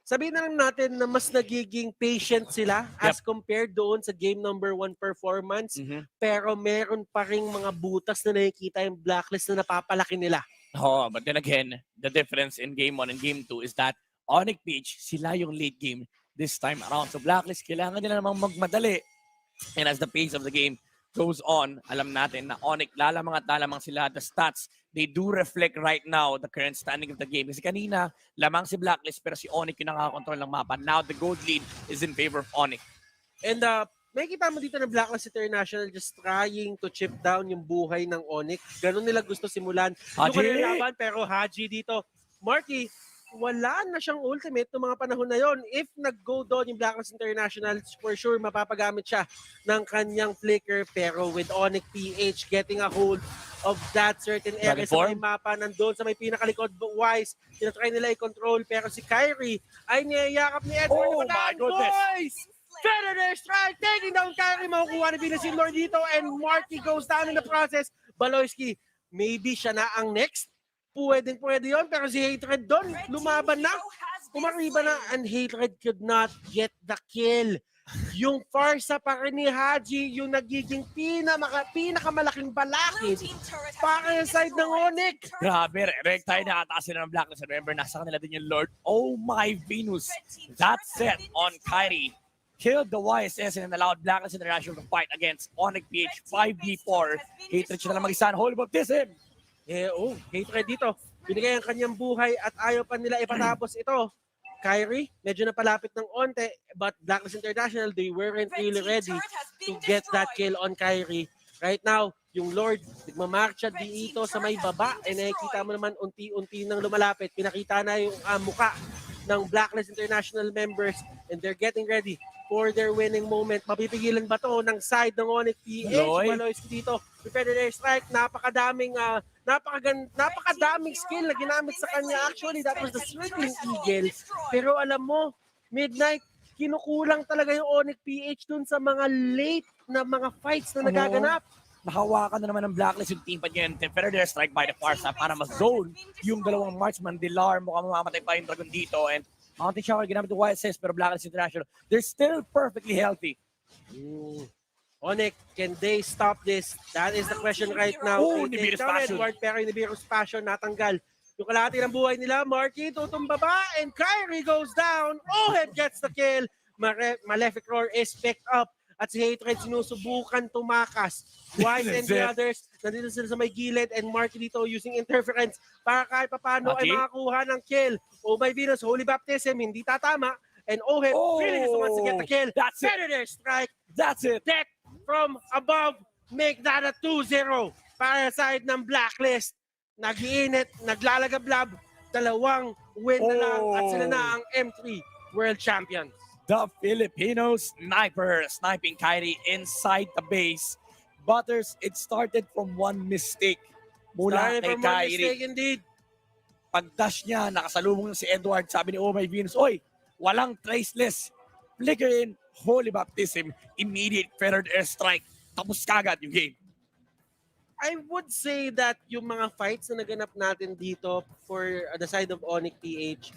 sabihin na lang natin na mas nagiging patient sila as compared doon sa game number 1 performance, pero meron pa ring mga butas na nakikita yung Blacklist na napapalaki nila. But then again, the difference in game 1 and game 2 is that ONIC PH, sila yung late game this time around. So Blacklist, kailangan nila namang magmadali. And as the pace of the game goes on, alam natin na ONIC lalamang at lalamang sila. The stats, they do reflect right now the current standing of the game. Kasi kanina, lamang si Blacklist pero si ONIC yung nakakakontrol ng mapa. Now the gold lead is in favor of ONIC. And may kita mo dito na Blacklist International just trying to chip down yung buhay ng ONIC. Ganun nila gusto simulan. Yung laban, pero Haji dito. Marky, wala na siyang ultimate ng mga panahon na yon. If nag-go doon yung Blacklist International, for sure mapapagamit siya ng kanyang flicker. Pero with ONIC PH getting a hold of that certain area sa may mapa, nandun sa may pinakalikod Wise, tinatry nila i-control. Pero si Kyrie ay niyayakap ni Edward. Oh my goodness! Boys! Feather strike, taking down Kyrie. Makukuha ni Venus Lord dito and Marky goes down in the process. Baloyski, maybe siya na ang next. pwede yun. Pero si Hatred doon, lumaban na. Umariba na, and Hatred could not get the kill. Yung farsa pa rin ni Haji, yung nagiging pinakamalaking balakid para sa side ng ONIC. Grabe, rektahin na ata sila ng Blacklist. Remember, nasa kanila din yung Lord. Oh my Venus. That set on Kyrie killed the YSS and allowed Blacklist International to fight against ONIC PH 5v4. Hatred siya na lang mag-isa. Holy baptism! Hatred dito. Binigay ang kanyang buhay at ayaw pa nila ipatapos ito. Kyrie, medyo napalapit ng onte, but Blacklist International, they weren't really ready to get that kill on Kyrie. Right now, yung Lord, nagmamarcha dito sa may baba, and nakikita mo naman unti-unti nang lumalapit. Pinakita na yung muka ng Blacklist International members, and they're getting ready for their winning moment. Mapipigilan ba to ng side ng ONIC PH? Maloyski dito. Prepared air strike, napakadaming skill na ginamit sa kanya. Actually, that was the circling eagle. Pero alam mo, Midnight, kinukulang talaga yung ONIC PH dun sa mga late na mga fights na nagaganap. Nakawakan na naman ng Blacklist yung team pa niya. Prepared air strike by the far side para ma-zone yung dalawang marksman. Dilar, mukhang mamamatay pa yung Dragon dito. And Mountain Shower ginamit yung YSS, pero Blacklist International, they're still perfectly healthy. ONIC, can they stop this? That is the question right now. Nibiru's passion. Edward, pero yung Nibiru's passion natanggal. Yung kalahati ng buhay nila, Marky, tutumba ba? And Kyrie goes down. Oheb gets the kill. Malefic Roar is picked up. At si Hatred sinusubukan tumakas. Wise and the others, nandito sila sa may gilid, and Marky dito using interference para kahit papano ay makakuha ng kill. Oh my Venus, Holy Baptism, hindi tatama. And Oheb really just wants to get the kill. That's it. Predator strike. That's it. Death from above. Make that a 2-0 para sa side ng Blacklist. Nag-iinit, naglalagablab. Dalawang win na lang at sila na ang M3 World Champions. The Filipino sniper sniping Kyrie inside the base. Butters, it started from one mistake. Mula kay Kyrie. Indeed. Pag-dash niya, nakasalubong si Edward. Sabi ni Oh My Venus, oy, walang traceless. Flicker in, Holy Baptism, immediate feathered airstrike. Tapos kagad yung game. I would say that yung mga fights na naganap natin dito for the side of ONIC PH,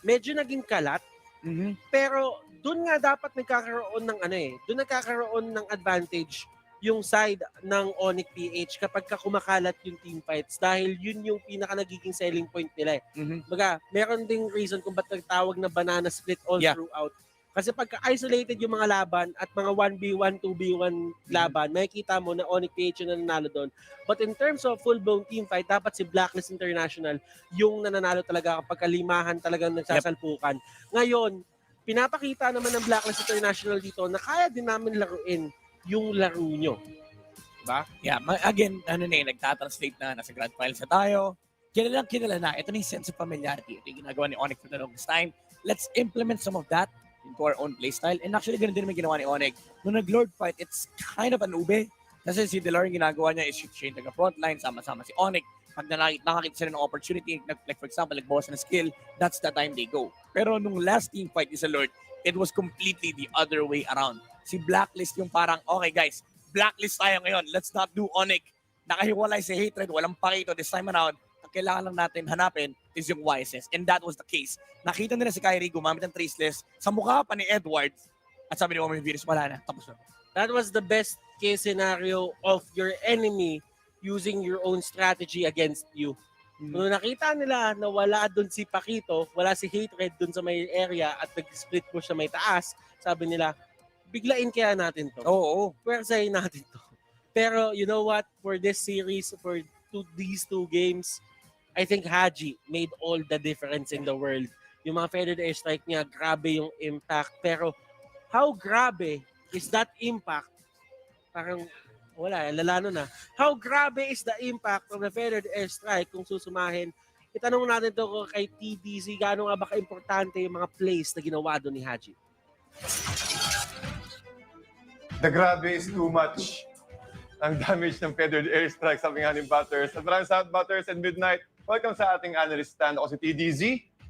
medyo naging kalat. Pero doon nga dapat nagkakaroon ng doon nagkakaroon ng advantage yung side ng ONIC PH kapag kumakalat yung team fights dahil yun yung pinaka nagiging selling point nila. Baga, meron ding reason kung ba't nagtawag na banana split all throughout. Kasi pagka isolated yung mga laban at mga 1v1, 2v1 laban, makikita mo na ONIC PH yung nananalo doon. But in terms of full-blown team fight, dapat si Blacklist International yung nananalo talaga kapag kalimahan talagang nagsasalpukan. Ngayon, pinapakita naman ng Blacklist International dito na kaya din namin laruin yung laro nyo. Diba? Yeah, again, nagtatranslate na, nasa grand finals na tayo. Kilala na. Ito na yung sense of familiarity. Ito yung ginagawa ni ONIC for the longest time. Let's implement some of that into our own playstyle. And actually, ganun din naman ginawa ni ONIC. Nung nag-Lord fight, it's kind of an ube. Kasi si Dilar yung ginagawa niya is siya yung taga-frontline, sama-sama si ONIC. Pag nakakita sila ng opportunity, like for example, nagbawas na skill, that's the time they go. Pero nung last team fight ni sa Lord, it was completely the other way around. Si Blacklist yung parang, okay guys, Blacklist tayo ngayon. Let's not do ONIC. Nakahiwalay si Hatred, walang pakito this time around. Ang kailangan lang natin hanapin is yung YSS. And that was the case. Nakita nila si Kyrie gumamit ng traceless sa mukha pa ni Edward. At sabi ni Omer Virus, wala na. Tapos na. That was the best case scenario of your enemy using your own strategy against you. Nung nakita nila na wala dun si Pakito, wala si Hatred dun sa may area at nag-split push sa may taas, sabi nila, biglain kaya natin to. Pwersahin natin to. Pero you know what? For this series, for these two games, I think Haji made all the difference in the world. Yung mga feathered airstrike niya, grabe yung impact. Pero how grabe is that impact? Parang wala, lalano na. How grabe is the impact of the feathered airstrike kung susumahin? Itanong natin to kay TDC, gaano nga ba ka-importante yung mga plays na ginawa doon ni Haji? The grabe is too much. Ang damage ng feathered airstrike, sabi nga ni Butters. At maraming salamat, Butters and Midnight. Welcome sa ating analyst stand. Ako si TDZ.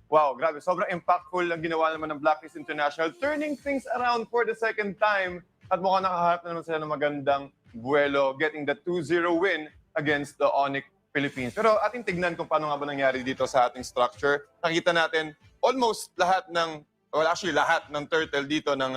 Wow, grabe. Sobrang impactful ang ginawa naman ng Blacklist International. Turning things around for the second time. At mukhang nakaharap na naman sila ng magandang buwelo, getting the 2-0 win against the ONIC Philippines. Pero ating tignan kung paano nga ba nangyari dito sa ating structure. Nakita natin almost lahat ng, well actually lahat ng turtle dito ng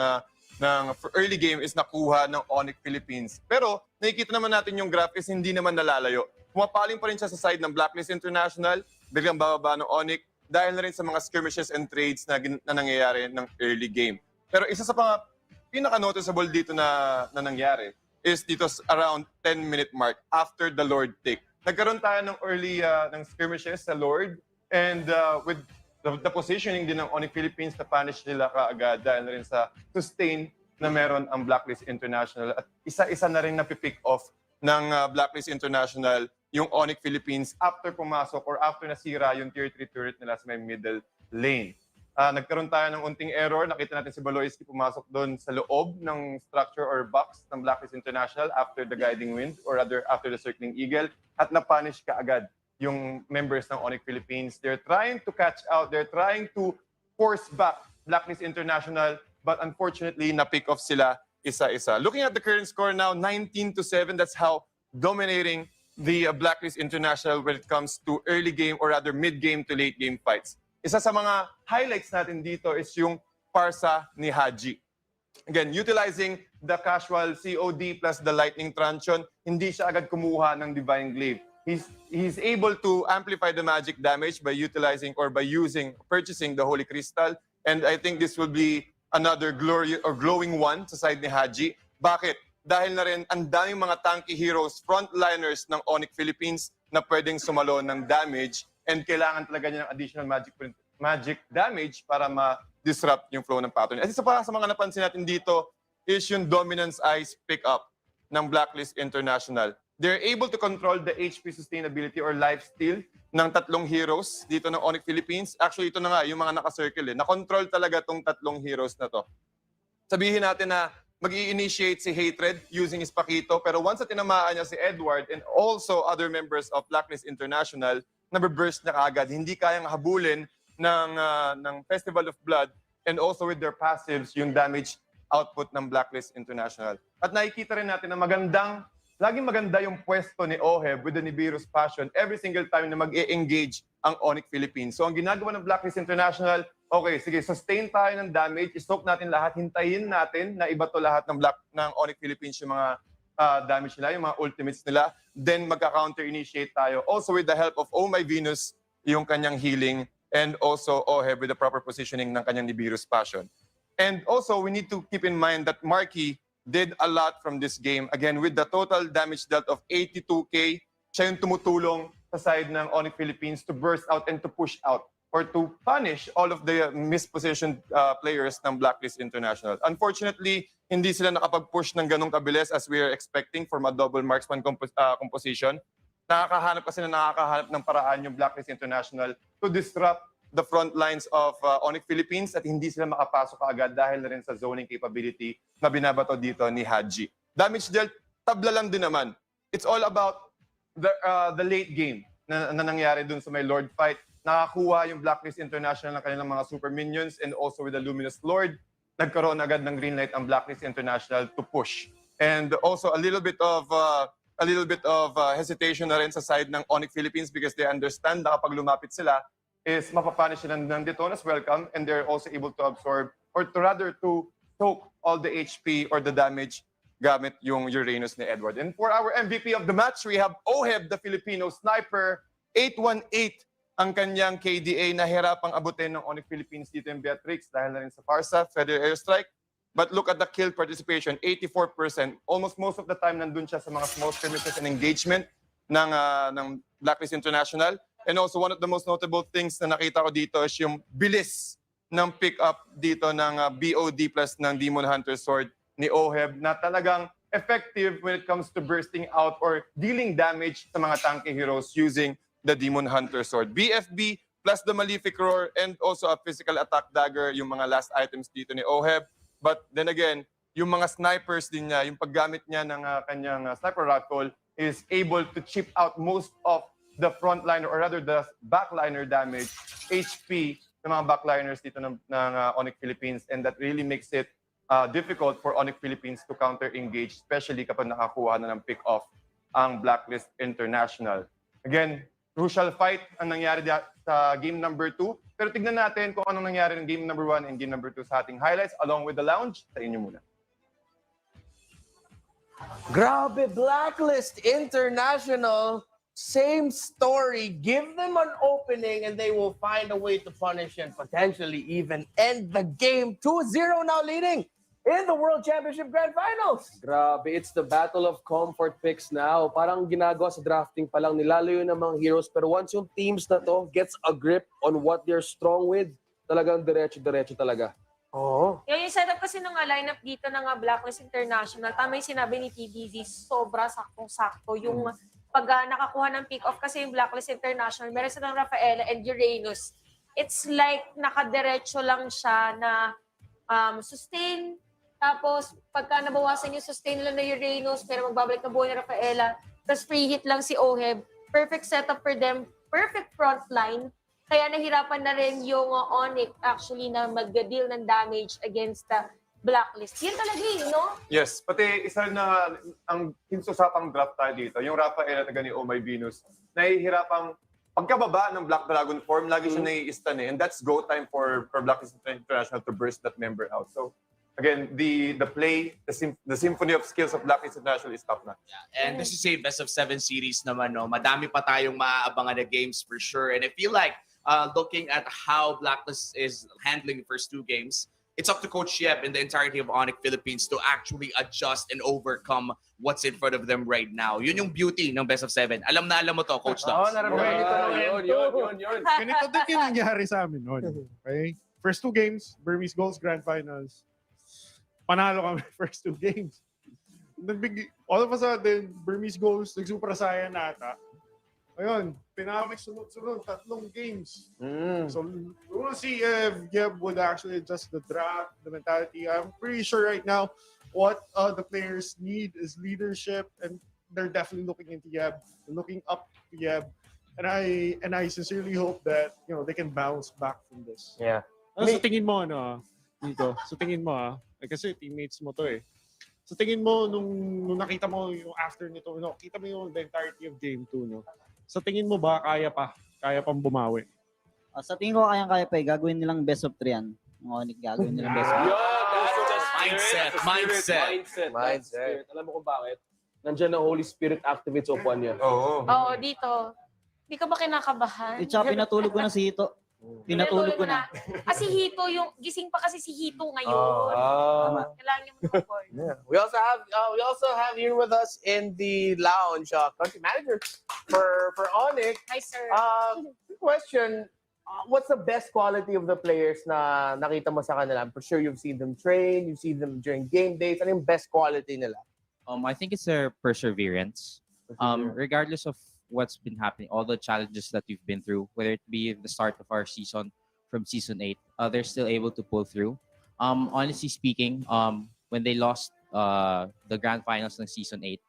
early game is nakuha ng ONIC Philippines. Pero nakikita naman natin yung graph is hindi naman nalalayo. Pumapaling pa rin siya sa side ng Blacklist International, biglang bababa ng ONIC dahil na rin sa mga skirmishes and trades na nangyayari ng early game. Pero isa sa pinaka-noticeable dito na nangyari is dito around 10-minute mark after the Lord take. Nagkaroon tayo ng early ng skirmishes sa Lord and with the positioning din ng ONIC Philippines na punish nila kaagad dahil na rin sa sustain na meron ang Blacklist International at isa-isa na rin napipick off ng Blacklist International yung ONIC Philippines after pumasok or after nasira yung tier 3 turret nila sa may middle lane. Nagkaroon tayo ng unting error. Nakita natin si Baloyski pumasok doon sa loob ng structure or box ng Blacklist International after the guiding wind or rather after the circling eagle at na-punish kaagad yung members ng ONIC Philippines. They're trying to catch out. They're trying to force back Blacklist International but unfortunately na-pick off sila isa-isa. Looking at the current score now, 19-7. That's how dominating the Blacklist International when it comes to early game or rather mid-game to late game fights. Isa sa mga highlights natin dito is yung parsa ni Haji. Again, utilizing the casual COD plus the lightning truncheon, hindi siya agad kumuha ng divine glaive. He's able to amplify the magic damage by utilizing or by purchasing the holy crystal, and I think this will be another glowing one sa side ni Haji. Bakit? Dahil na rin ang daming mga tanky heroes, frontliners ng ONIC Philippines na pwedeng sumalo ng damage and kailangan talaga niya ng additional magic damage para ma-disrupt yung flow ng pattern. At isa pa sa mga napansin natin dito is yung Dominance Eyes pick-up ng Blacklist International. They're able to control the HP sustainability or lifesteal ng tatlong heroes dito ng ONIC Philippines. Actually, ito na nga, yung mga naka-circle. Na-control talaga tong tatlong heroes na to. Sabihin natin na mag-i-initiate si Hatred using his Pakito, pero once na tinamaan niya si Edward and also other members of Blacklist International, nabe-burst na kaagad. Hindi kayang habulin ng Festival of Blood and also with their passives yung damage output ng Blacklist International. At nakikita rin natin na laging maganda yung pwesto ni Oheb with the Nibiru's Passion every single time na mag-e-engage ang ONIC Philippines. So ang ginagawa ng Blacklist International, okay, sige, sustain tayo ng damage, i-soak natin lahat, hintayin natin na ibato lahat ng ONIC Philippines yung mga damage nila, yung mga ultimates nila, then magka-counter-initiate tayo. Also with the help of Oh My Venus, yung kanyang healing, and also Oheb with the proper positioning ng kanyang Nibiru's Passion. And also, we need to keep in mind that Marky did a lot from this game. Again, with the total damage dealt of 82k, siya yung tumutulong sa side ng ONIC Philippines to burst out and to push out or to punish all of the mispositioned players ng Blacklist International. Unfortunately, hindi sila nakapag-push ng ganong kabilis as we are expecting from a double marksman composition. Nakakahanap ng paraan yung Blacklist International to disrupt the front lines of ONIC Philippines at hindi sila makapasok agad dahil na rin sa zoning capability na binabato dito ni Haji. Damage dealt, tabla lang din naman. It's all about the late game na nangyari dun sa may Lord fight. Nakakuha yung Blacklist International ng kanilang mga super minions and also with the Luminous Lord, nagkaroon agad ng green light ang Blacklist International to push. And also a little bit of hesitation na rin sa side ng ONIC Philippines because they understand na kapag lumapit sila is mapapanish sila ng Detona's welcome and they're also able to absorb or to rather to soak all the HP or the damage gamit yung Uranus ni Edward. And for our MVP of the match, we have Oheb, the Filipino sniper, 818 ang kanyang KDA na hirapang abutin ng ONIC Philippines dito in Beatrix dahil na rin sa Farsa, Federal Airstrike. But look at the kill participation, 84%. Almost most of the time nandun siya sa mga small skirmishes and engagement ng Blacklist International. And also one of the most notable things na nakita ko dito is yung bilis ng pick-up dito ng BOD plus ng Demon Hunter Sword ni Oheb na talagang effective when it comes to bursting out or dealing damage sa mga tanky heroes using the Demon Hunter Sword. BFB plus the Malefic Roar and also a physical attack dagger, yung mga last items dito ni Oheb. But then again, yung mga snipers din niya, yung paggamit niya ng kanyang sniper rifle is able to chip out most of the frontliner or rather the backliner damage, HP ng mga backliners dito ng ONIC Philippines, and that really makes it difficult for ONIC Philippines to counter-engage, especially kapag nakakuha na ng pick-off ang Blacklist International. Again, crucial fight ang nangyari sa game number 2. Pero tignan natin kung anong nangyari ng game number 1 and game number 2 sa ating highlights along with the lounge. Sa inyo muna. Grabe, Blacklist International. Same story. Give them an opening and they will find a way to punish and potentially even end the game. 2-0 now leading in the World Championship Grand Finals. Grabe, it's the battle of comfort picks now. Parang ginagawa sa drafting pa lang, nilalayo ng mga heroes. Pero once yung teams na to gets a grip on what they're strong with, talagang diretso-diretso talaga. Oo. Yung setup kasi ng lineup dito ng Blacklist International, tama yung sinabi ni TBZ, sobra saktong-sakto. Yung pag nakakuha ng pick-off kasi yung Blacklist International, meron silang Rafaela and Uranus. It's like nakadiretso lang siya na sustain. Tapos pagka nabawasan yung sustain lang na Uranus, pero magbabalik na buhay ni Rafaela. Tapos free hit lang si Oheb. Perfect setup for them. Perfect front line. Kaya nahirapan na rin yung ONIC actually na mag-deal ng damage against the Blacklist. Yan talaga no? Yes, pati isa na ang kinsusapang draft tayo dito, yung Rafael at ni Oh My Venus, nahihirapang pagkababa ng Black Dragon form, lagi siya nai-stun and that's go time for Blacklist International to burst that member out. So again, the play, the symphony of skills of Blacklist International is top notch. Yeah. And this is a best of 7 series naman, no? Madami pa tayong maaabangan na games for sure. And I feel like looking at how Blacklist is handling the first 2 games, it's up to Coach Yeb and the entirety of ONIC Philippines to actually adjust and overcome what's in front of them right now. Yun yung beauty ng best of 7. Alam mo to, Coach Dogs. Yun. Ganito din yung nangyari sa amin noon. Okay? First 2 games, Burmese Goals Grand Finals. Panalo kami first 2 games. All of a sudden, Burmese Goals, nag-Super Saiyan na ata. Ayun, pinamik sunod-sunod, 3 games. So, we'll see if Yeb would actually adjust the draft, the mentality. I'm pretty sure right now, what the players need is leadership, and they're definitely looking into Yeb, looking up to Yeb. And I sincerely hope that they can bounce back from this. Yeah. Sa tingin mo, dito? Sa tingin mo, kasi teammates mo to eh. Sa tingin mo, nung nakita mo yung after nito, kita mo yung the entirety of game 2, no? Sa tingin mo ba, kaya pang bumawi? Sa tingin ko, kaya pa eh. Gagawin nilang best of 3 yan. Yung ONIC, gagawin nilang best of 3. Mindset. Alam mo kung bakit? Nandiyan ang Holy Spirit activates upuan niya. Oo, dito. Hindi ka ba kinakabahan? Tsaka pinatulog ko na si Hito. Pinatulog ko na. Kasi Hito, yung gising pa kasi si Hito ngayon. Kailangan niya mag-report. Yeah. We also have here with us in the lounge country manager for ONIC. Hi, sir. Question, what's the best quality of the players na nakita mo sa kanila? I'm sure you've seen them train, you've seen them during game days. Ano yung best quality nila? I think it's their perseverance. Regardless of what's been happening, all the challenges that we've been through, whether it be the start of our season from season 8, they're still able to pull through. Honestly speaking, when they lost the grand finals ng season 8,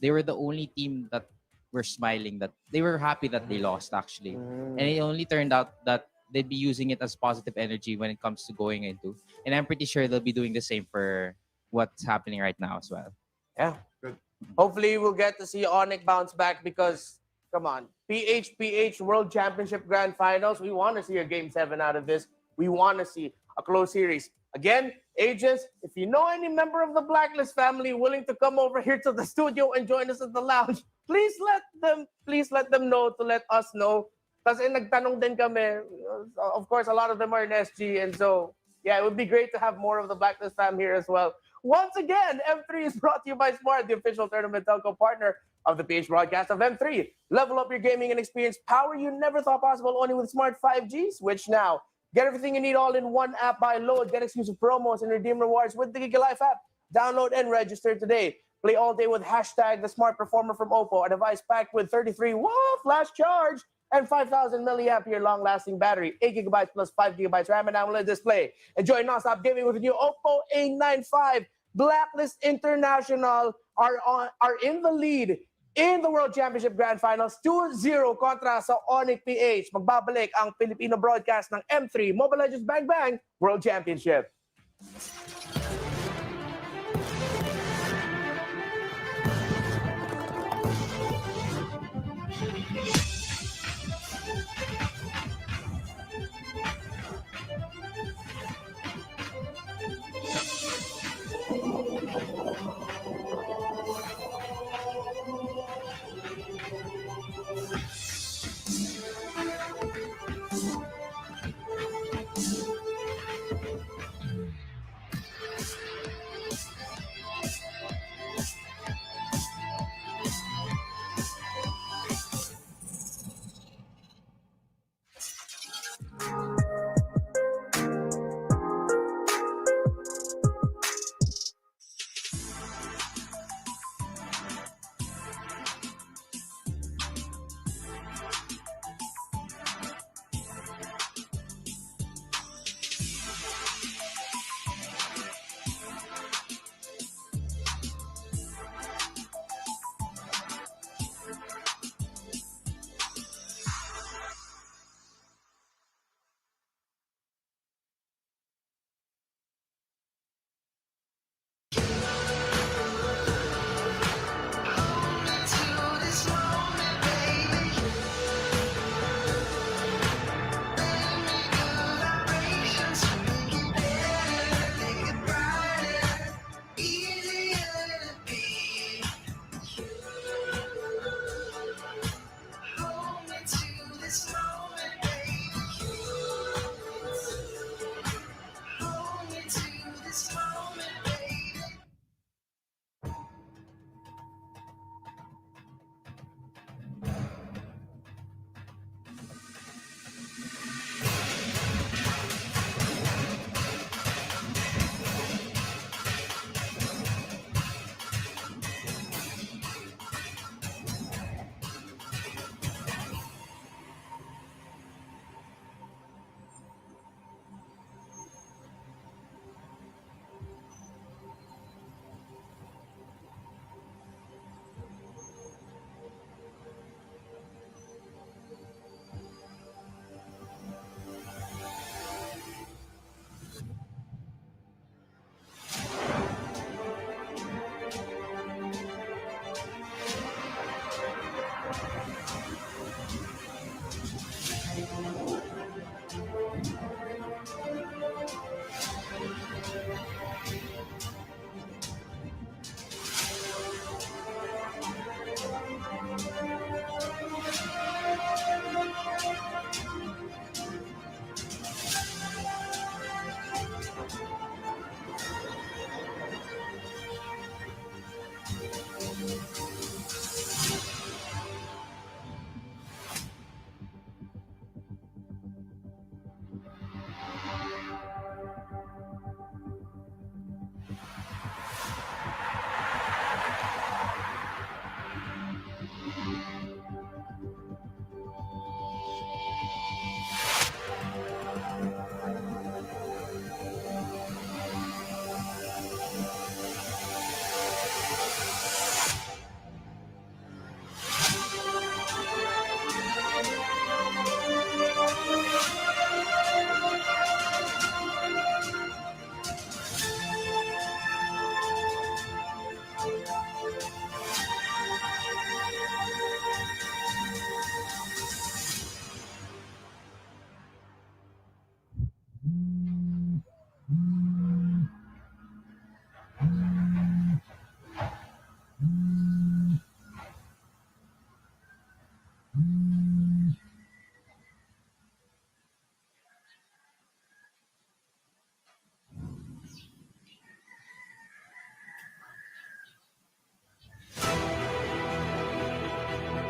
they were the only team that were smiling, that they were happy that they lost actually. And it only turned out that they'd be using it as positive energy when it comes to going into. And I'm pretty sure they'll be doing the same for what's happening right now as well. Yeah, good. Hopefully, we'll get to see ONIC bounce back because, come on, PH World Championship Grand Finals. We want to see a Game 7 out of this. We want to see a close series. Again, agents, if you know any member of the Blacklist family willing to come over here to the studio and join us at the lounge, please let them know to let us know. Kasi nagtanong din kami. Of course, a lot of them are in SG, and so yeah, it would be great to have more of the Blacklist fam here as well. Once again, M3 is brought to you by Smart, the official tournament telco partner of the PH broadcast of M3. Level up your gaming and experience power you never thought possible only with Smart 5G. Switch now. Get everything you need all in one app. Buy, load, get exclusive promos, and redeem rewards with the GigaLife app. Download and register today. Play all day with hashtag the Smart Performer from Oppo, a device packed with 33 flash charge and 5,000 milliamp year long-lasting battery, 8 gigabytes plus 5 gigabytes RAM and AMOLED display. Enjoy non-stop gaming with the new Oppo A95. Blacklist International are in the lead in the World Championship Grand Finals. 2-0 kontra sa ONIC PH. Magbabalik ang Filipino broadcast ng M3 Mobile Legends Bang Bang World Championship.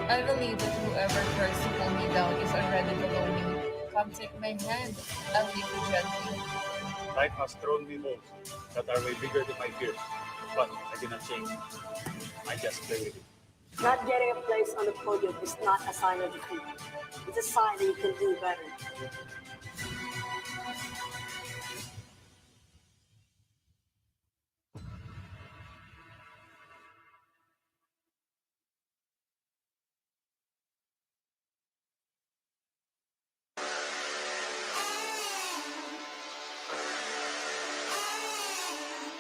I believe that whoever tries to pull me down is already below me. Come take my hand. I'll lead you gently. Life has thrown me balls that are way bigger than my fears, but I did not change. I just play with it. Not getting a place on the podium is not a sign of defeat. It's a sign that you can do better.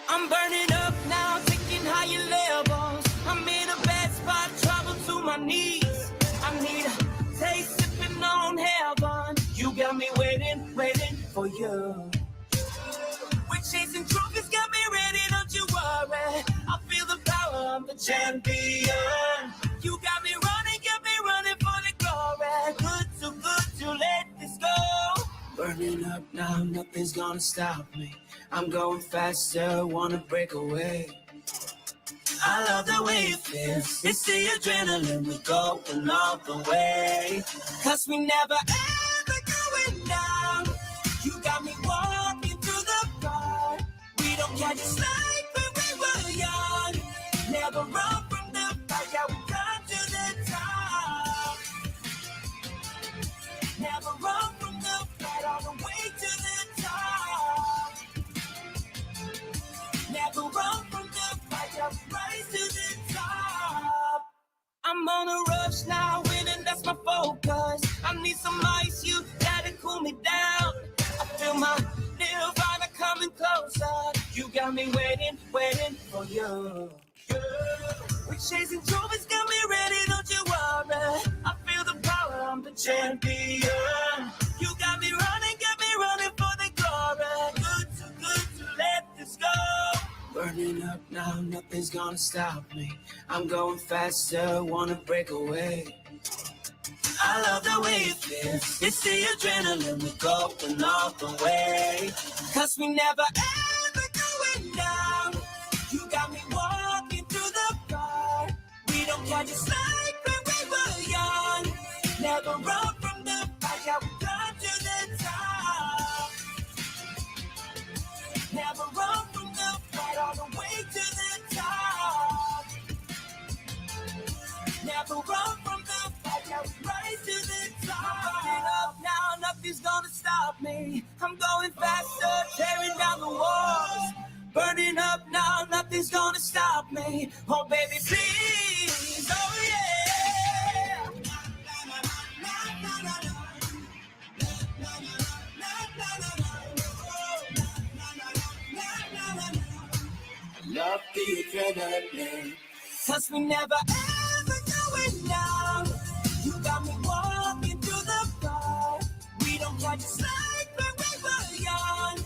I'm burning up now, taking higher levels. I'm in a bad spot, trouble to my knees. I need a taste, sipping on heaven. You got me waiting, waiting for you. We're chasing trophies, got me ready, don't you worry. I feel the power of the champion. You got me running for the glory. Good to let this go. Burning up now, nothing's gonna stop me. I'm going faster, wanna break away. I love the way it feels. It's the adrenaline, we're going all the way. Cause we never ever going down. You got me walking through the fire. We don't catch a slide when we were young. Never run from the fight, yeah, we come to the top. Never run from the fight, all the way to the top. Never run from the fight, just rise to the top. I'm on a rush now, winning, that's my focus. I need some ice, you gotta cool me down. I feel my nirvana coming closer. You got me waiting for you. We're chasing trophies, got me ready, don't you worry. I feel the power, I'm the champion. You got me running for the glory. Good to let this go. Burning up now, nothing's gonna stop me. I'm going faster, wanna break away. I love the way it feels. It's the adrenaline, we're going all the way. Cause we never ever going down. You got me walking through the fire. We don't catch a slide when we were young. Never run from the fight, yeah, we come to the top. Never run from the fight, all the way to the top. Never run from the fight, yeah, we rise to the top. Burning up now, nothing's gonna stop me. I'm going faster, tearing down the walls. Burning up now, nothing's gonna stop me. Oh baby, please, oh yeah. Love the adrenaline. Cause we never ever going down. You got me walking through the fire. We don't catch a slide when we were young.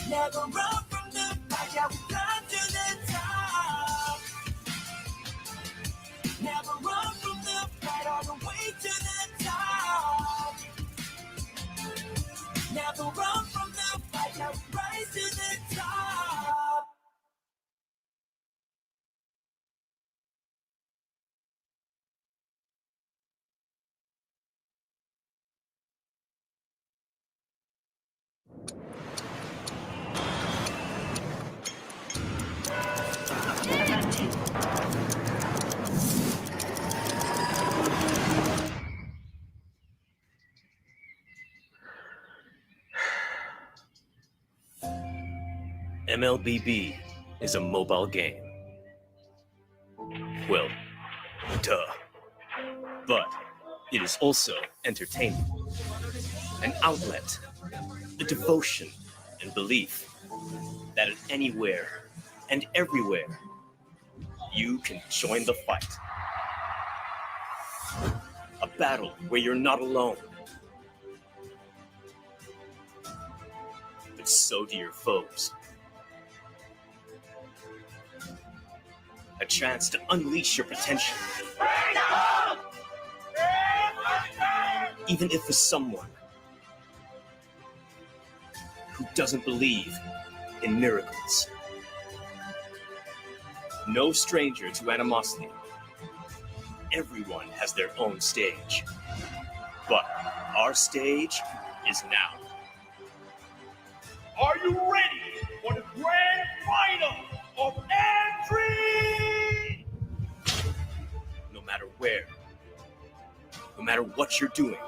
Never run from the fight, yeah, we come to the top. Never run from the fight, all the way to the top. Never run from the fight, yeah, we rise to the top. MLBB is a mobile game. Well, duh. But it is also entertainment, an outlet, a devotion and belief that at anywhere and everywhere you can join the fight. A battle where you're not alone, but so do your foes. A chance to unleash your potential. Even if for someone who doesn't believe in miracles. No stranger to animosity. everyone has their own stage. But our stage is now. Are you ready for the grand final of M3? No matter where, no matter what you're doing,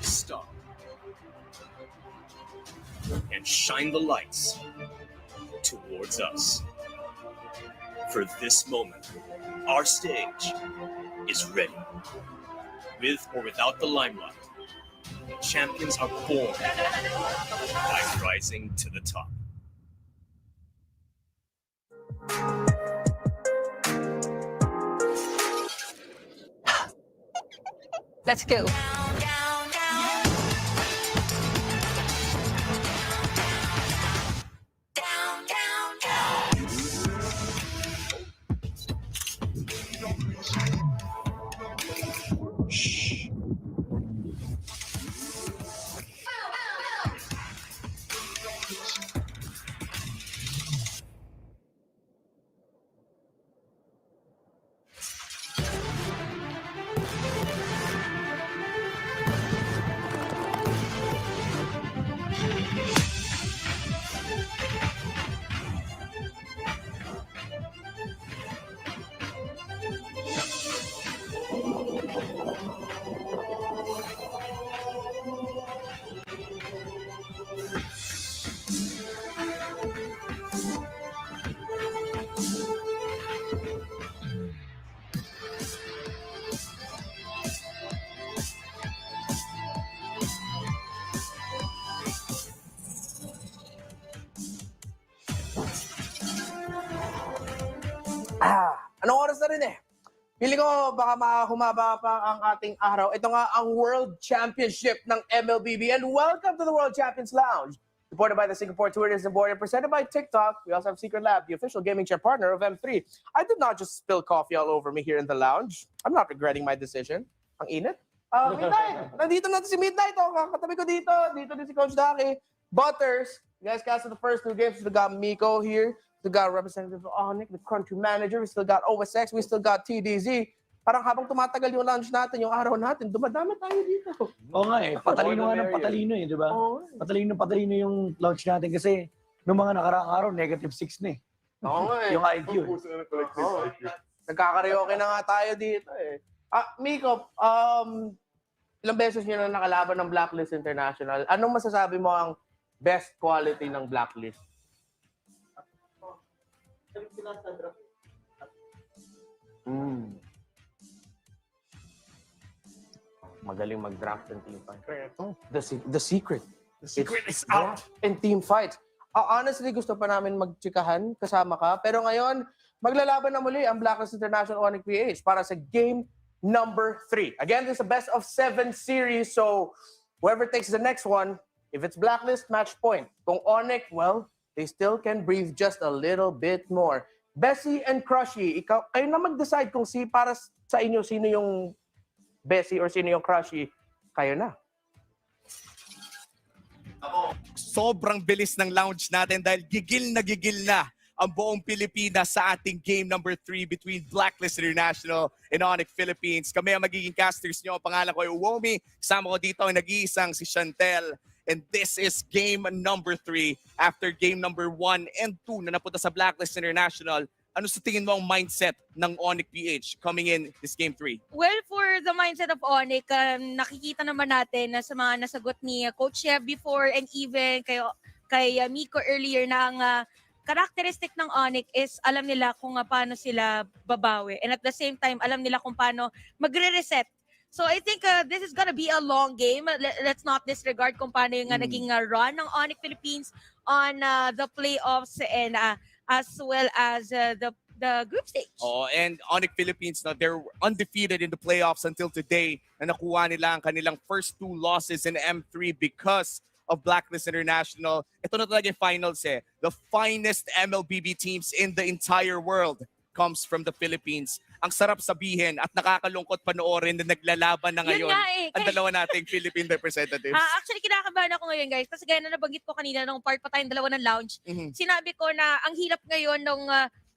stop and shine the lights towards us. For this moment, our stage is ready. With or without the limelight, champions are born by rising to the top. Let's go. Anong oras na rin eh? Pili ko baka humaba pa ang ating araw. Ito nga ang World Championship ng MLBB. And welcome to the World Champions Lounge. Supported by the Singapore Tourism Board and presented by TikTok. We also have Secret Lab, the official gaming chair partner of M3. I did not just spill coffee all over me here in the lounge. I'm not regretting my decision. Ang init. Midnight. Nandito na si Midnight. Oh, katabi ko dito. Dito din si Coach Daki. Butters. You guys casted the first two games. We got Miko here. We got representative of ONIC, the country manager. We still got OSX. We still got TDZ. Parang habang tumatagal yung lunch natin, yung araw natin, dumadami tayo dito. Oo nga eh. Patalino nga ng patalino eh, di ba? Patalino yung launch natin kasi nung mga nakaraang araw, -6 na eh. Oo nga eh. Yung IQ. Nagkakaraoke na nga tayo dito eh. Miko, ilang beses nyo na nakalaban ng Blacklist International. Anong masasabi mo ang best quality ng Blacklist? Magaling mag-draft ng team fight. The secret. The secret is out. And team fight. Honestly, gusto pa namin magtsikahan kasama ka. Pero ngayon, maglalaban na muli ang Blacklist International ONIC PH para sa game number 3. Again, this is a best of 7 series. So, whoever takes the next one, if it's Blacklist, match point. Kung ONIC, well, they still can breathe just a little bit more. Bessie and Crushy, kayo na mag-decide kung para sa inyo sino yung Bessie or sino yung Crushy. Kayo na. Sobrang bilis ng launch natin dahil gigil na ang buong Pilipinas sa ating game number 3 between Blacklist International and ONIC Philippines. Kami ang magiging casters nyo. Ang pangalan ko ay Uwomi. Kasama ko dito ang nag-iisang si Chantel. And this is game number 3 after game number 1 and 2 na napunta sa Blacklist International. Ano sa tingin mo ang mindset ng ONIC PH coming in this game 3? Well, for the mindset of ONIC, nakikita naman natin na sa mga nasagot ni Coach Sheb before and even kay Miko earlier na ang characteristic ng ONIC is alam nila kung paano sila babawi. And at the same time, alam nila kung paano magre-reset. So I think this is gonna be a long game. Let's not disregard kung paano yung naging run ng ONIC Philippines on the playoffs and as well as the group stage. Oh, and ONIC Philippines, they're undefeated in the playoffs until today na nakuha nila ang kanilang first 2 losses in M3 because of Blacklist International. Ito na talaga yung finals eh. The finest MLBB teams in the entire world comes from the Philippines. Ang sarap sabihin at nakakalungkot panoorin na naglalaban na ngayon ang dalawa nating Philippine representatives. Actually, kinakabahan ako ngayon, guys. Kasi gaya na nabanggit ko kanina nung part pa tayong dalawa ng lounge, sinabi ko na ang hirap ngayon nung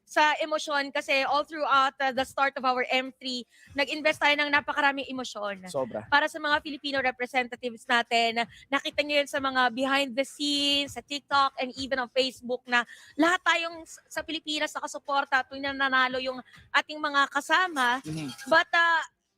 sa emosyon kasi all throughout the start of our M3, nag-invest tayo ng napakaraming emosyon. Sobra. Para sa mga Filipino representatives natin, nakita nyo yun sa mga behind the scenes, sa TikTok, and even on Facebook na lahat tayong sa Pilipinas nakasuporta tuwing nanalo yung ating mga kasama. But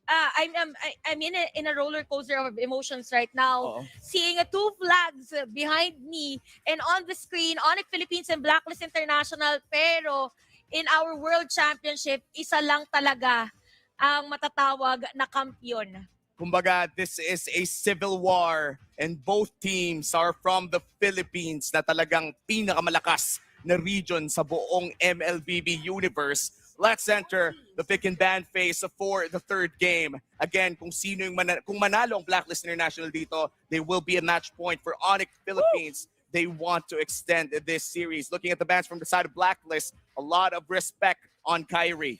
I'm in a roller coaster of emotions right now. Seeing two flags behind me and on the screen, ONIC Philippines and Blacklist International, pero in our World Championship, isa lang talaga ang matatawag na kampiyon. Kumbaga, this is a civil war and both teams are from the Philippines na talagang pinakamalakas na region sa buong MLBB universe. Let's enter the pick and ban phase for the third game. Again, kung sino yung kung manalo ang Blacklist International dito, they will be a match point for ONIC Philippines. They want to extend this series. Looking at the bans from the side of Blacklist, a lot of respect on Kyrie.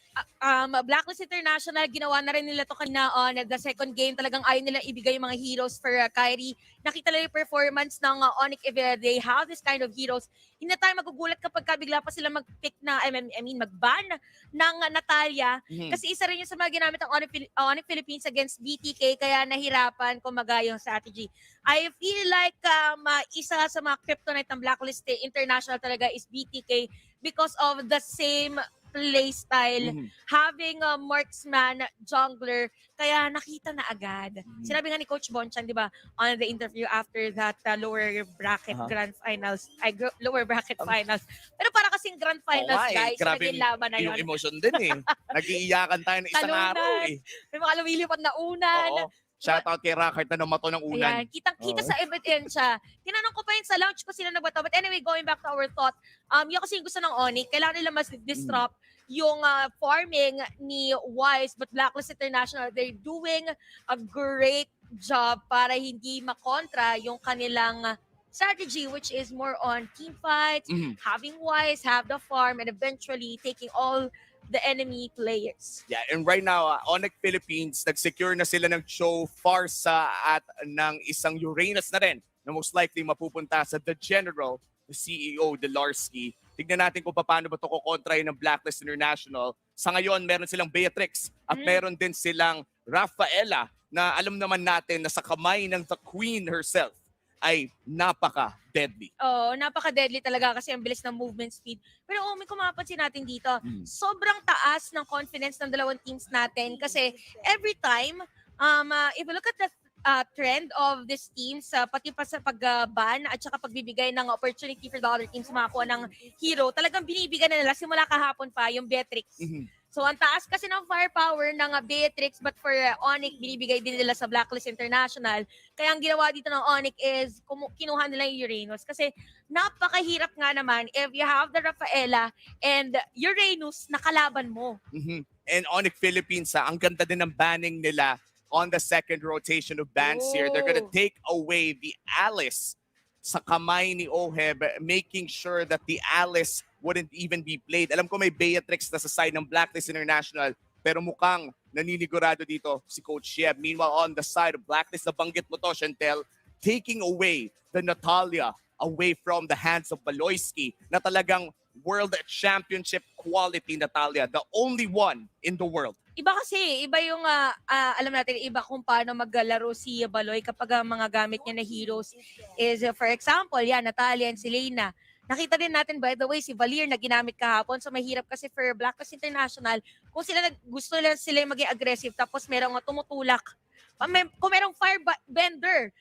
Blacklist International, ginawa na rin nila to kanina on the second game. Talagang ayaw nila ibigay yung mga heroes for Kyrie. Nakita nila yung performance ng ONIC if they have this kind of heroes. Hindi na tayo magugulat kapag bigla pa sila mag-pick na, mag-ban ng Natalia. Kasi isa rin yung sa mga ginamit ng ONIC Philippines against BTK, kaya nahirapan kumaga yung strategy. I feel like isa sa mga kryptonite ng Blacklist International talaga is BTK because of the same play style, having a marksman, jungler, kaya nakita na agad. Sinabi nga ni Coach Bonchan, di ba, on the interview after that lower bracket grand finals, lower bracket finals. Pero para kasing grand finals, guys, naging laban na yun. Yung emotion din eh. Nag-iiyakan tayo ng isang araw eh. May mga lumilipad na unan. Oo. Shoutout kay Rockert na namato ng unan. Ayan, kitang-kita sa ebidensya. Tinanong ko pa yun sa launch ko sila nagbato. But anyway, going back to our thought, yung kasi gusto ng ONIC, kailangan nila mas disrupt yung farming ni Wise, but Blacklist International, they're doing a great job para hindi makontra yung kanilang strategy, which is more on team fights, having Wise, have the farm, and eventually taking all the enemy players. Yeah, and right now, ONIC Philippines, nag-secure na sila ng Cho, Farsa, at ng isang Uranus na rin na most likely mapupunta sa The General, the CEO, Delarsky. Tignan natin kung paano ba ito kukontrahin ng Blacklist International. Sa ngayon, meron silang Beatrix at meron din silang Rafaela na alam naman natin na sa kamay ng the Queen herself ay napaka-deadly. Oo, napaka-deadly talaga kasi ang bilis ng movement speed. Pero kung mapapansin natin dito, sobrang taas ng confidence ng dalawang teams natin kasi every time, if you look at the trend of this teams, pati pa sa pag-ban at saka pagbibigay ng opportunity for the other teams makakuha ng hero, talagang binibigyan na nila simula kahapon pa yung Beatrix. So ang taas kasi ng firepower ng Beatrix, but for ONIC, binibigay din nila sa Blacklist International. Kaya ang ginawa dito ng ONIC is kinuha nila yung Uranus. Kasi napakahirap nga naman if you have the Rafaela and Uranus na kalaban mo. And ONIC Philippines, ang ganda din ng banning nila on the second rotation of bans here. They're gonna take away the Alice sa kamay ni Oheb, making sure that the Alice wouldn't even be played. Alam ko may Beatrix na sa side ng Blacklist International, pero mukhang naninigurado dito si Coach Sheb. Meanwhile, on the side of Blacklist, nabanggit mo to, Chantel, taking away the Natalia away from the hands of Baloyski na talagang World Championship quality Natalia, the only one in the world. Iba kasi, iba yung, alam natin, iba kung paano maglalaro si Baloy kapag ang mga gamit niya na heroes is, for example, Natalia and Selena. Nakita din natin, by the way, si Valir na ginamit kahapon. So, mahirap kasi for Blacklist International kung gusto sila maging aggressive tapos merong tumutulak. Kung merong firebender,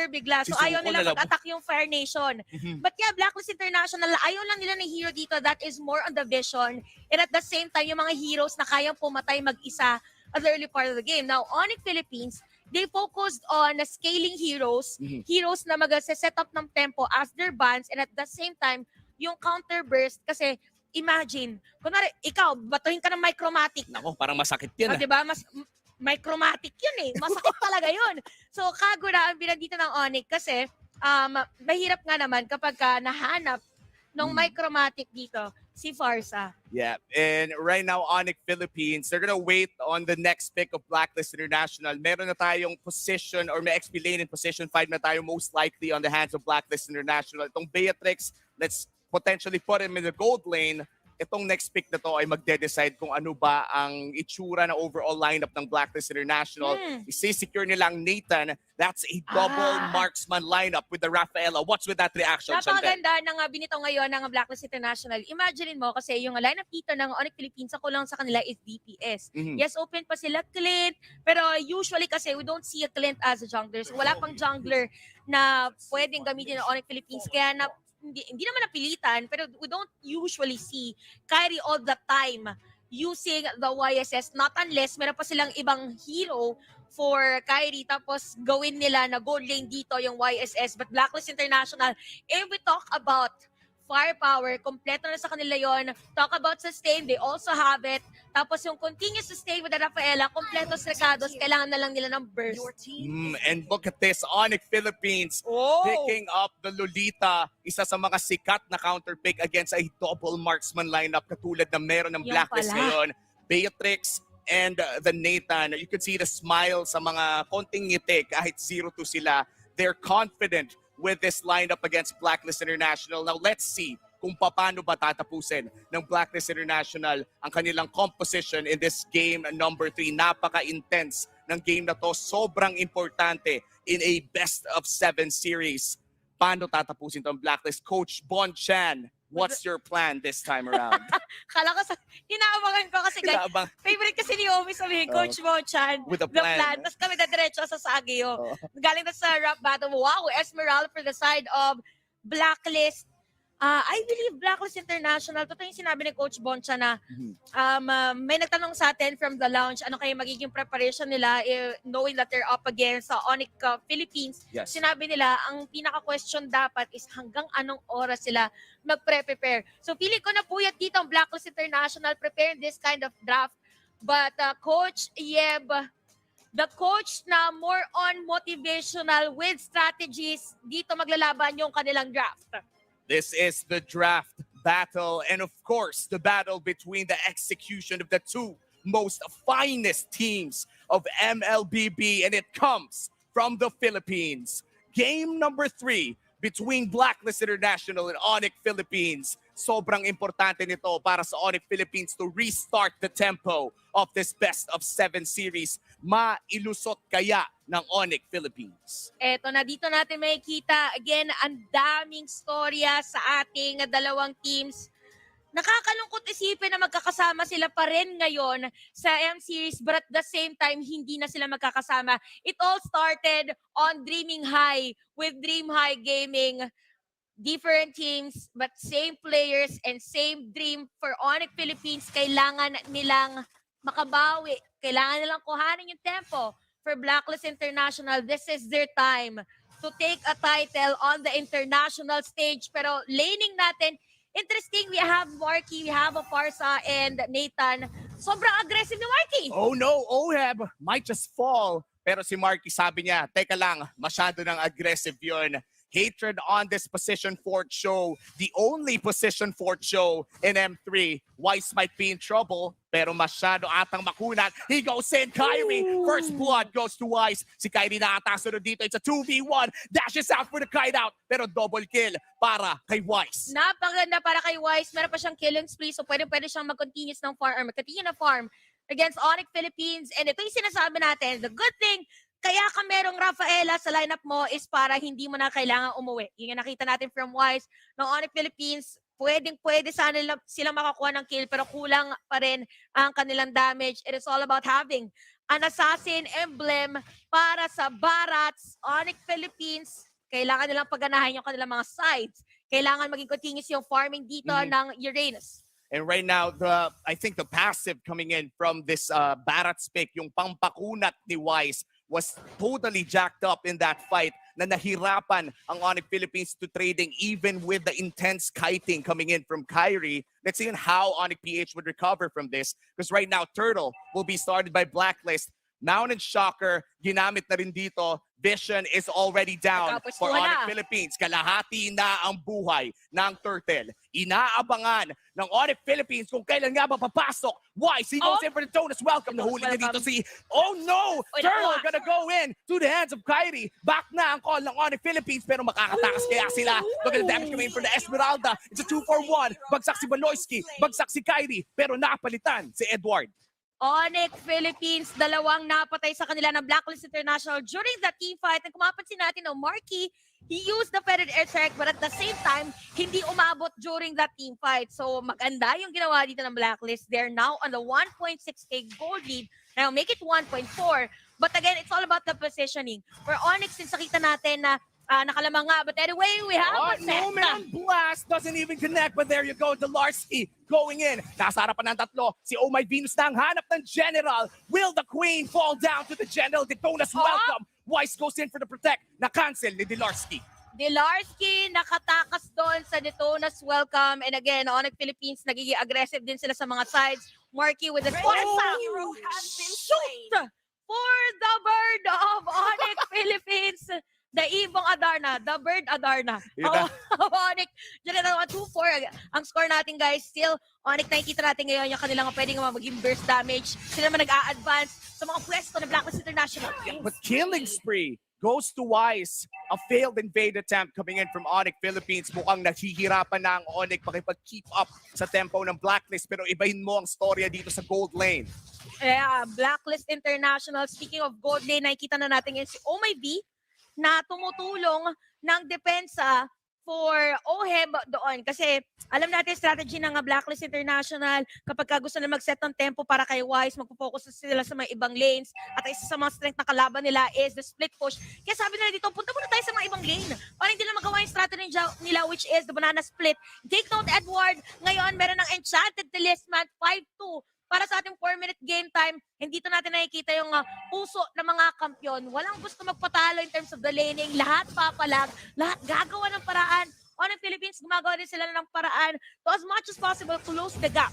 bigla. So, ayaw nila mag-attack yung Fire Nation. But yeah, Blacklist International, ayaw lang nila ng hero dito that is more on the vision. And at the same time, yung mga heroes na kayang pumatay mag-isa at the early part of the game. Now, ONIC Philippines, they focused on scaling heroes, heroes na mag-set up ng tempo as their bans, and at the same time, yung counter burst, kasi imagine, kunwari, ikaw, batuhin ka ng micromatic. Nako, parang masakit yan. Diba? Micromatic yun eh. Masakit talaga yun. So, kagura ang binandito ng ONIC kasi mahirap nga naman kapag nahanap ng micromatic dito, si Farsa. Yeah, and right now, ONIC Philippines, they're gonna wait on the next pick of Blacklist International. Meron na tayong position or may XP lane in position 5 na tayo most likely on the hands of Blacklist International. Itong Beatrix, let's potentially put him in the gold lane. itong next pick na to ay magde-decide kung ano ba ang itsura na overall lineup ng Blacklist International. Isi-secure nila ang Nathan. That's a double marksman lineup with the Rafaela. What's with that reaction, Chantel? Napakaganda ng binito ngayon ng Blacklist International. Imagine mo kasi yung lineup dito ng ONIC Philippines, sa kulang sa kanila is DPS. Yes, open pa sila Clint, pero usually kasi we don't see a Clint as a jungler. So wala pang jungler na pwedeng gamitin ng ONIC Philippines. Kaya hindi naman napilitan, pero we don't usually see Kyrie all the time using the YSS, not unless meron pa silang ibang hero for Kyrie, tapos gawin nila na gold lane dito yung YSS. But Blacklist International, if we talk about firepower, kompleto na sa kanila yon. Talk about sustain, they also have it. Tapos yung continuous sustain with the Rafaela, kompleto recados, kailangan na lang nila ng burst. And look at this, ONIC Philippines picking up the Lolita, isa sa mga sikat na counter pick against a double marksman lineup katulad na meron ng Blacklist ngayon. Beatrix and the Nathan, you could see the smile sa mga konting ngiti kahit 0-2 sila. They're confident with this lineup against Blacklist International. Now let's see kung paano ba tatapusin ng Blacklist International ang kanilang composition in this game number 3. Napaka-intense ng game na to. Sobrang importante in a best-of-7 series. Paano tatapusin itong Blacklist? Coach Bon Chan, what's your plan this time around? Kala ko inaabangan ko kasi guys, favorite kasi ni Omi sabihin, Coach Mo Chan, with a plan. Tapos kami diretso sa Sagio. Galing na sa rap battle. Wow, Esmeralda for the side of Blacklist. I believe Blacklist International, totoo yung sinabi ni Coach Boncha na may nagtanong sa atin from the lounge, ano kaya magiging preparation nila knowing that they're up against ONIC Philippines. Yes. Sinabi nila, ang pinaka-question dapat is hanggang anong oras sila magpre-prepare. So feeling ko na puyat dito ang Blacklist International preparing this kind of draft. But Coach Yeb, the coach na more on motivational with strategies, dito maglalaban yung kanilang draft. This is the draft battle, and of course, the battle between the execution of the two most finest teams of MLBB, and it comes from the Philippines. Game number 3 between Blacklist International and ONIC Philippines. Sobrang importante nito para sa ONIC Philippines to restart the tempo of this best-of-7 series. Mailusot kaya ng ONIC Philippines? Eto na, dito natin makikita, again, ang daming storya sa ating dalawang teams. Nakakalungkot isipin na magkakasama sila pa rin ngayon sa M-Series, but at the same time, hindi na sila magkakasama. It all started on Dreaming High with Dream High Gaming. Different teams, but same players and same dream for ONIC Philippines. Kailangan nilang makabawi. Kailangan nilang kuhanin yung tempo. For Blacklist International, this is their time to take a title on the international stage. Pero laning natin, interesting, we have Marky, we have a Parsa and Nathan. Sobrang aggressive ni Marky. Oh no, Oheb might just fall. Pero si Marky sabi niya, teka lang, masyado ng aggressive yun. Hatred on this position fort show. The only position fort show in M3. Weiss might be in trouble, pero masyado atang makunat. He goes in, Kyrie. First blood goes to Weiss. Si Kyrie na atasunod dito. It's a 2v1. Dashes out for the kite out. Pero double kill para kay Weiss. Napaganda para kay Weiss. Meron pa siyang killing spree, so pwede siyang mag-continuous ng farm, or mag-continue na farm against ONIC Philippines. And ito yung sinasabi natin. The good thing, kaya ka merong Rafaela sa lineup mo is para hindi mo na kailangan umuwi. Yung nakita natin from Wise ng ONIC Philippines, pwede sana sila makakuha ng kill pero kulang pa rin ang kanilang damage. It is all about having an assassin emblem para sa Barats. ONIC Philippines, kailangan nilang pagganahin yung kanilang mga sides. Kailangan maging continuous yung farming dito ng Uranus. And right now, I think the passive coming in from this Barats pick, yung pampakunat ni Wise, was totally jacked up in that fight na nahirapan ang ONIC Philippines to trading even with the intense kiting coming in from Kyrie. Let's see how ONIC PH would recover from this because right now Turtle will be started by Blacklist. Mountain Shocker, ginamit na rin dito. Vision is already down for ONIC Philippines. Kalahati na ang buhay ng Turtle. Inaabangan ng ONIC Philippines kung kailan nga ba papasok. Why? He goes in for the Jonas welcome. Nahuli niya dito si, oh no! Turtle gonna go in to the hands of Kyrie. Back na ang call ng ONIC Philippines pero makakatakas kaya sila. Look at the damage coming in for the Esmeralda. It's a 2-for-1. Bagsak si Baloyski. Bagsak si Kyrie. Pero napalitan si Edward. ONIC Philippines, dalawang napatay sa kanila ng Blacklist International during the team fight. And kung mapansin natin, Marky, he used the feathered air strike but at the same time, hindi umabot during that team fight. So maganda yung ginawa dito ng Blacklist. They're now on the 1.6k gold lead. Now make it 1.4. But again, it's all about the positioning. For ONIC, since nakita natin na nakalamang nga. But anyway, we have a set. No man blast doesn't even connect. But there you go, Delarski going in. Nasa harapan ng tatlo. Si Oh My Venus na ang hanap ng General. Will the Queen fall down to the General? Detona's welcome. Weiss goes in for the protect. Na-cancel ni Delarski. Delarski nakatakas doon sa Detona's welcome. And again, ONIC Philippines, nagiging aggressive din sila sa mga sides. Marky with the hero has been slain for the bird of ONIC Philippines. The Ibong Adarna, the Bird Adarna. ONIC, dyan na 2-4. Ang score natin, guys, still, ONIC, nakikita natin ngayon yung kanilang pwedeng maging burst damage. Sila naman nag-a-advance sa mga pwesto ng Blacklist International. But killing spree goes to Weiss. A failed invade attempt coming in from ONIC Philippines. Mukhang naghihirapan na ang ONIC makipag-keep up sa tempo ng Blacklist. Pero ibahin mo ang storya dito sa gold lane. Blacklist International, speaking of gold lane, nakikita na natin yun si Oh My V, na tumutulong ng depensa for OHEB doon. Kasi alam natin strategy ng Blacklist International kapag gusto na mag-set ng tempo para kay Weiss, magpo-focus sila sa mga ibang lanes. At isa sa mga strength na kalaban nila is the split push. Kaya sabi nila dito, punta muna tayo sa mga ibang lane para hindi na magawa yung strategy nila which is the banana split. Take note, Edward, ngayon meron ng Enchanted Talisman 5-2. Para sa ating 4-minute game time, hindi dito natin nakikita yung puso ng mga kampyon. Walang gusto magpatalo in terms of the laning. Lahat papalag, lahat gagawa ng paraan. ONIC Philippines, gumagawa din sila ng paraan to as much as possible close the gap.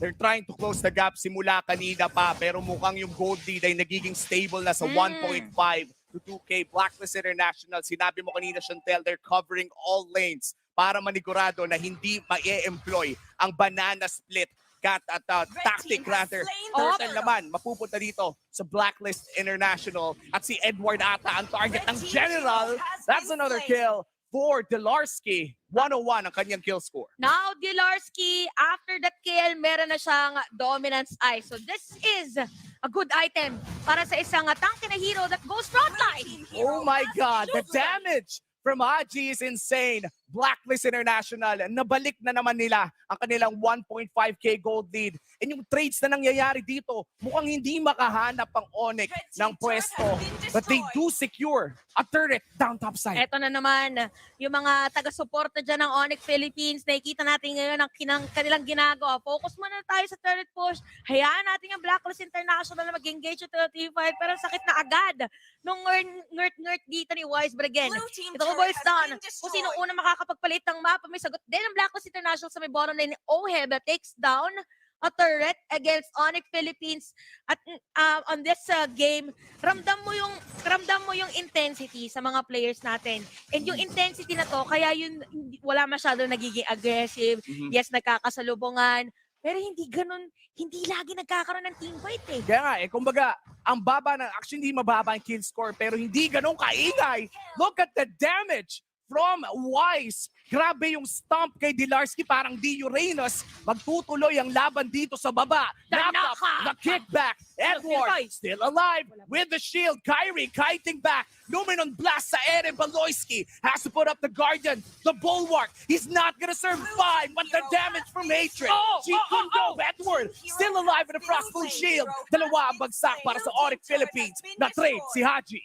They're trying to close the gap simula kanina pa pero mukhang yung gold lead ay nagiging stable na sa 1.5 to 2K. Blacklist International, sinabi mo kanina, Chantel, they're covering all lanes para manigurado na hindi ma-employ ang banana split. Tactic rather. Turtle naman, mapupunta dito sa Blacklist International. At si Edward ata ang target ng General. That's another kill for Delarski. 101 ang kanyang kill score. Now, Delarski, after that kill, meron na siyang Dominance Eye. So this is a good item para sa isang tanke na hero that goes frontline. Oh my God, the damage from Haji is insane. Blacklist International, nabalik na naman nila ang kanilang 1.5k gold lead. And yung trades na nangyayari dito, mukhang hindi makahanap ang ONIC ng pwesto. But they do secure a turret down top side. Eto na naman, yung mga taga-suporta dyan ng ONIC Philippines, nakikita natin ngayon ang kanilang ginagawa. Focus muna tayo sa turret push. Hayaan natin yung Blacklist International na mag-engage ito sa team fight. Pero sakit na agad nung ngert dito ni Weiss. But again, ito ko boys down. Kung sino una makakapagpalit ng mapa, may sagot din ng Blacklist International sa may bottom lane ni OHEB that takes down a turret against ONIC Philippines. At on this game, ramdam mo yung intensity sa mga players natin. And yung intensity na to, kaya yun wala masyado nagiging aggressive. Yes, nagkakasalubungan. Pero hindi ganun, hindi lagi nagkakaroon ng team fight eh. Kaya nga kumbaga, ang baba ng, actually hindi mababa ang kill score, pero hindi ganun kaingay. Look at the damage from Weiss. Grabe yung stomp kay Delarski, parang di Uranus. Magtutuloy ang laban dito sa baba. Knock up, the kickback. Edward still alive with the shield. Kyrie kiting back. Luminon blast sa Ere. Baloyski has to put up the guardian, the bulwark. He's not gonna survive, but the damage from Hatred. Chikundo, Edward still alive with a frostful shield. Dalawa ang bagsak para sa ONIC Philippines. Na-trade si Haji.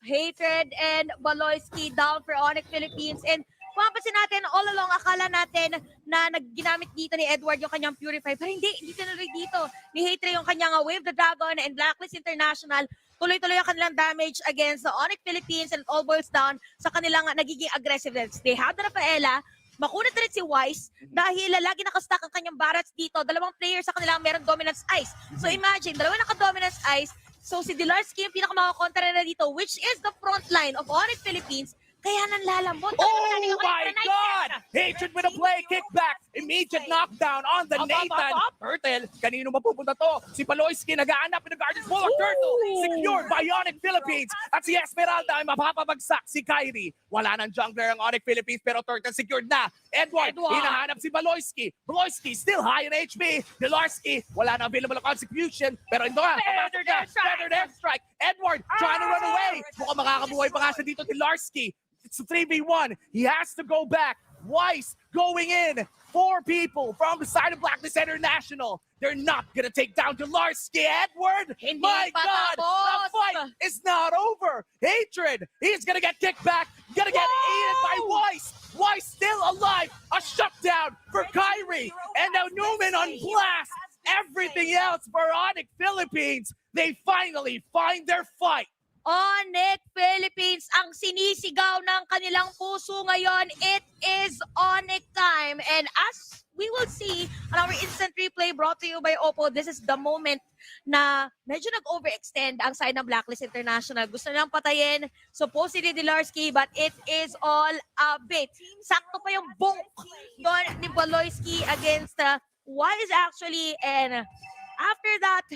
Hatred and Baloyski down for ONIC Philippines. And mapapansin natin, all along, akala natin na ginamit dito ni Edward yung kanyang Purify. Pero hindi tinuloy dito ni Hatred yung kanyang Wave the Dragon and Blacklist International. Tuloy-tuloy ang kanilang damage against the ONIC Philippines and all boils down sa kanilang nagiging aggressiveness. They have the Rafaela. Makunat rin si Weiss dahil lagi nakastack ang kanyang barracks dito. Dalawang players sa kanilang meron Dominance Ice. So imagine, dalawa naka-Dominance Ice, So si Dilarski yung pinakamakakontra na dito, which is the front line of ONIC Philippines. Kaya nanlalambot. Oh my God! Hatred with a play, kickback, immediate knockdown on the Nathan. Turtle, kanino mapupunta to? Si Paloyski nag-aanap in the Guardians Bullock. Turtle, secured by ONIC Philippines. At si Esmeralda ay mapapabagsak si Kyrie. Wala nang jungler ang ONIC Philippines pero Turtle secured na. Edward, hinahanap si Paloyski. Paloyski still high in HP. Dilarski, wala na available contribution. Pero ito nga, feathered airstrike. Edward trying to run away. Mukhang makakabuhay pa nga siya dito, Dilarski. It's a 3v1. He has to go back. Weiss going in. 4 people from the side of Blacklist International. They're not going to take down Dilarski. Edward, my God, the fight is not over. Hatred, he's going to get kicked back. Going to get eaten by Weiss. Weiss still alive. A shutdown for Kyrie. And now Newman on blast. Everything else for ONIC Philippines. They finally find their fight. ONIC Philippines ang sinisigaw ng kanilang puso ngayon. It is ONIC time. And as we will see on our instant replay brought to you by Oppo, this is the moment na medyo nag-overextend ang side ng Blacklist International. Gusto nilang patayin supposedly Dilarski, but it is all a bit. Sakto pa yung bonk doon ni Paloyski against Wise actually. And after that,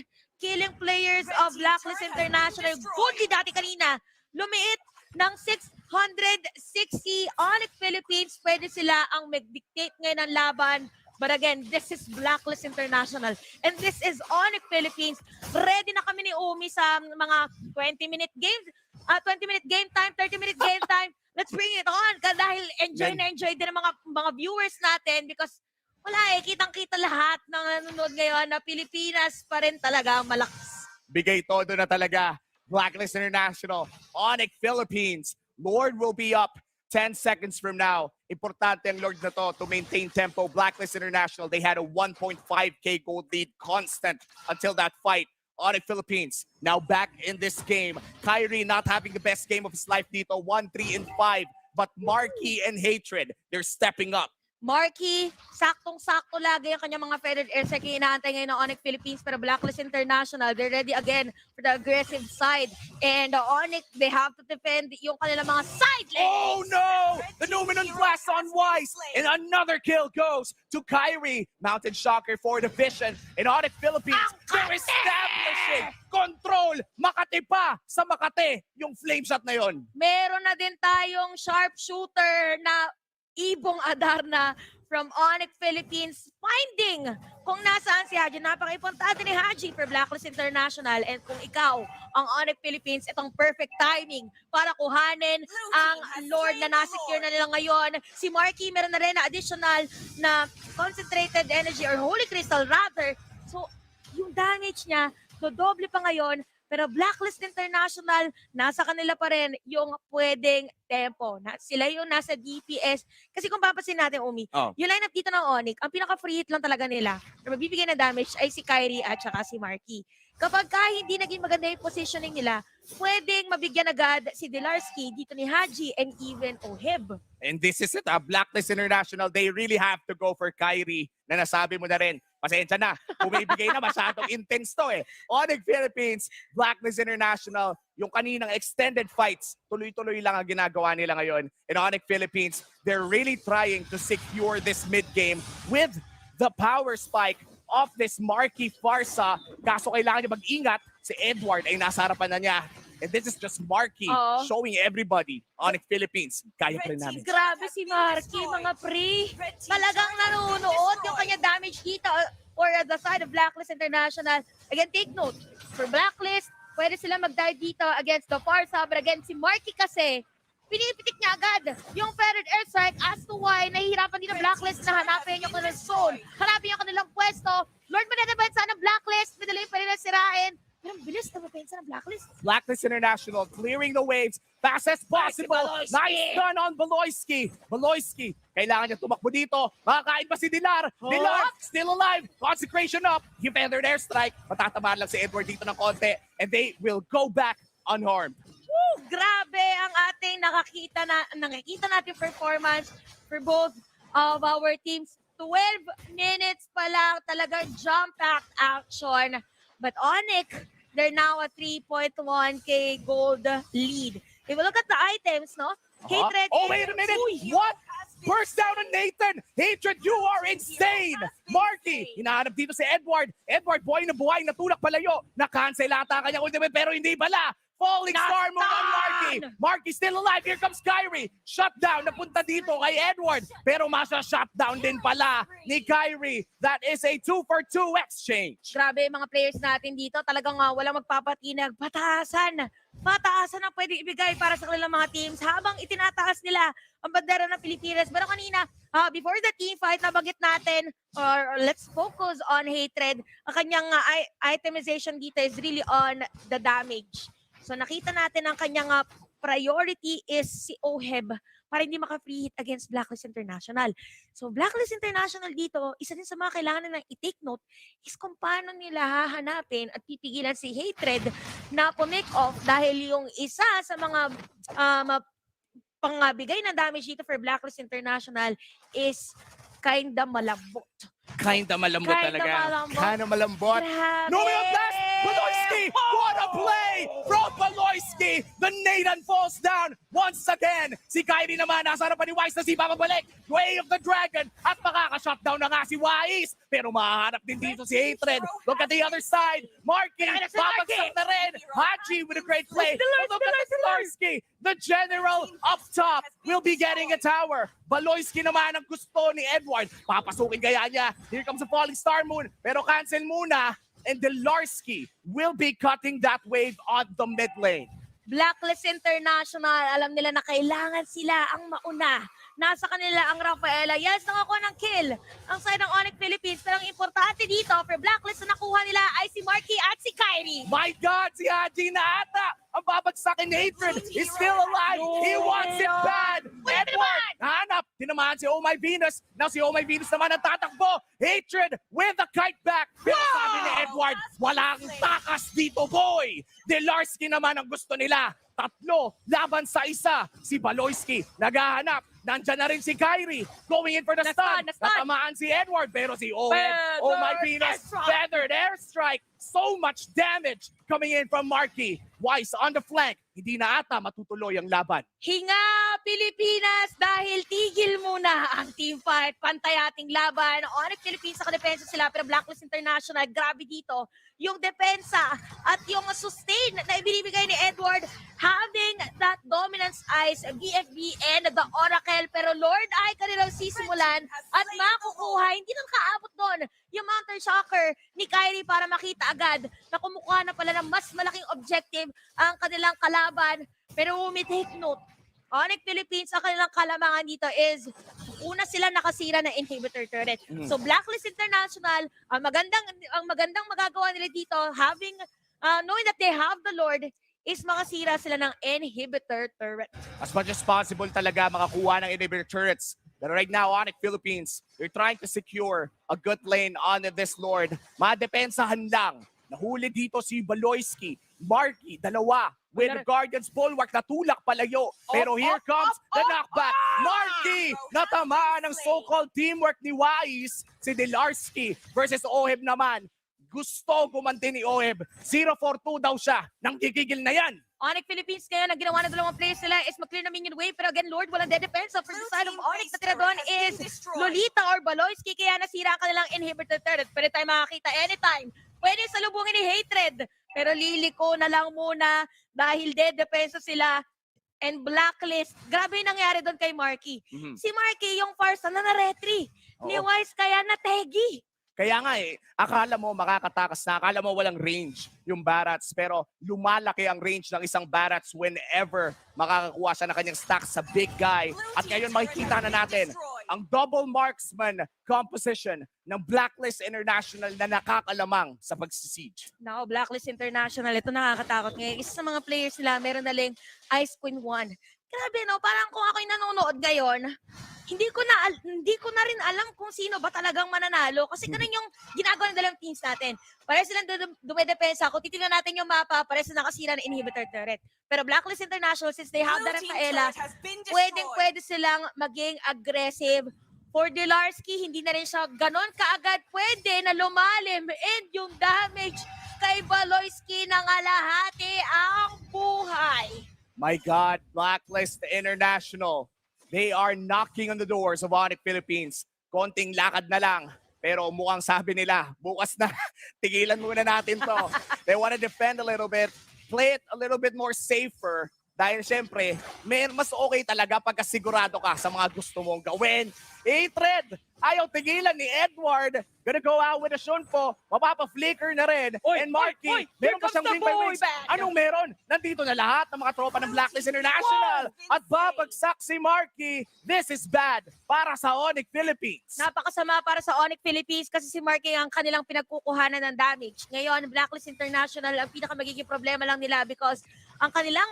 killing players of Blacklist International. Goodly dati kanina, lumiit ng 660 ONIC Philippines. Pwede sila ang mag-dictate ngayon ng laban. But again, this is Blacklist International. And this is ONIC Philippines. Ready na kami ni Umi sa mga 20-minute games. 20-minute game time, 30-minute game time. Let's bring it on. Dahil enjoy na enjoy din ang mga viewers natin because wala kitang-kita lahat ng nanonood ngayon na Pilipinas pa rin talaga malakas. Bigay todo na talaga. Blacklist International, ONIC Philippines. Lord will be up 10 seconds from now. Importante ang Lord na to maintain tempo. Blacklist International, they had a 1.5k gold lead constant until that fight. ONIC Philippines now back in this game. Kyrie not having the best game of his life dito, 1-3-5. But Marky and Hatred, they're stepping up. Marky, saktong-sakto lagi ang kanyang mga feathered airstrike inaantay ngayon ng ONIC Philippines, pero Blacklist International, they're ready again for the aggressive side. And ONIC, they have to defend yung kanilang mga side lanes. Oh no! The Numenon blast on Weiss, and another kill goes to Kyrie. Mountain Shocker for the vision. In ONIC Philippines, they're establishing control. Makati pa sa Makati yung flame shot na yon. Meron na din tayong sharpshooter na Ibong Adarna from ONIC Philippines, finding kung nasaan si Haji. Napaka-importante ni Haji for Blacklist International. And kung ikaw ang ONIC Philippines, itong perfect timing para kuhanin ang Lord na nasecure na nila ngayon. Si Marky meron na rin na additional na concentrated energy or holy crystal rather. So yung damage niya, dodoble pa ngayon. Pero Blacklist International, nasa kanila pa rin yung pwedeng tempo. Sila yung nasa DPS. Kasi kung papasin natin, Umi, yung lineup dito ng ONIC, ang pinaka-free hit lang talaga nila na magbibigay na damage ay si Kyrie at saka si Marky. Kapag hindi naging maganda yung positioning nila, pwedeng mabigyan agad si Dilarski dito ni Haji and even Oheb. And this is it, Blacklist International, they really have to go for Kyrie na nasabi mo na rin. Pasensya na, bumibigay na masyadong intense to eh. ONIC Philippines, Blacklist International, yung kaninang extended fights, tuloy-tuloy lang ang ginagawa nila ngayon. In ONIC Philippines, they're really trying to secure this mid-game with the power spike of this Marky Farsa. Kaso kailangan niya mag-ingat, si Edward ay nasa harapan na niya. And this is just Marky showing everybody, ONIC Philippines, kaya pa rin namin. Grabe si Marky, mga pre. Talagang nanonood yung kanya damage dito or at the side of Blacklist International. Again, take note, for Blacklist, pwede sila mag-dive dito against the Farsa. But again, si Marky kasi, pinipitik niya agad yung feathered airstrike as to why nahihirapan dito Blacklist na hanapin yung kanilang zone, hanapin yung kanilang pwesto. Lord, mananabansa ng Blacklist, madali pa rin na sirain. Pero bilis na mapensa ng Blacklist. Blacklist International clearing the waves fast as possible. Nice gun on Beloyski. Beloyski, kailangan niya tumakbo dito. Makakain pa si Dilar. Dilar, still alive. Consecration up. He feathered airstrike. Matatamaan lang si Edward dito ng konti. And they will go back unharmed. Woo! Grabe ang ating nakikita natin performance for both of our teams. 12 minutes pa lang talagang jump-packed action. But ONIC, They're now a 3.1k gold lead. If we look at the items, no? Hatred. Oh, wait a minute. What? Burst down on Nathan. Hatred, you are insane. Marky, hinahanap dito si Edward. Edward, buhay na buhay, natulak palayo. Na-cancel ata kanyang ultimate, pero hindi pala. Falling star move on Marky. Marky still alive. Here comes Kyrie. Shutdown. Napunta dito kay Edward. Pero masa-shutdown din pala ni Kyrie. That is a 2-for-2 exchange. Grabe mga players natin dito. Talagang walang magpapatinag. Pataasan. Pataasan ang pwede ibigay para sa kanilang mga teams habang itinataas nila ang bandera ng Pilipinas. Pero kanina, before the team fight, nabanggit natin, or let's focus on Hatred. Ang kanyang itemization dito is really on the damage. So nakita natin ang kanyang priority is si Oheb para hindi maka-free hit against Blacklist International. So Blacklist International dito, isa din sa mga kailangan nilang i-take note is kung paano nila hahanapin at pipigilan si Hatred na pumake off dahil yung isa sa mga pangbigay na damage dito for Blacklist International is kinda malambot. Kinda malambot talaga. Kinda malambot. Numero blast! Baloyski! What a play from Baloyski! The Nathan falls down once again. Si Kyrie naman, nasa harapan ni Wise na si babalik. Way of the Dragon. At makaka-shutdown na nga si Wise. Pero mahahanap din dito si Hatred. Look at the other side. Marky, babagsak na rin. Haji with a great play. Look at Baloyski. The general up top will be getting a tower. Baloyski naman ang gusto ni Edward. Papasukin kaya niya. Here comes a falling star moon. Pero cancel muna. And Delarski will be cutting that wave on the mid lane. Blacklist International, alam nila na kailangan sila ang mauna. Nasa kanila ang Rafaela. Yes, nakakuha ng kill ang side ng ONIC Philippines. Pero ang importante dito for Blacklist na nakuha nila ay si Marky at si Kyrie. My God, si Haji na ata. Ang babagsakin ni Hatred is still alive. He wants it bad. Edward, hanap. Tinamaan si Oh My Venus. Now si Oh My Venus naman ang tatakbo. Hatred with a kite back. Pero sabi ni Edward, walang takas dito, boy. Delarski naman ang gusto nila. Tatlo laban sa isa. Si Baloyski naghahanap. Nandyan na rin si Kyrie. Going in for the stun. Natamaan si Edward. Pero si Oh My Venus. Feathered airstrike. So much damage coming in from Marky. Wise on the flank. Hindi na ata matutuloy ang laban. Hinga Pilipinas dahil tigil muna ang team fight. Pantay ating laban. ONIC Philippines sa kadepensa sila pero Blacklist International, grabe dito. Yung depensa at yung sustain na ibinibigay ni Edward having that dominance eyes, BFB and the Oracle. Pero Lord ay kanilang sisimulan at makukuha. Hindi nang kaabot doon yung Mountain Shocker ni Kyrie para makita agad na kumukuha na pala ng mas malaking objective ang kanilang kalaban. Pero take note, ONIC Philippines, ang kanilang kalamangan dito is una sila nakasira ng inhibitor turret. So Blacklist International, ang magandang magagawa nila dito, having knowing that they have the Lord, is makasira sila ng inhibitor turret. As much as possible talaga makakuha ng inhibitor turrets. But right now, ONIC Philippines, they're trying to secure a good lane on this Lord. Madepensahan lang. Nahuli dito si Baloyski. Marky, dalawa. With Guardian's Bulwark, natulak palayo. Pero here comes the knockback. Marky, natamaan ng so-called teamwork ni Wise. Si Delarski versus Oheb naman. Gusto gumanti ni Oheb. 0-4-2 daw siya. Nang gigigil na yan. ONIC Philippines ngayon, ang ginawa ng dalawang players nila is mag-clear na minion wave. Pero again, Lord, walang dead defense. So for the side of ONIC, na tira doon is Lolita or Baloyski. Kaya nasira ang kanilang inhibitor turret. Pwede tayo makakita anytime. Pwede salubungin ni Hatred. Pero liliko na lang muna dahil dead defense sila. And Blacklist, grabe yung nangyari doon kay Marky. Si Marky, yung farsa na na-retry. Ni Wise kaya na-tegi. Kaya nga akala mo makakatakas na, akala mo walang range yung Barats, pero lumalaki ang range ng isang Barats whenever makakakuha siya ng kanyang stack sa big guy. At ngayon makikita na natin ang double marksman composition ng Blacklist International na nakakalamang sa pagsisiege. Now, Blacklist International, ito nakakatakot ngayon. Isa sa mga players nila, meron na lang Ice Queen 1. Grabe, no? Parang kung ako'y nanonood ngayon, hindi ko na rin alam kung sino ba talagang mananalo kasi ganun yung ginagawa ng dalawang teams natin. Pares silang dumedepensa. Kung titignan natin yung mapa, pares na nakasira ng inhibitor turret. Pero Blacklist International, since they have the Rafaela, pwede silang maging aggressive. For Delarski, hindi na rin siya ganon kaagad pwede na lumalim and yung damage kay Baloyski ng alahati ang buhay. My God, Blacklist International. They are knocking on the doors of ONIC Philippines. Konting lakad na lang. Pero mukhang sabi nila, bukas na, tigilan muna natin to. They want to defend a little bit, play it a little bit more safer. Dahil syempre, mas okay talaga pagka sigurado ka sa mga gusto mong gawin. Hatred! Ayaw tigilan ni Edward. Gonna go out with a Shunpo. Mapapa-flicker na rin. And Marky, meron pa siyang wing by wings. Anong meron? Nandito na lahat ng mga tropa ng Blacklist International. At babagsak si Marky. This is bad para sa ONIC Philippines. Napakasama para sa ONIC Philippines kasi si Marky ang kanilang pinagkukuhanan ng damage. Ngayon, Blacklist International, ang pinaka magiging problema lang nila because ang kanilang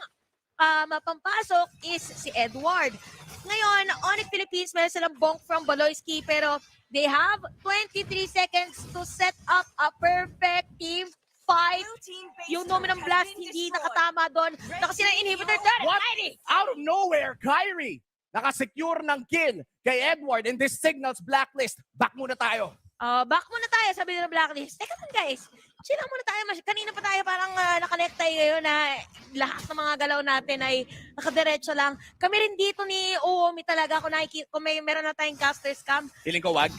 mapampasok is si Edward. Ngayon, ONIC Philippines, meron silang bonk from Baloyski pero they have 23 seconds to set up a perfect team fight. Yung Nominum Blast hindi nakatama doon. Nakasila inhibitor doon. What? Out of nowhere, Kyrie nakasecure ng kill kay Edward and this signals Blacklist. Back muna tayo. Back muna tayo, sabi nila Blacklist. Teka lang guys, chill lang muna tayo. Kanina pa tayo parang nakalek tayo ngayon na lahat ng mga galaw natin ay nakadiretso lang. Kami rin dito ni Uomi talaga kung meron na tayong caster scam. Feeling ko wag.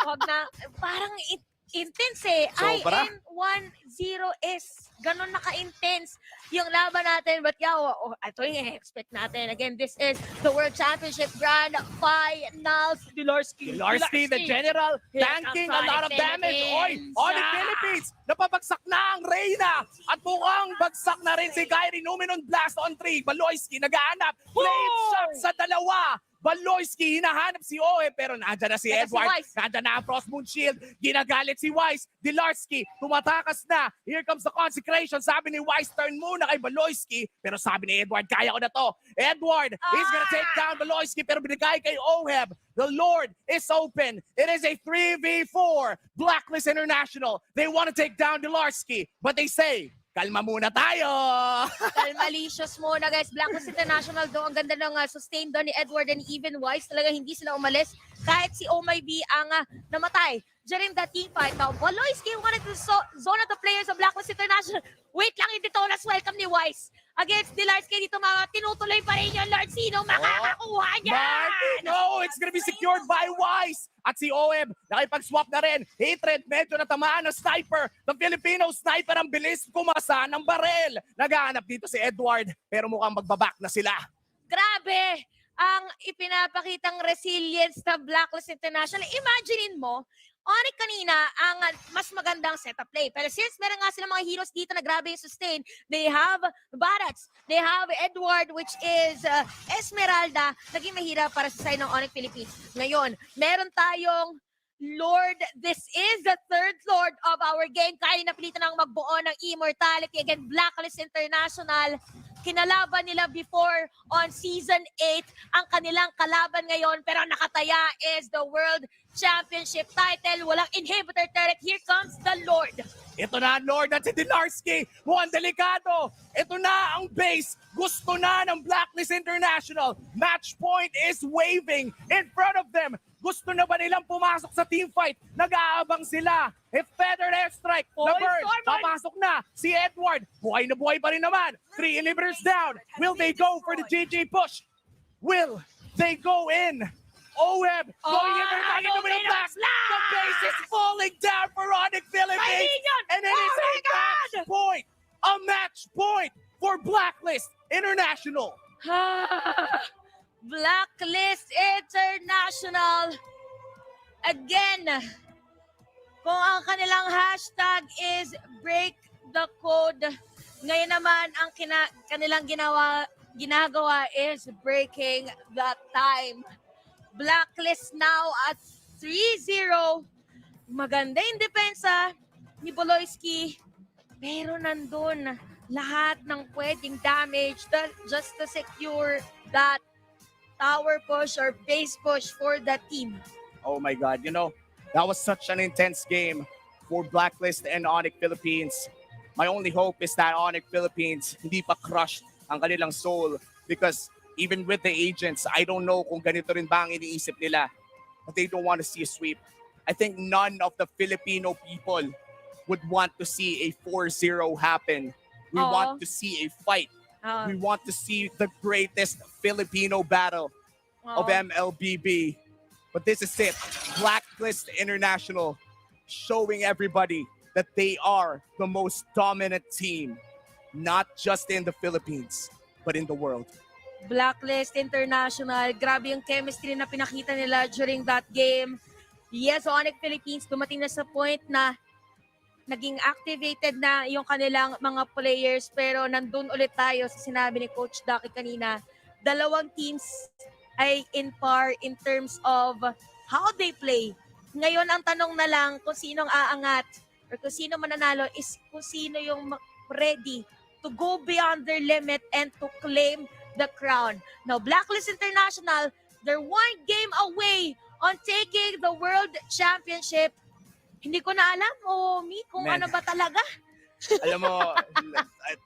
Wag na. Parang intense eh. Sobra. IN10S. Ganon naka-intense yung laban natin. But yeah, ito yung expect natin. Again, this is the World Championship Grand Finals. Dilarsky, the general, tanking a lot of damage. Oy, ONIC Philippines, napabagsak na ang Reyna. At mukhang bagsak na rin si Kyrie. Numinon Blast on 3. Baloyski nagaanap. Flame shot sa dalawa. Baloyski, hinahanap si Oe, pero nandyan na si Edward. Nandyan na ang Frost Moon Shield. Ginagalit si Wise. Dilarsky, tumatakas na. Here comes the consecration. Sabi ni Wise, turn muna kay Baloyski. Pero sabi ni Edward, kaya ko na to. Edward, he's gonna take down Baloyski, pero binigay kay Oheb. The Lord is open. It is a 3v4. Blacklist International. They want to take down Dilarsky, but they say, kalma muna tayo! Kalmalicious muna guys. Blacklist International doon. Ang ganda ng sustain doon ni Edward and even Wise. Talaga hindi sila umalis. Kahit si Oh My B ang namatay during that team fight. Now, Baloyski wanted to zone out the players of Blacklist International. Wait lang, hindi to last welcome ni Wise. Against Dilarsky dito tinutuloy pa rin yung Lord. Sino makakakuha niya? No, it's gonna be secured by Wise. At si OM, nakipag-swap na rin. Hatred, medyo natamaan ng sniper. The Filipino sniper ang bilis kumasa ng barel. Naghahanap dito si Edward, pero mukhang magbaback na sila. Grabe ang ipinapakitang resilience ng Blacklist International. Imaginein mo, ONIC kanina ang mas magandang setup play. Pero since meron nga sila mga heroes dito na grabe yung sustain, they have Barats, they have Edward, which is Esmeralda, naging mahirap para sa side ng ONIC Philippines. Ngayon, meron tayong Lord, this is the third Lord of our game. Kaya napilitan ng magbuo ng immortality. Again, Blacklist International. Kinalaban nila before on Season 8 ang kanilang kalaban ngayon, pero nakataya is the World Championship title. Walang inhibitor turret. Here comes the Lord. Ito na ang Lord at si Dilarsky. Mukhang delikado. Ito na ang base. Gusto na ng Blacklist International. Match point is waving in front of them. Gusto na ba nilang pumasok sa team fight? Nag-aabang sila. If feathered airstrike, the bird, papasok na si Edward. Buhay na buhay pa rin naman. 3 inhibitors down. Will they go for the GG push? Will they go in? OM going in there, knocking the middle blast. The base is falling down for ONIC Philippines. And it is a match point. A match point for Blacklist International. Blacklist International. Again, kung ang kanilang hashtag is break the code, ngayon naman ang kanilang ginagawa is breaking the time. Blacklist now at 3-0. Maganda yung depensa ni Baloyski, pero nandun lahat ng pwedeng damage just to secure that tower push or base push for the team. Oh my God, you know, that was such an intense game for Blacklist and ONIC Philippines. My only hope is that ONIC Philippines hindi pa crushed ang kanilang soul, because even with the agents, I don't know kung ganito rin ba ang iniisip nila, but they don't want to see a sweep. I think none of the Filipino people would want to see a 4-0 happen. We Oo. want to see a fight. Oo. We want to see the greatest Filipino battle of Oo. MLBB. But this is it. Blacklist International showing everybody that they are the most dominant team, not just in the Philippines, but in the world. Blacklist International, grabe yung chemistry na pinakita nila during that game. Yes, ONIC Philippines, dumating na sa point na naging activated na yung kanilang mga players, pero nandun ulit tayo sa sinabi ni Coach Ducky kanina. Dalawang teams ay in par in terms of how they play. Ngayon, ang tanong na lang kung sinong aangat or kung sino mananalo is kung sino yung ready to go beyond their limit and to claim the crown. Now, Blacklist International, they're one game away on taking the World Championship. Hindi ko na alam, Mi, kung Man. ano ba talaga. Alam mo,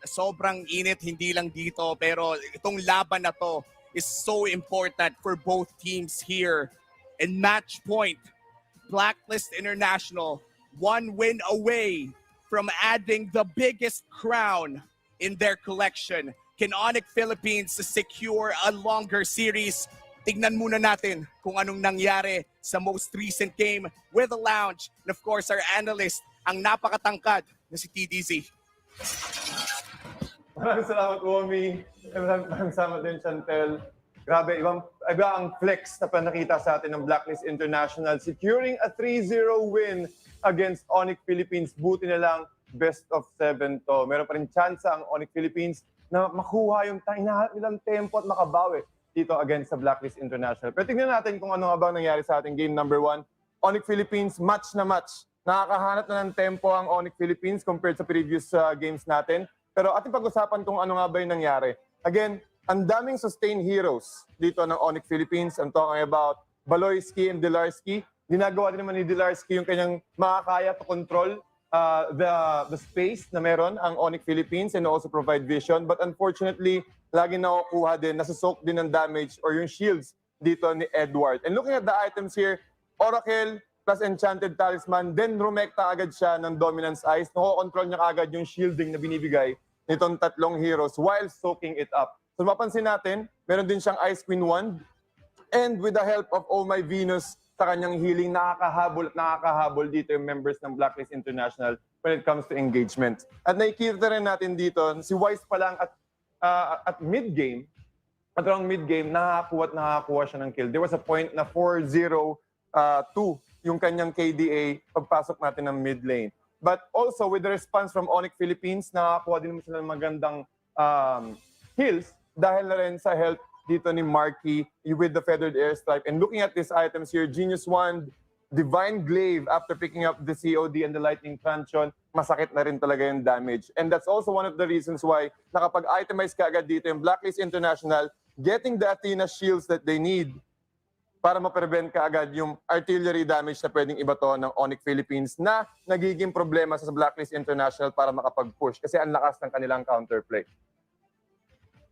sobrang init, hindi lang dito, pero itong laban na to is so important for both teams here. And match point, Blacklist International, one win away from adding the biggest crown in their collection. Can ONIC Philippines secure a longer series? Tignan muna natin kung anong nangyari sa most recent game with the lounge. And of course, our analyst, ang napakatangkad na si TDZ. Maraming salamat, Omi. Maraming salamat din, Chantel. Grabe, iba ang flex na panakita sa atin ng Blacklist International, securing a 3-0 win against ONIC Philippines. Buti na lang, best of 7 to. Meron pa rin chance ang ONIC Philippines na makuha yung nilang tempo at makabawi dito against sa Blacklist International. Pero tingnan natin kung ano nga bang nangyari sa ating game number 1. ONIC Philippines, match na match. Nakakahanap na ng tempo ang ONIC Philippines compared sa previous games natin. Pero ating pag-usapan kung ano nga ba yung nangyari. Again, ang daming sustained heroes dito ng ONIC Philippines. I'm talking about Baloyski and Dilarski. Ginagawa din naman ni Dilarski yung kanyang makakaya to control the space na meron ang ONIC Philippines and also provide vision. But unfortunately, lagi nakukuha din, nasusoak din ng damage or yung shields dito ni Edward. And looking at the items here, Oracle plus Enchanted Talisman, then rumekta agad siya ng Dominance Ice. Nako-control niya agad yung shielding na binibigay nitong tatlong heroes while soaking it up. So mapansin natin, meron din siyang Ice Queen Wand. And with the help of Oh My Venus, sa kanyang healing, nakakahabol dito yung members ng Blacklist International when it comes to engagement. At nakikita rin natin dito, si Wise pa lang at mid-game, at around mid-game, nakakuha siya ng kill. There was a point na 4-0-2 yung kanyang KDA pagpasok natin ng mid lane. But also, with the response from ONIC Philippines, nakakuha din naman sila ng magandang kills dahil na rin sa help dito ni Marky with the Feathered Airstrike. And looking at these items here, Genius Wand, Divine Glaive after picking up the COD and the Lightning Truncheon, masakit na rin talaga yung damage. And that's also one of the reasons why nakapag-itemize ka agad dito yung Blacklist International, getting the Athena shields that they need para ma-prevent ka agad yung artillery damage na pwedeng ibato ng ONIC Philippines na nagiging problema sa Blacklist International para makapag-push kasi ang lakas ng kanilang counterplay.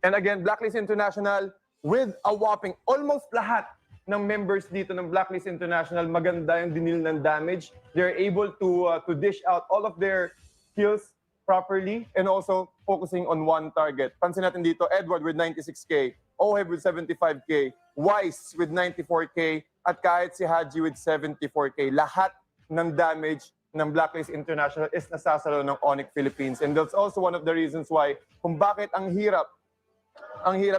And again, Blacklist International, with a whopping almost lahat ng members dito ng Blacklist International, maganda yung dinil ng damage. They're able to dish out all of their kills properly and also focusing on one target. Pansin natin dito, Edward with 96k, Oheb with 75k, Wise with 94k, at kahit si Haji with 74k. Lahat ng damage ng Blacklist International is nasasalo ng ONIC Philippines. And that's also one of the reasons why kung bakit ang hirap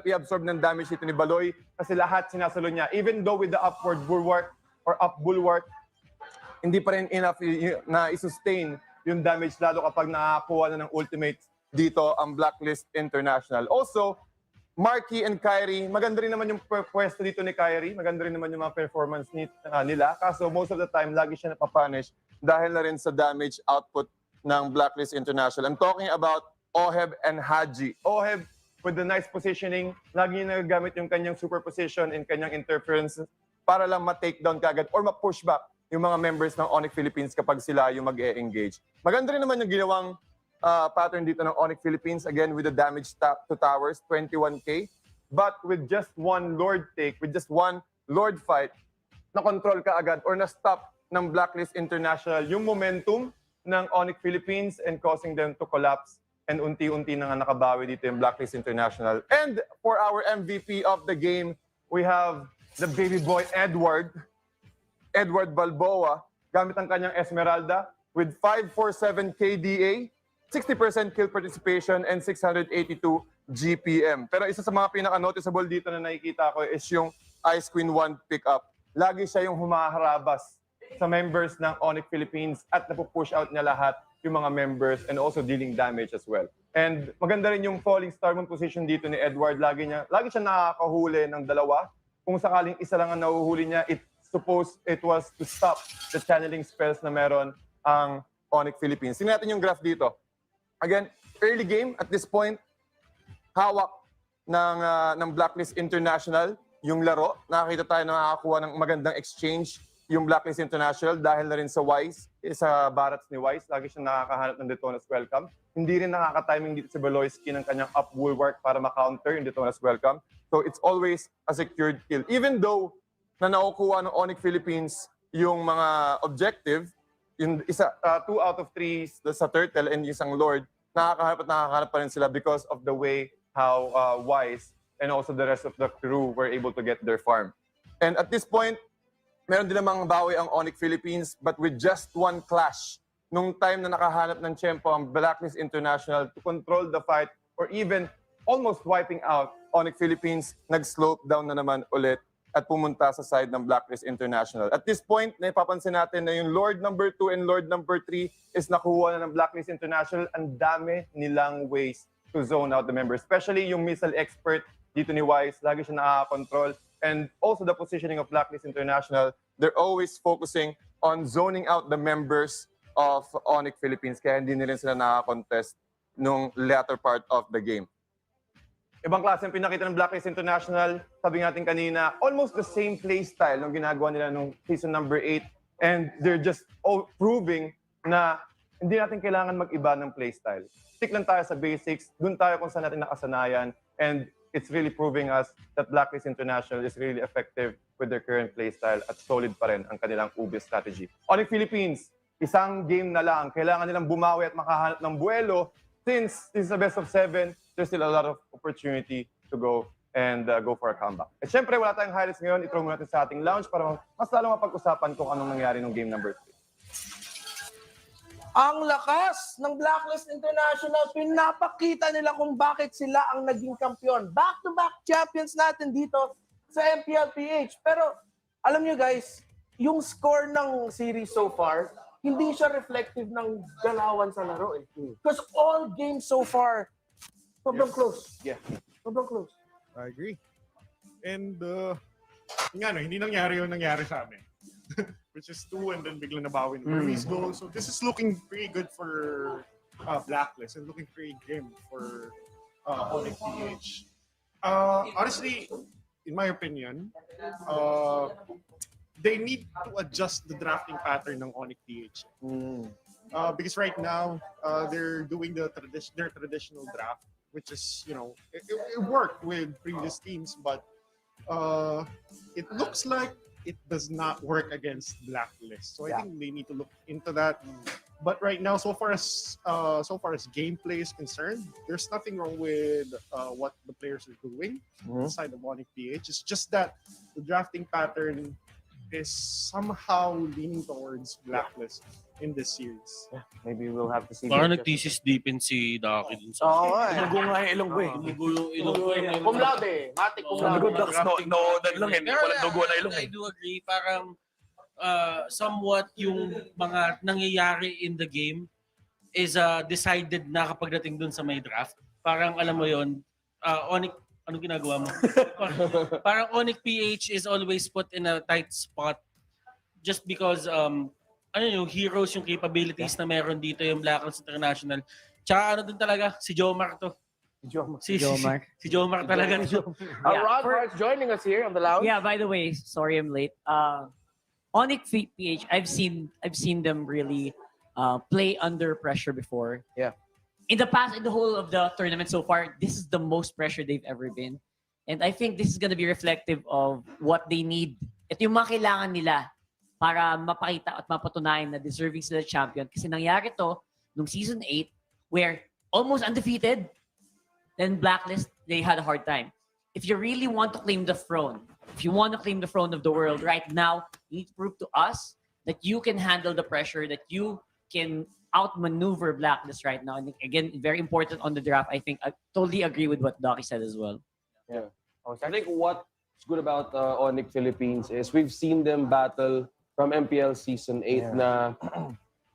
i-absorb ng damage dito ni Baloy kasi lahat sinasalo niya. Even though with the upward bulwark or up bulwark, hindi pa rin enough na i-sustain yung damage lalo kapag nakakuha na ng ultimate dito ang Blacklist International. Also, Marky and Kyrie, maganda rin naman yung pwesto dito ni Kyrie. Maganda rin naman yung mga performance nila. Kaso most of the time, lagi siya napapunish dahil na rin sa damage output ng Blacklist International. I'm talking about Oheb and Haji. Oheb, with the nice positioning, lagi nagagamit yung kanyang superposition and kanyang interference para lang ma-takedown kagad or ma-push back yung mga members ng ONIC Philippines kapag sila yung mag-e-engage. Maganda rin naman yung ginawang pattern dito ng ONIC Philippines, again with the damage to towers, 21k. But with just one Lord take, with just one Lord fight, na-control ka agad or na-stop ng Blacklist International yung momentum ng ONIC Philippines and causing them to collapse. And unti-unti na nga nakabawi dito yung Blacklist International. And for our MVP of the game, we have the baby boy Edward Balboa, gamit ang kanyang Esmeralda with 547 KDA, 60% kill participation, and 682 GPM. Pero isa sa mga pinaka-noticeable dito na nakikita ko is yung Ice Queen 1 pickup. Lagi siya yung humaharabas sa members ng ONIC Philippines at napupush out niya lahat yung mga members and also dealing damage as well. And maganda rin yung falling star moon position dito ni Edward. Lagi siya nakakahuli ng dalawa. Kung sakaling isa lang ang nahuhuli niya, it was to stop the channeling spells na meron ang ONIC Philippines. Tingnan natin yung graph dito. Again, early game at this point, hawak ng Blacklist International yung laro. Nakakita tayo na nakakakuha ng magandang exchange yung Blacklist International dahil na rin sa Wise, sa barrats ni Wise. Lagi siya nakakahanap ng Detona's Welcome. Hindi rin nakaka-timing dito si Beloyski ng kanyang up bulwark para ma-counter yung Detona's Welcome. So it's always a secured kill. Even though na nakukuha ng ONIC Philippines yung mga objective, yung 2 out of 3 sa Turtle and isang Lord, nakakahanap pa rin sila because of the way how Wise and also the rest of the crew were able to get their farm. And at this point, meron din namang bawi ang ONIC Philippines, but with just one clash, nung time na nakahanap ng tiyempo ang Blacklist International to control the fight or even almost wiping out ONIC Philippines, nag-slope down na naman ulit at pumunta sa side ng Blacklist International. At this point, naipapansin natin na yung Lord number 2 and Lord number 3 is nakuha na ng Blacklist International. Ang dami nilang ways to zone out the members, especially yung missile expert dito ni Wise. Lagi siya nakaka-control. And also the positioning of Blacklist International, they're always focusing on zoning out the members of ONIC Philippines. Kaya hindi nila sila nakaka-contest nung latter part of the game. Ibang klase ang pinakita ng Blacklist International. Sabi natin kanina, almost the same play style nung ginagawa nila nung season number 8. And they're just proving na hindi natin kailangan mag-iba ng play style. Stick lang tayo sa basics. Doon tayo kung saan natin nakasanayan. And it's really proving us that Blacklist International is really effective with their current playstyle at solid pa rin ang kanilang UBI strategy. ONIC Philippines, isang game na lang. Kailangan nilang bumawi at makahanap ng buwelo. Since this is a best of 7, there's still a lot of opportunity to go and go for a comeback. At syempre, wala tayong highlights ngayon. Ituro muna natin sa ating lounge para mas lalo mapag-usapan kung anong nangyari ng game number 3. Ang lakas ng Blacklist International, pinapakita nila kung bakit sila ang naging kampiyon. Back-to-back champions natin dito sa MPLPH. Pero alam nyo guys, yung score ng series so far, hindi siya reflective ng galawan sa laro eh. Because all games so far, sobrang close. Yeah. Sobrang close. I agree. And hindi nangyari yung nangyari sa amin. Which is 2 and then biglang nabawi ng Burmese goal. So this is looking pretty good for Blacklist and looking pretty grim for ONIC PH. Honestly, in my opinion, they need to adjust the drafting pattern ng ONIC PH. Because right now, they're doing their traditional draft, which is, it worked with previous teams, but it looks like it does not work against Blacklist. So I think they need to look into that. But right now, so far as gameplay is concerned, there's nothing wrong with what the players are doing inside of ONIC PH. It's just that the drafting pattern is somehow leaning towards Blacklist in this series. Yeah, maybe we'll have to see. Parang nag-thesis deep in si Daki dun sa... Oo nga eh. Tumugo nga yung ilong ko eh. Tumugo yung ilong ko eh. Cum laude. Matik cum Sabi ko, laude. Dax, no-odan lang eh. Walang dugo na ilong I eh. do agree. Parang somewhat yung mga nangyayari in the game is decided na kapag dating dun sa may draft. Parang alam mo yon, ONIC, anong ginagawa mo? Parang ONIC PH is always put in a tight spot just because heroes yung capabilities na meron dito yung Blacklist International. Tsaka din talaga, si Jomar to. Si Jomar talaga. Rod Mark's joining us here on the lounge. Yeah, by the way, sorry I'm late. ONIC PH, I've seen them really play under pressure before. Yeah. In the past, in the whole of the tournament so far, this is the most pressure they've ever been. And I think this is going to be reflective of what they need. Ito yung mga kailangan nila para mapakita at mapatunayan na deserving sila champion. Kasi nangyari to nung season 8 where almost undefeated, then Blacklist, they had a hard time. If you really want to claim the throne, if you want to claim the throne of the world right now, you need to prove to us that you can handle the pressure, that you can outmaneuver Blacklist right now. And again, very important on the draft. I think I totally agree with what Docky said as well. Yeah. I think what's good about ONIC Philippines is we've seen them battle from MPL Season 8 na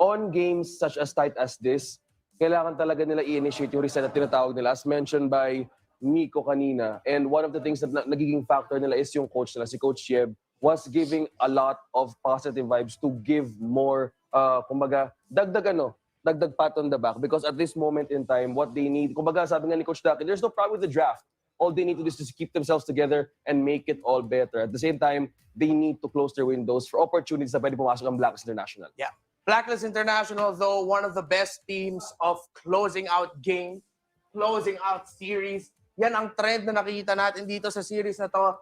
on games such as tight as this, kailangan talaga nila i-initiate yung reset na tinatawag nila as mentioned by Nico kanina. And one of the things that nagiging factor nila is yung coach nila, si Coach Yeb, was giving a lot of positive vibes to give more, kumbaga, dagdag pat on the back. Because at this moment in time, what they need, kumbaga sabi nga ni Coach Ducky, there's no problem with the draft. All they need to do is to keep themselves together and make it all better. At the same time, they need to close their windows for opportunities na pwede pumasok ang Blacklist International. Yeah. Blacklist International, though, one of the best teams of closing out game, closing out series. Yan ang trend na nakikita natin dito sa series na to.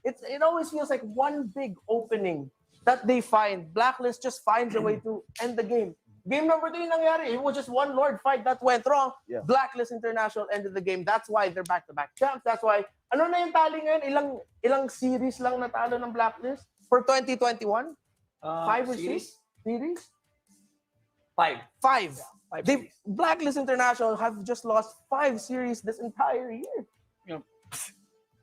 It always feels like one big opening that they find. Blacklist just finds a way to end the game. Game number 3 nangyari. It was just one Lord fight that went wrong. Yeah. Blacklist International ended the game. That's why they're back-to-back champs. That's why, ano na yung tali ngayon? Ilang series lang natalo ng Blacklist for 2021? 5 or 6 series? 5. Blacklist International have just lost 5 series this entire year. Yeah.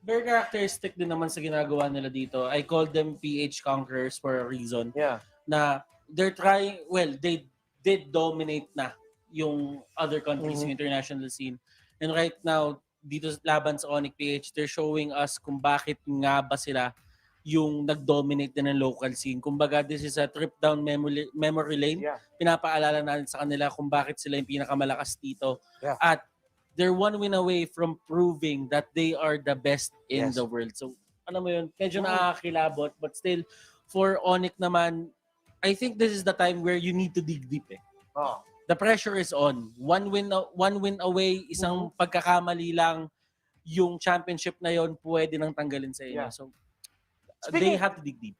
Very characteristic din naman sa ginagawa nila dito. I call them PH conquerors for a reason. Yeah. Na they're trying, well, they did dominate na yung other countries yung international scene. And right now, dito laban sa ONIC PH, they're showing us kung bakit nga ba sila yung nag-dominate din ng local scene. Kumbaga, this is a trip down memory lane. Yeah. Pinapaalala natin sa kanila kung bakit sila yung pinakamalakas dito. Yeah. At they're one win away from proving that they are the best in the world. So, ano mo yun, medyo nakakilabot. But still, for ONIC naman, I think this is the time where you need to dig deep eh. Oh. The pressure is on. One win away, isang pagkakamali lang, yung championship na yon pwede nang tanggalin sa inyo. Yeah. So, they have to dig deep.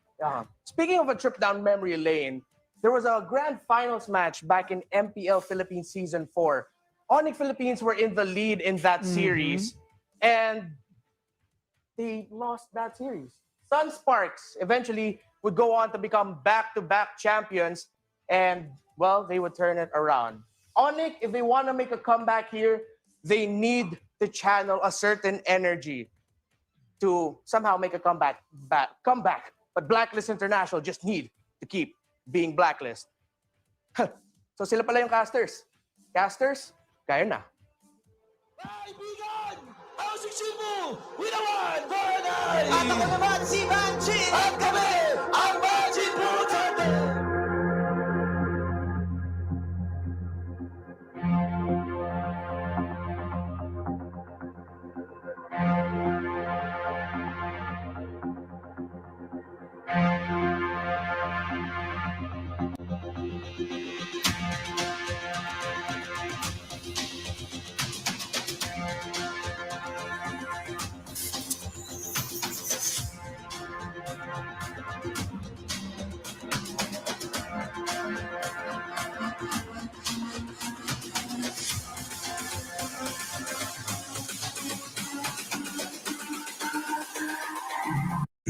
Speaking of a trip down memory lane, there was a grand finals match back in MPL Philippines Season 4. ONIC Philippines were in the lead in that series, and they lost that series. Sun Sparks eventually would go on to become back-to-back champions, and, well, they would turn it around. ONIC, if they want to make a comeback here, they need to channel a certain energy to somehow make a comeback. But Blacklist International just need to keep being Blacklist. So sila pala yung casters. Casters, kaya na. Kaibigan! Ako si Shibu! We the one for a night! At ako naman si Manji! At kami ang Manji Putante!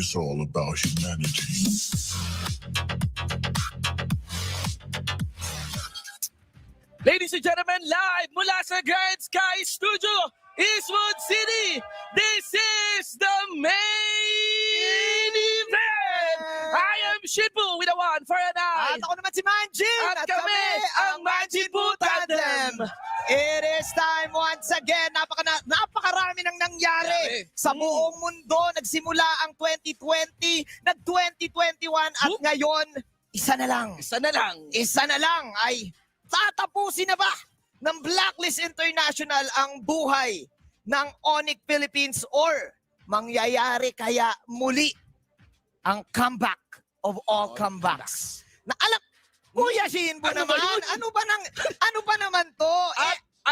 It's all about humanity. Ladies and gentlemen, live mula sa Grand Sky Studio, Eastwood City, this is the main event! I am Shibu with a one for a night! At ako naman si Manjin! At kami ang Manjin Tandem! It is time once again. Napakarami nang nangyari sa buong mundo. Nagsimula ang 2020, nag-2021 at ngayon, isa na lang. Isa na lang ay tatapusin na ba ng Blacklist International ang buhay ng ONIC Philippines or mangyayari kaya muli ang comeback of all comebacks? Na alam, Kuya Shinbo naman, ano ba naman to?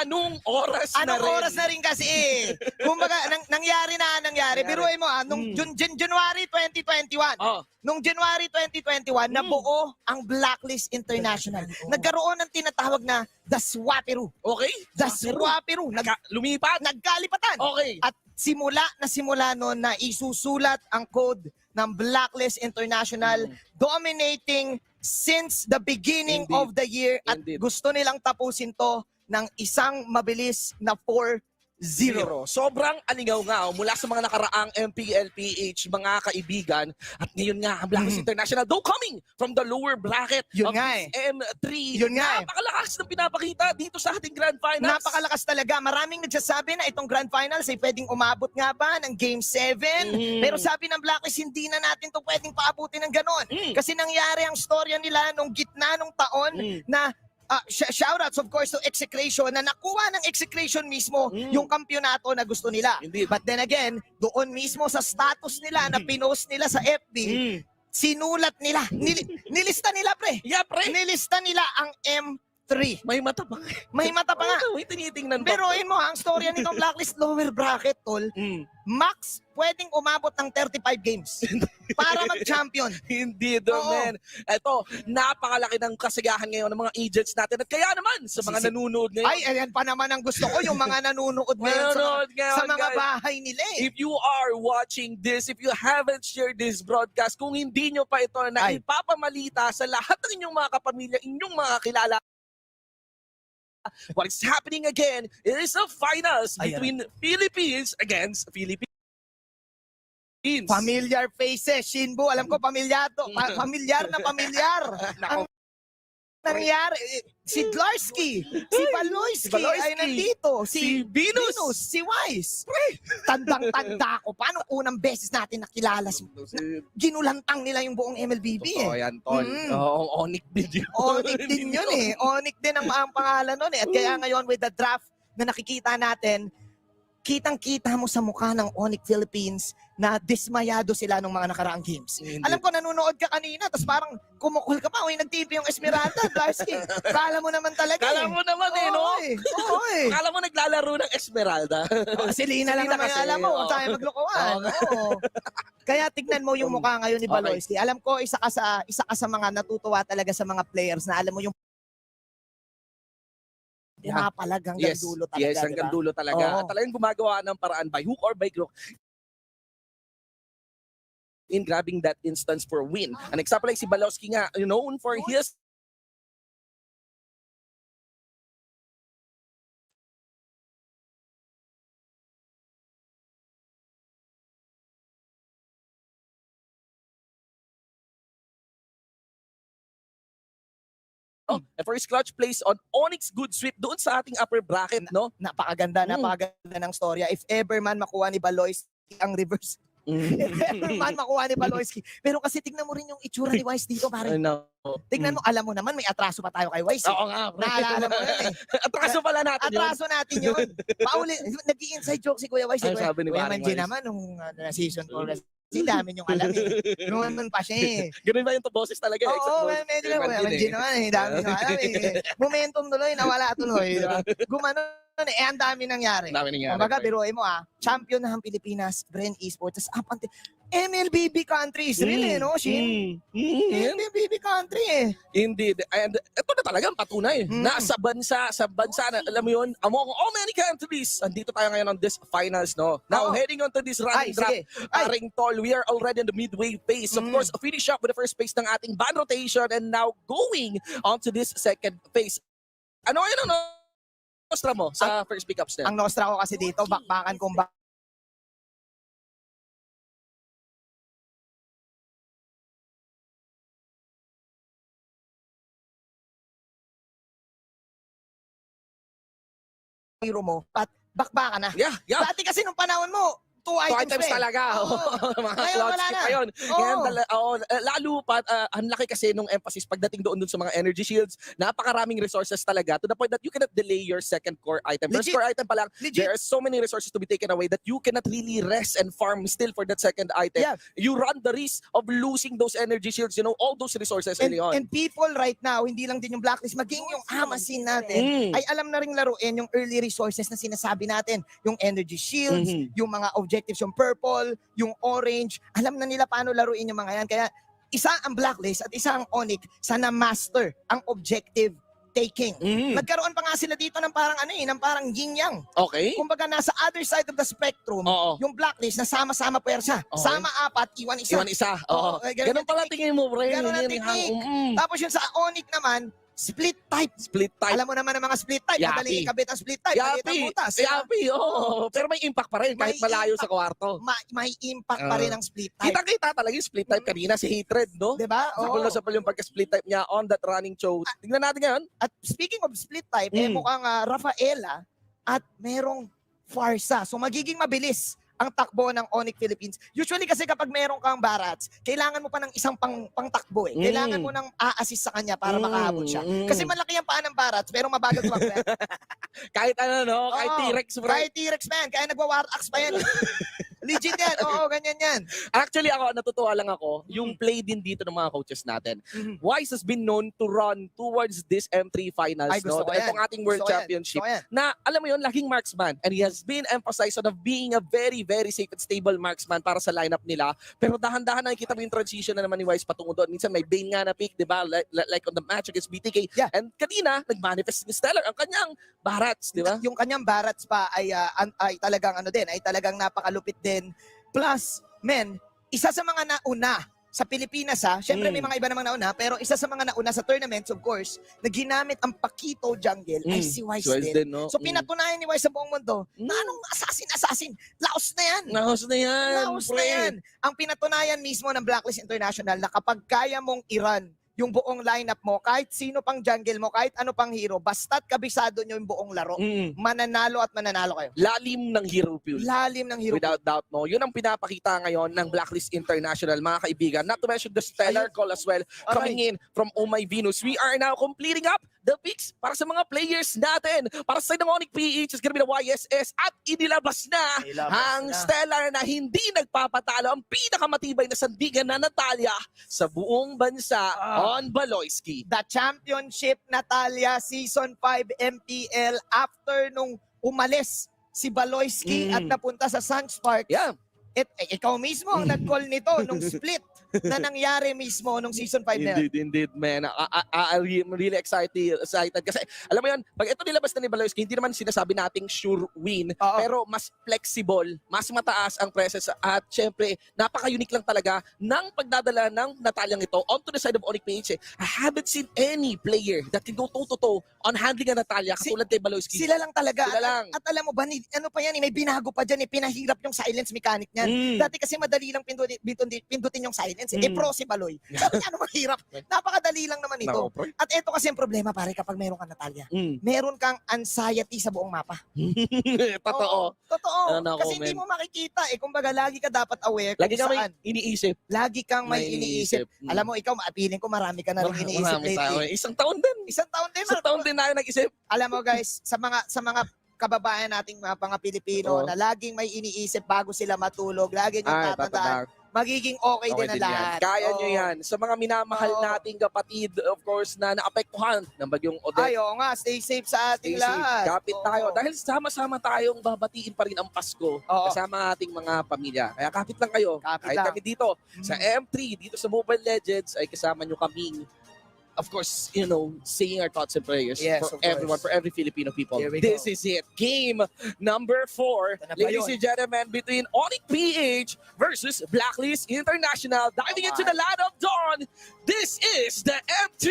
Anong oras na Anong rin? oras na rin kasi eh. Kumbaga, nangyari. Biruin mo nung January 2021. Nung January 2021, nabuo ang Blacklist International. Nagkaroon ng tinatawag na The Swapiru. Okay. The Swapiru. Lumipat? Nagkalipatan. Okay. At simula noon na isusulat ang code ng Blacklist International, dominating since the beginning of the year, at gusto nilang tapusin to ng isang mabilis na 4-0. Sobrang aligaw nga mula sa mga nakaraang MPLPH, mga kaibigan. At ngayon nga, ang Blacklist International, though coming from the lower bracket of this M3, napakalakas ng pinapakita dito sa ating Grand Finals. Napakalakas talaga. Maraming nagsasabi na itong Grand Finals ay pwedeng umabot nga ba ng Game 7. Pero sabi ng Blacklist, hindi na natin to pwedeng paabutin ng ganon. Kasi nangyari ang storya nila nung gitna nung taon na shoutouts of course to Execration na nakuha ng Execration mismo yung kampyonato na gusto nila. But then again, doon mismo sa status nila na pinost nila sa FB, sinulat nila, nilista nila pre. Yeah, pre. Nilista nila ang M3. May mata pa. May mata pa nga. May tinitingnan pa. Pero mo, ang storya nitong Blacklist lower bracket, tol, max pwedeng umabot ng 35 games para mag-champion. Hindi do, man. Ito, napakalaki ng kasigahan ngayon ng mga agents natin. At kaya naman, sa mga nanonood ngayon. Ay, ayan pa naman ang gusto ko, yung mga nanonood ngayon sa mga bahay nila eh. If you are watching this, if you haven't shared this broadcast, kung hindi nyo pa ito na ipapamalita sa lahat ng inyong mga kapamilya, inyong mga kilala, what is happening again is a finals between Philippines against Philippines. Familiar faces, Shinbu. Alam ko, pamilyar na pamilyar. Ang nangyari, si Dlarsky, si Baloyski ay nandito. Si Venus, si Wise. Tandang-tanda ko. Paano unang beses natin nakilala? Ginulantang nila yung buong MLBB eh. Oh, yan, tol. ONIC din yun. ONIC din yun eh. ONIC din ang pangalan nun eh. At kaya ngayon with the draft na nakikita natin, kitang-kita mo sa mukha ng ONIC Philippines na dismayado sila nung mga nakaraang games. Alam ko, nanonood ka kanina, tapos parang kumukul ka pa. Uy, nag-TV yung Esmeralda, Dlarsky. Kala mo naman talaga Kala mo naman eh, no? Oo eh. Kala mo naglalaro ng Esmeralda. Si Lina lang naman alam mo, huwag tayo maglokohan. Kaya tignan mo yung mukha ngayon ni Baloyski. Alam ko, isa ka sa mga natutuwa talaga sa mga players na alam mo yung pinapalag hanggang dulo talaga. Yes, hanggang dulo talaga. At talagang gumagawa ng paraan by hook or by crook in grabbing that instance for a win. An example like si Balowski nga, known for his first clutch place on ONIC's good sweep doon sa ating upper bracket, no? Napakaganda ng storya. If ever man makuha ni Baloyski ang reverse, man makuha ni Baloyski. Pero kasi tignan mo rin yung itsura ni Wise dito, pare. Tignan mo, alam mo naman, may atraso pa tayo kay Wise. Oo nga. Naalala mo yun eh. Atraso pala natin yun. Atraso natin yun. Nag-i-inside joke si Kuya Wise. Sabi ni Kuya Manji Wise. naman, nung season 4, kasi dami yung alam eh. Noon pa siya eh. Ganun ba yung boses talaga? Oo, medyo Manji naman eh. Dami yung alam eh. Momentum tuloy, nawala tuloy. Gumano eh, ang dami nangyari. Kumbaga, biruin mo champion na ang Pilipinas, Bren Esports, tas up until MLBB countries, really, no, Shin? MLBB country eh. Indeed. And ito na talagang patunay. Nasa bansa, na, alam mo yun, among all many countries, andito tayo ngayon on this finals, no? Now, heading on to this running draft, paring tol, we are already in the midway phase. Of course, finish up with the first phase ng ating ban rotation and now going on to this second phase. Ano yun, nostra mo sa first pickups na? Ang nostra ko kasi dito, bakbakan kung hero mo, bakbakan na. Yeah. Dati kasi nung panahon mo, 2 items pa eh. talaga. Oo. Mga Ngayon, cloud wala skip na. pa yun. Oo. Ngayon, lalo pa, ang laki kasi nung emphasis pagdating doon sa mga energy shields, napakaraming resources talaga to the point that you cannot delay your second core item. First Legit. core item pa lang, Legit. there are so many resources to be taken away that you cannot really rest and farm still for that second item. Yeah. You run the risk of losing those energy shields, all those resources early on. And people right now, hindi lang din yung Blacklist, maging yung Amasin natin, ay alam na ring laruin yung early resources na sinasabi natin. Yung energy shields, yung mga objectives, yung purple, yung orange, alam na nila paano laruin yung mga yan. Kaya isa ang Blacklist at isa ang ONIC sana master ang objective taking. Nagkaroon pa nga sila dito ng parang ng parang yin-yang. Okay. Kumbaga nasa other side of the spectrum, yung Blacklist na sama-sama pwersa. Okay. Sama 4, iwan isa. Iwan isa. Oo. Ganun pala tingin mo, pre. Ganun ang technique. Tapos yun sa ONIC naman, split type. Split type. Alam mo naman ang mga split type. Yapi. Madaling ikabit ang split type. Maliit ang butas. Yapi, oo. Pero may impact pa rin kahit malayo sa kwarto. May impact pa rin ang split type. Kita-kita talaga yung split type kanina, si Hatred, no? Diba? Sapul na sapul yung pagka-split type niya on that running show. Tingnan natin ngayon. At speaking of split type, mukhang Rafaela at merong Farsa. So magiging mabilis ang takbo ng ONIC Philippines. Usually kasi kapag meron kang Barats, kailangan mo pa ng isang pangtakbo eh. Kailangan mo nang a-assist sa kanya para makahabol siya. Kasi malaki ang paa ng Barats, pero mabagal tumakbo. Kahit kahit T-Rex. Kahit T-Rex man, kaya nagwa-war axe pa yan. Legit yan, oo, ganyan yan. Actually ako, natutuwa lang ako, yung play din dito ng mga coaches natin. Wise has been known to run towards this M3 finals, Ay, gusto ko yan. Itong ating World Gusto ko yan. Championship. Gusto ko yan. Na, alam mo yun, laging marksman. And he has been emphasized on being a very, very safe and stable marksman para sa lineup nila. Pero dahan-dahan nakikita mo yung transition na naman ni Wise patungo doon. Minsan may Bane nga na pick, di ba? Like on the match against BTK. Yeah. And kanina, nag-manifest ni Stellar ang kanyang Barats, di ba? Yung kanyang Barats pa ay talagang ay talagang napakalupit din. Plus, isa sa mga nauna sa Pilipinas syempre may mga iba namang nauna, pero isa sa mga nauna sa tournaments, of course, na ginamit ang Pakito jungle ay si Wise din. No? So pinatunayan ni Wise sa buong mundo na anong assassin, laos na yan. Laos na yan. Ang pinatunayan mismo ng Blacklist International na kapag kaya mong i-run yung buong lineup mo, kahit sino pang jungle mo, kahit ano pang hero, basta't kabisado nyo yung buong laro, mananalo at mananalo kayo. Lalim ng hero pool. Lalim ng hero Without doubt, no? Yun ang pinapakita ngayon ng Blacklist International, mga kaibigan. Not to mention the stellar call as well, coming in from Oh My Venus. We are now completing up the picks para sa mga players natin. Para sa ng ONIC PH, is gonna be the YSS at inilabas na ang stellar na hindi nagpapatalo, ang pinakamatibay na sandigan na Natalia sa buong bansa on Baloyski. The Championship Natalia Season 5 MPL after nung umalis si Baloyski at napunta sa Sunsparks. Yeah. Ikaw mismo ang nag-call nito nung split na nangyari mismo nung Season 5 na yun. Indeed, man. I'm really excited kasi alam mo yun, pag ito nilabas na ni Baloyski, hindi naman sinasabi nating sure win, pero mas flexible, mas mataas ang presence at syempre, napaka-unique lang talaga ng pagdadala ng Nataliang ito onto the side of ONIC PH. I haven't seen any player that can go toe-to-toe on handling a Natalia katulad kay Baloyski. Sila lang talaga. Sila lang. At alam mo ba, ano pa yan, may binago pa dyan, pinahirap yung silence mechanic niyan. Dati kasi madali lang pindutin yung silence. Pro si Baloy. Sabi niya, ano mahirap? Napakadali lang naman ito. At ito kasi ang problema, pare, kapag meron kang Natalia. Meron kang anxiety sa buong mapa. Totoo. Totoo. Kasi hindi mo makikita. Kumbaga, lagi ka dapat aware. Lagi ka may iniisip. Lagi kang may iniisip. Alam mo, ikaw, feeling ko marami ka na rin iniisip lately. Isang taon din. Isang taon din tayo nag-isip. Alam mo guys, sa mga kababayan nating mga Pilipino na laging may iniisip bago sila matulog, lagi niyong tatandaan, magiging okay din ang lahat. Kaya nyo yan. Sa mga minamahal nating kapatid, of course, na naapektuhan ng bagyong Odette. Ay, oo nga, stay safe sa ating lahat. Kapit tayo. Dahil sama-sama tayong babatiin pa rin ang Pasko kasama ating mga pamilya. Kaya kapit lang kayo. Kahit kami dito sa M3, dito sa Mobile Legends, ay kasama nyo kaming of course, saying our thoughts and prayers for everyone, for every Filipino people. This is it. Game number 4. Ladies and gentlemen, between ONIC PH versus Blacklist International. Diving into the land of dawn. This is the M3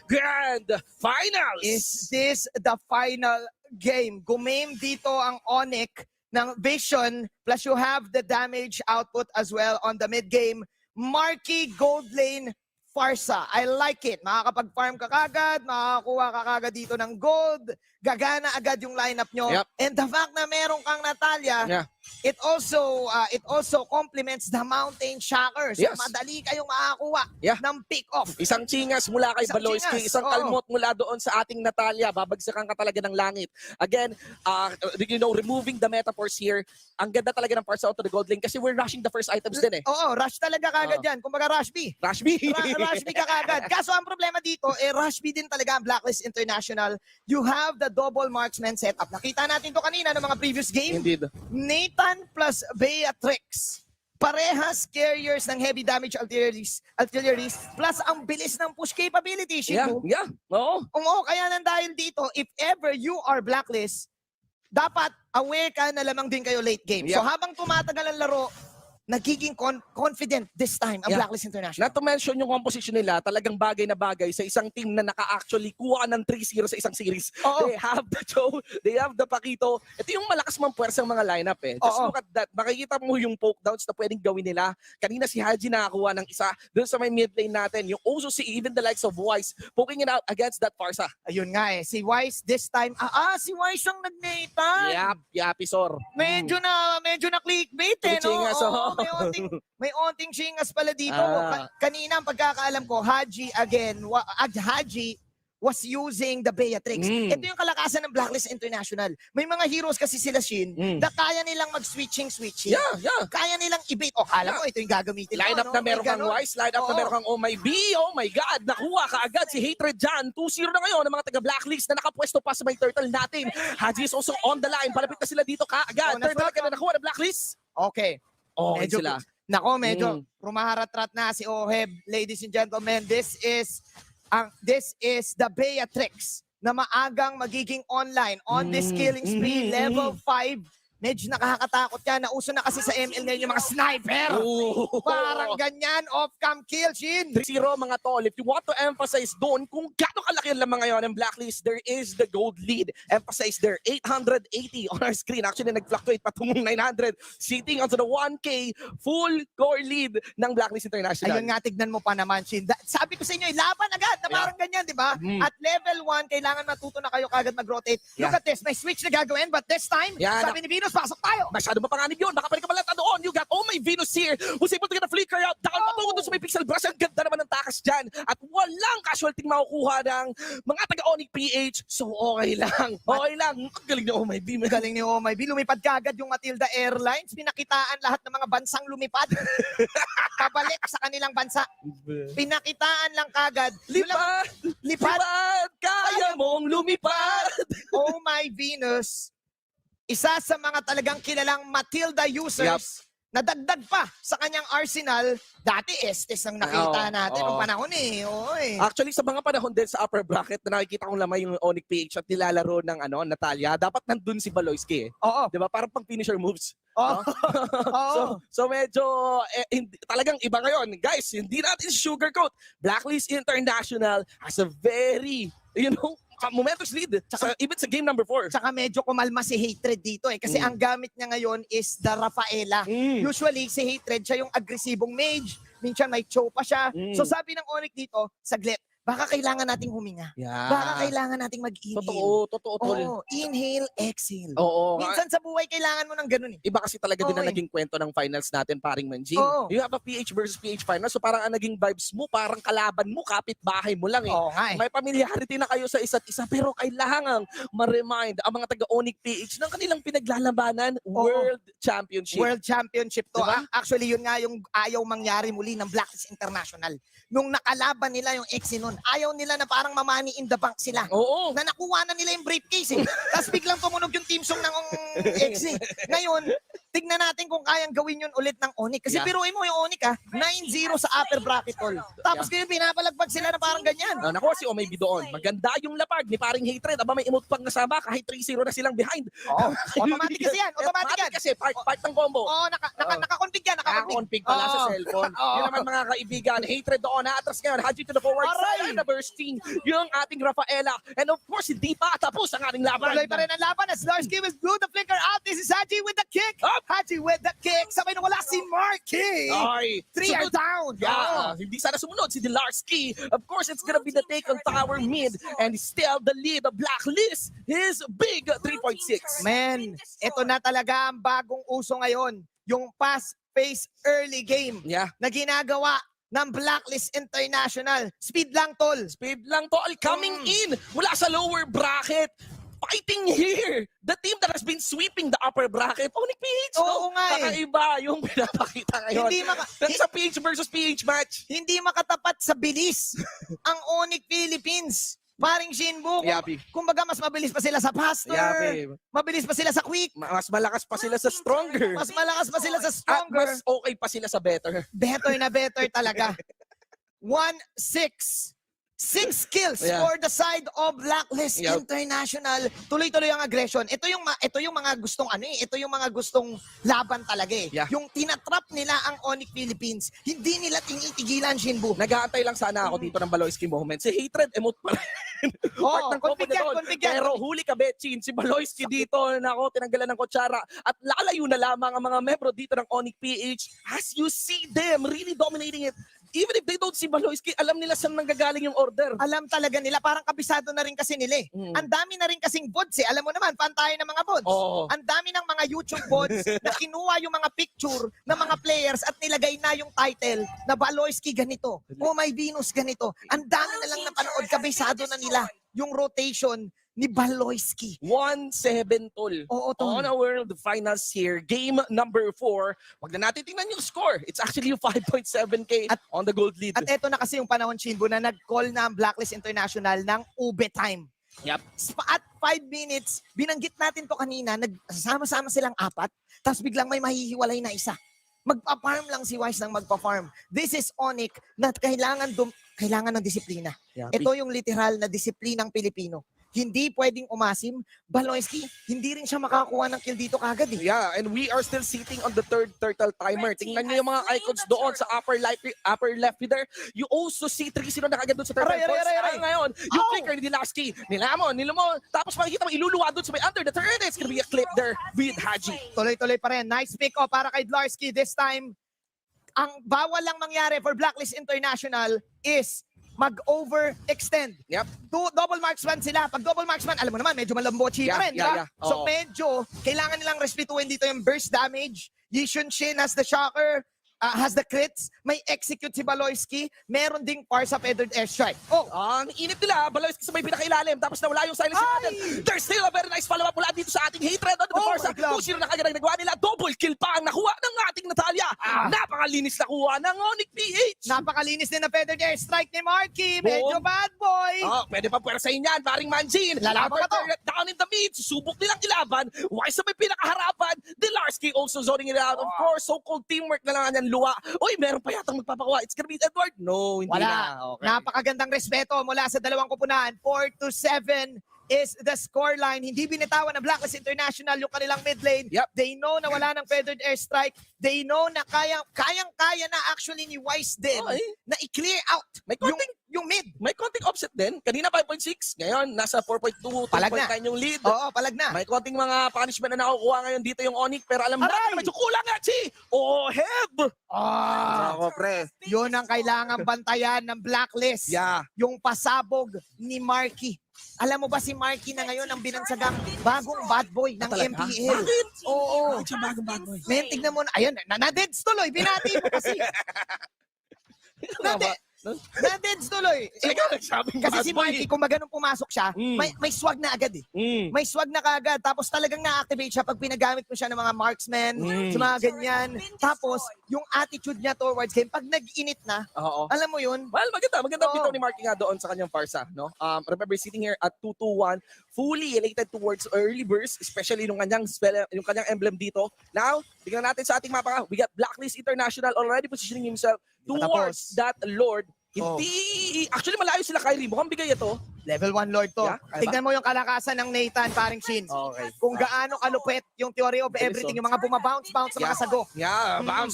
Grand Finals. Is this the final game? Gumame dito ang ONIC ng Vision, plus you have the damage output as well on the mid-game. Marquee Gold Lane Farsa. I like it. Makakapag-farm ka kagad, makakakuha ka kagad dito ng gold, gagana agad yung lineup nyo. And the fact na meron kang Natalia, it also complements the Mountain Shocker. So Yes. madali kayong makakuha ng pick-off. Isang chingas mula kay Isang Baloyski, chingas, isang oo. kalmot mula doon sa ating Natalia. Babagsakan ka talaga ng langit. Again, removing the metaphors here, ang ganda talaga ng parts out to the gold lane kasi we're rushing the first items din eh. Oo, rush talaga kagad yan. Kumbaga rush B. Rush B. Rush B ka kagad. Kaso ang problema dito, rush B din talaga ang Blacklist International. You have the double marksman setup. Nakita natin to kanina ng mga previous game. Indeed. Nathan plus Beatrix. Parehas carriers ng heavy damage artilleries plus ang bilis ng push capability. Shibu. Yeah. Oo. Oo, kaya nang dahil dito, if ever you are Blacklist, dapat aware ka na lamang din kayo late game. So Yeah. habang tumatagal ang laro, nagiging confident this time ang Yeah. Blacklist International. Not to mention yung composition nila, talagang bagay na bagay sa isang team na naka-actually kuha ng 3-0 sa isang series. Oo. They have the Joe, they have the Paquito. Ito yung malakas mang puwersang mga lineup eh. Just Oo. look at that. Makikita mo yung poke downs na pwedeng gawin nila. Kanina si Haji nakakuha ng isa doon sa may mid lane natin. You also see even the likes of Wise poking it out against that Farsa. Ayun nga eh, si Wise this time, si Wise ang nag-Nathan. Pisor. Medyo na clickbait eh, no? Chingas, Oo, oo. may onting chingas pala dito. Ah. Kanina ang pagkakaalam ko, Haji was using the Beatrix. Ito yung kalakasan ng Blacklist International. May mga heroes kasi sila, Shin, na kaya nilang mag-switching. Yeah. Kaya nilang i-bait. O, kala mo, ito yung gagamitin Line up mo, na meron kang Wise, line up na meron kang Oh My B. Oh my God, nakuha kaagad si Hatred dyan. 2-0 na ngayon ng mga taga-Blacklist na nakapwesto pa sa may turtle natin. Haji is also on the line. Palapit na sila dito kaagad. Third talaga na nakuha ng Blacklist. Okay. Okay sila. Medyo rumaharat-rat na si Oheb. Ladies and gentlemen, this is the Beatrix na maagang magiging online on this killing spree, level 5. Medyo nakakatakot yan. Nauso na kasi sa ML ngayon yung mga sniper. Parang ganyan, off-cam kill, Shin. 3-0 mga tol. If you want to emphasize doon kung gaano kalaki ang lamang ngayon ng Blacklist, there is the gold lead. Emphasize there, 880 on our screen. Actually, nag-fluctuate patungong 900. Sitting onto the 1K full core lead ng Blacklist International. Ayun nga, tignan mo pa naman, Shin. Sabi ko sa inyo, laban agad na parang ganyan, di ba? At level 1, kailangan matuto na kayo kagad mag-rotate. Look at this, may switch na gagawin, but this time, sabi ni Venus, pasok tayo. Masyado mapanganib yun. Baka pwede ka malata doon. You got Oh My Venus here. Who's able to get a flicker out. Down patungo doon sa may pixel brush. Ang ganda naman ng takas dyan. At walang casualty makukuha ng mga taga-ONIC PH. So okay lang. Okay lang. Ang galing ni Oh My B. Galing ni Oh My B. Lumipad kagad yung Matilda Airlines. Pinakitaan lahat ng mga bansang lumipad. Pabalik sa kanilang bansa. Pinakitaan lang kagad. Lipad. Kaya mong lumipad. Oh My Venus. Isa sa mga talagang kilalang Matilda users na dagdag pa sa kanyang arsenal. Dati Estes ang nakita natin noong panahon eh. Actually, sa mga panahon din sa upper bracket na nakikita kong lamay yung ONIC PH at nilalaro ng Natalia, dapat nandun si Baloyski eh. Oo. Diba? Parang pang finisher moves. Oo. So medyo talagang iba ngayon. Guys, hindi natin sugarcoat. Blacklist International has a very, momentous lead. Even sa game number 4. Tsaka medyo kumalma si Hatred dito eh. Kasi ang gamit niya ngayon is the Rafaela. Usually, si Hatred, siya yung agresibong mage. Minsan may chow pa siya. So sabi ng ONIC dito, saglit, baka kailangan nating huminga. Baka kailangan nating mag-inhale. Totoo. Inhale, exhale. Oo. Minsan sa buhay, kailangan mo ng ganun eh. Iba kasi talaga din na naging kwento ng finals natin, paring Manjin. You have a PH versus PH final, so parang ang naging vibes mo, parang kalaban mo, kapitbahay mo lang eh. May familiarity na kayo sa isa't isa, pero kailangan ma-remind ang mga taga-ONIC PH ng kanilang pinaglalabanan, World Championship. World Championship to. Actually, yun nga yung ayaw mangyari muli ng Blacklist International. Nung nakalaban nila yung Exynon, ayaw nila na parang mamani in the bank sila. Na nakuha na nila yung briefcase eh. Tapos biglang tumunog yung team song ng Exy. Ngayon, tignan natin kung kayang gawin yun ulit ng ONIC. Kasi biruin mo yung ONIC 9-0 sa upper bracket all. Tapos ngayon pinapalagpag sila na parang ganyan. Nakuha si Omay doon. Maganda yung lapag ni paring Hatred. Aba may emote pang nasama kahit 3-0 na silang behind. Automatic kasi yan. Automatic yan. Kasi part ng combo. Naka-config yan. Naka-config pala sa cellphone. Yun naman mga kaibigan. Hatred doon. Atras ngayon. Haji to the forward side. Na bursting yung ating Rafaela. And of course, hindi pa tapos ang ating laban. Tuloy pa rin ang laban as Larsky will blew the flicker out. This is Haji with the kick. Haji with the kick. Sabay na wala si Marky. Ay, 3 are down. Yeah, hindi sana sumunod si Dilarski. Of course, it's gonna be the take on tower mid. And still the lead of Blacklist is big 3.6. Man, ito na talaga ang bagong uso ngayon. Yung fast-paced early game na ginagawa ng Blacklist International. Speed lang, tol. Speed lang, tol. Coming in mula sa lower bracket. Fighting here. The team that has been sweeping the upper bracket. ONIC PH, Oo nga eh. Kakaiba yung pinapakita ngayon. Sa PH versus PH match. Hindi makatapat sa bilis ang ONIC Philippines. Paring Shinbu, kumbaga mas mabilis pa sila sa faster, mabilis pa sila sa quick, mas malakas pa sila sa stronger. Mas malakas pa sila sa stronger. At mas okay pa sila sa better. Better na better talaga. 1-6. 6 kills for the side of Blacklist International. Tuloy-tuloy ang aggression. Ito yung mga gustong ito yung mga gustong laban talaga eh. Yung tinatrap nila ang ONIC Philippines. Hindi nila tinitigilan, Shinbu. Nag-aantay lang sana ako dito ng Baloyski moment. Si Hatred emote pa rin. Config yan. Pero huli ka, Betchin. Si Baloyski dito, tinanggalan ng kutsara. At lalayo na lamang ang mga membro dito ng ONIC PH. As you see them really dominating it. Even if they don't see Baloyski, alam nila saan nanggagaling yung order. Alam talaga nila, parang kabisado na rin kasi nila eh. Ang dami na rin kasing bots eh. Alam mo naman, pantayan ng mga bots. Ang dami ng mga YouTube bots na kinuha yung mga picture ng mga players at nilagay na yung title na Baloyski ganito. Oh my Venus ganito. Ang dami na lang napanood, kabisado na nila yung rotation ni Baloyski. 1-7, tol. Oo, tol. On our world finals here, game number 4. Wag na natin tingnan yung score. It's actually 5.7K on the gold lead. At eto na kasi yung panahon, Shinbu, na nag-call na ang Blacklist International ng ube time. Yep. At 5 minutes, binanggit natin to kanina, nagsama-sama silang 4, tapos biglang may mahihiwalay na isa. Magpa-farm lang si Wise ng magpa-farm. This is ONIC na kailangan ng disiplina. Ito yung literal na disiplinang Pilipino. Hindi pwedeng umasim. Baloyski, hindi rin siya makakuha ng kill dito kagad eh. Yeah, and we are still sitting on the third turtle timer. Tingnan niyo yung mga icons doon sa upper left there. You also see 3-0 na kagad doon sa turtle points. Ngayon, yung clicker ni Dilarski, nilamon, tapos makikita mo iluluwa doon sa may under the turret. It's gonna be a clip there with Haji. Tuloy-tuloy pa rin. Nice pick para kay Dilarski. This time, ang bawal lang mangyari for Blacklist International is mag-overextend. Double marksman sila. Pag double marksman, alam mo naman, medyo malambochi pa rin, diba? So medyo, kailangan nilang respetuhin dito yung burst damage. Yishun Shin has the shocker, has the crits, may execute si Baloyski, meron ding Parsa feathered airstrike. Ang init nila, Baloyski sa may pinakailalim, tapos nawala yung silence natin. There's still a very nice follow-up mula dito sa ating Hatred on the Parsa. 2-0 na kagad ang nagawa nila, double kill pa ang nakuha ng ating Natalia. Napakalinis na kuha ng ONIC PH. Napakalinis din na feathered airstrike ni Marky. Medyo bad boy. Pwede pa pwersahin yan, paring Manjin. Lalaban pa to. Down in the mid, susubok nilang ilaban. Wise sa may pinakaharapan. Dilarski also zoning it out. Of course, so-called teamwork na lang yan luwa. Uy, meron pa yatang magpapakuha. It's gonna be Edward. No, hindi na. Okay. Napakagandang respeto mula sa dalawang kupunan. 4-7 is the scoreline. Hindi binitawan ng Blacklist International yung kanilang mid lane. They know na wala ng feathered airstrike. They know na kayang-kaya na actually ni Wise din na i-clear out yung mid. May konting offset din. Kanina 5.6. Ngayon, nasa 4.2, 2.9 yung lead. Oo, palag na. May konting mga punishment na nakukuha ngayon dito yung ONIC. Pero alam natin na medyo kulang nga, Chi. Heb! Ako, pre. Yun ang kailangan bantayan ng Blacklist. Yung pasabog ni Marky. Alam mo ba si Marky na ngayon ang binansagang bagong bad boy ng MPL? Bakit? Oo. Bakit siya bagong bad boy? Men, tignan mo na. Ayun, na-deads tuloy. Binati mo kasi. Na-deads tuloy. Kasi si Marky, kung nung pumasok siya, may swag na agad eh. May swag na kagad. Tapos talagang na-activate siya pag pinagamit mo siya ng mga marksmen, sa mga ganyan. Tapos, yung attitude niya towards game, pag nag-init na, alam mo yun? Well, maganda bitaw ni Marky nga doon sa kanyang Parsa. No? Remember, sitting here at 2-2-1, fully elated towards early burst, especially yung kanyang emblem dito. Now, tingnan natin sa ating mapa. We got Blacklist International already positioning himself towards that Lord. Hindi, actually malayo sila Kyrie. Mukhang bigay ito. Level 1 Lord to. Tignan mo yung kalakasan ng Nathan, paring Shin. Kung gaano kalupet yung theory of everything, yung mga bumabounce sa mga sago.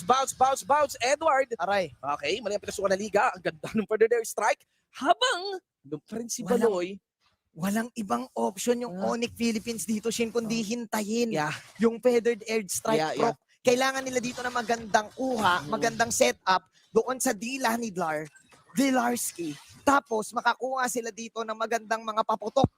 Bounce. Edward. Aray. Okay, mali ang pinasukan na liga. Ang ganda ng further there strike. Habang, doon pa rin si Baloy, walang ibang option yung ONIC Philippines dito, Shin, kundi hintayin yung feathered airstrike proc. Kailangan nila dito na magandang kuha, magandang setup doon sa dila ni Dilarski. Tapos makakuha sila dito ng magandang mga paputok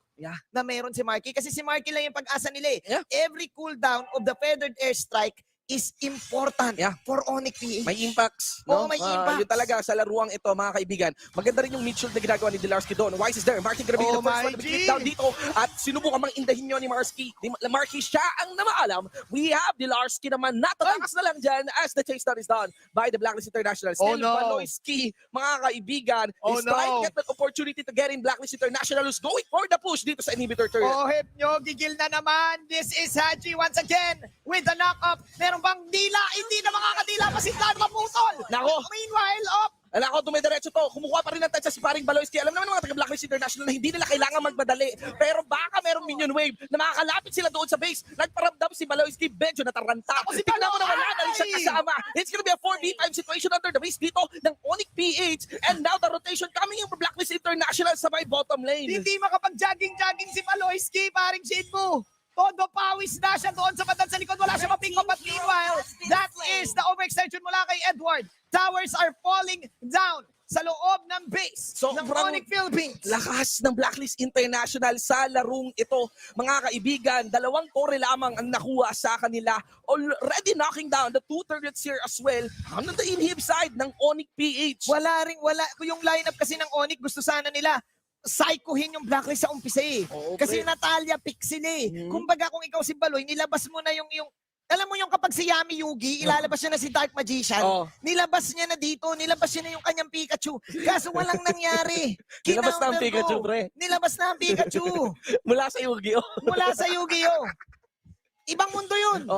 na meron si Marky. Kasi si Marky lang yung pag-asa nila eh. Every cooldown of the feathered airstrike is important for ONIC PH. May impacts. Oo, may impacts. Yun talaga sa laruang ito, mga kaibigan. Maganda rin yung mid-shield na ginagawa ni Dilarski doon. Wise is there. Marky gonna be the first one to be down dito. At sinubukan mang indahin nyo ni Marky. Marky siya ang namaalam. We have Dilarski naman. Natatakas na lang dyan as the chase down is done by the Blacklist International. Still, Baloyski, mga kaibigan, is trying to get that opportunity to get in Blacklist International, who's going for the push dito sa inhibitor turret. Oheb nyo, gigil na naman. This is Haji once again with the knock-up. Meron bang dila? Hindi na makakadila pa si Plan maputol. Nako. Meanwhile, Ako, dumidiretso to. Kumukuha pa rin ng touch si paring Baloyski. Alam naman ng mga taga-Blacklist International na hindi nila kailangan magmadali. Pero baka merong minion wave na makakalapit sila doon sa base. Nagparamdam si Baloyski, medyo nataranta. Kasi tignan mo naman na rin siya kasama. It's gonna be a 4v5 situation under the base dito ng ONIC PH. And now the rotation coming in from Blacklist International sa my bottom lane. hindi makapag-jogging-jogging si Paloyski, paring Shinbu. Todo pawis na siya doon sa bandang sa likod. Wala siya maping up. But meanwhile, that is the overextension mula kay Edward. Towers are falling down sa loob ng base ng ONIC Philippines. Lakas ng Blacklist International sa larong ito. Mga kaibigan, 2 tore lamang ang nakuha sa kanila. Already knocking down the 2 turrets here as well on the inhib side ng ONIC PH. Wala. Yung lineup kasi ng ONIC, gusto sana nila psychohin yung Blacklist sa umpisa eh. Kasi Natalia pick sila eh. Kumbaga kung ikaw si Baloy, nilabas mo na yung alam mo yung kapag si Yami Yugi, ilalabas niya na si Dark Magician, nilabas niya na dito, nilabas niya na yung kanyang Pikachu. Kaso walang nangyari. Nilabas na ang Pikachu, pre. Nilabas na ang Pikachu. Mula sa Yu-Gi-Oh! Mula sa Yu-Gi-Oh! Ibang mundo yun.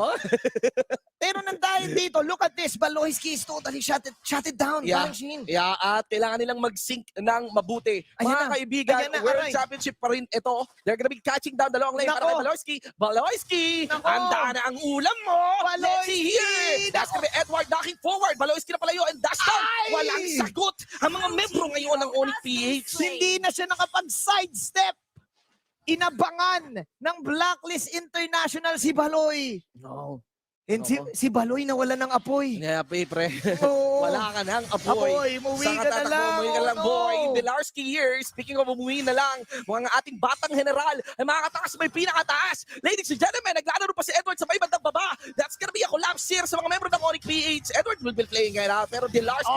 Pero nang dahil dito, look at this. Baloyski is totally shut it down. At kailangan nilang mag-sync ng mabuti. Mga kaibigan, World Championship pa rin ito. They're gonna be catching down the long lane para kay Baloyski. Baloyski, handa na ang ulam mo. Let's see here. That's gonna be Edward knocking forward. Baloyski na palayo and dash down. Walang sagot ang mga membro ngayon ng ONIC PH. Hindi na siya nakapag-sidestep. Inabangan ng Blacklist International si Baloy. And si Baloy nawala ng apoy. Pre. Wala ka ng Apoy, umuwi ka na lang. Umuwi ka lang, boy. Dilarski here, speaking of umuwi na lang, mga ating batang general ay makakatakas may pinakataas. Ladies and gentlemen, naglalaro pa si Edward sa may bandang baba. That's gonna be a collapse here sa mga membro ng ONIC PH. Edward will be playing right out, pero Dilarski,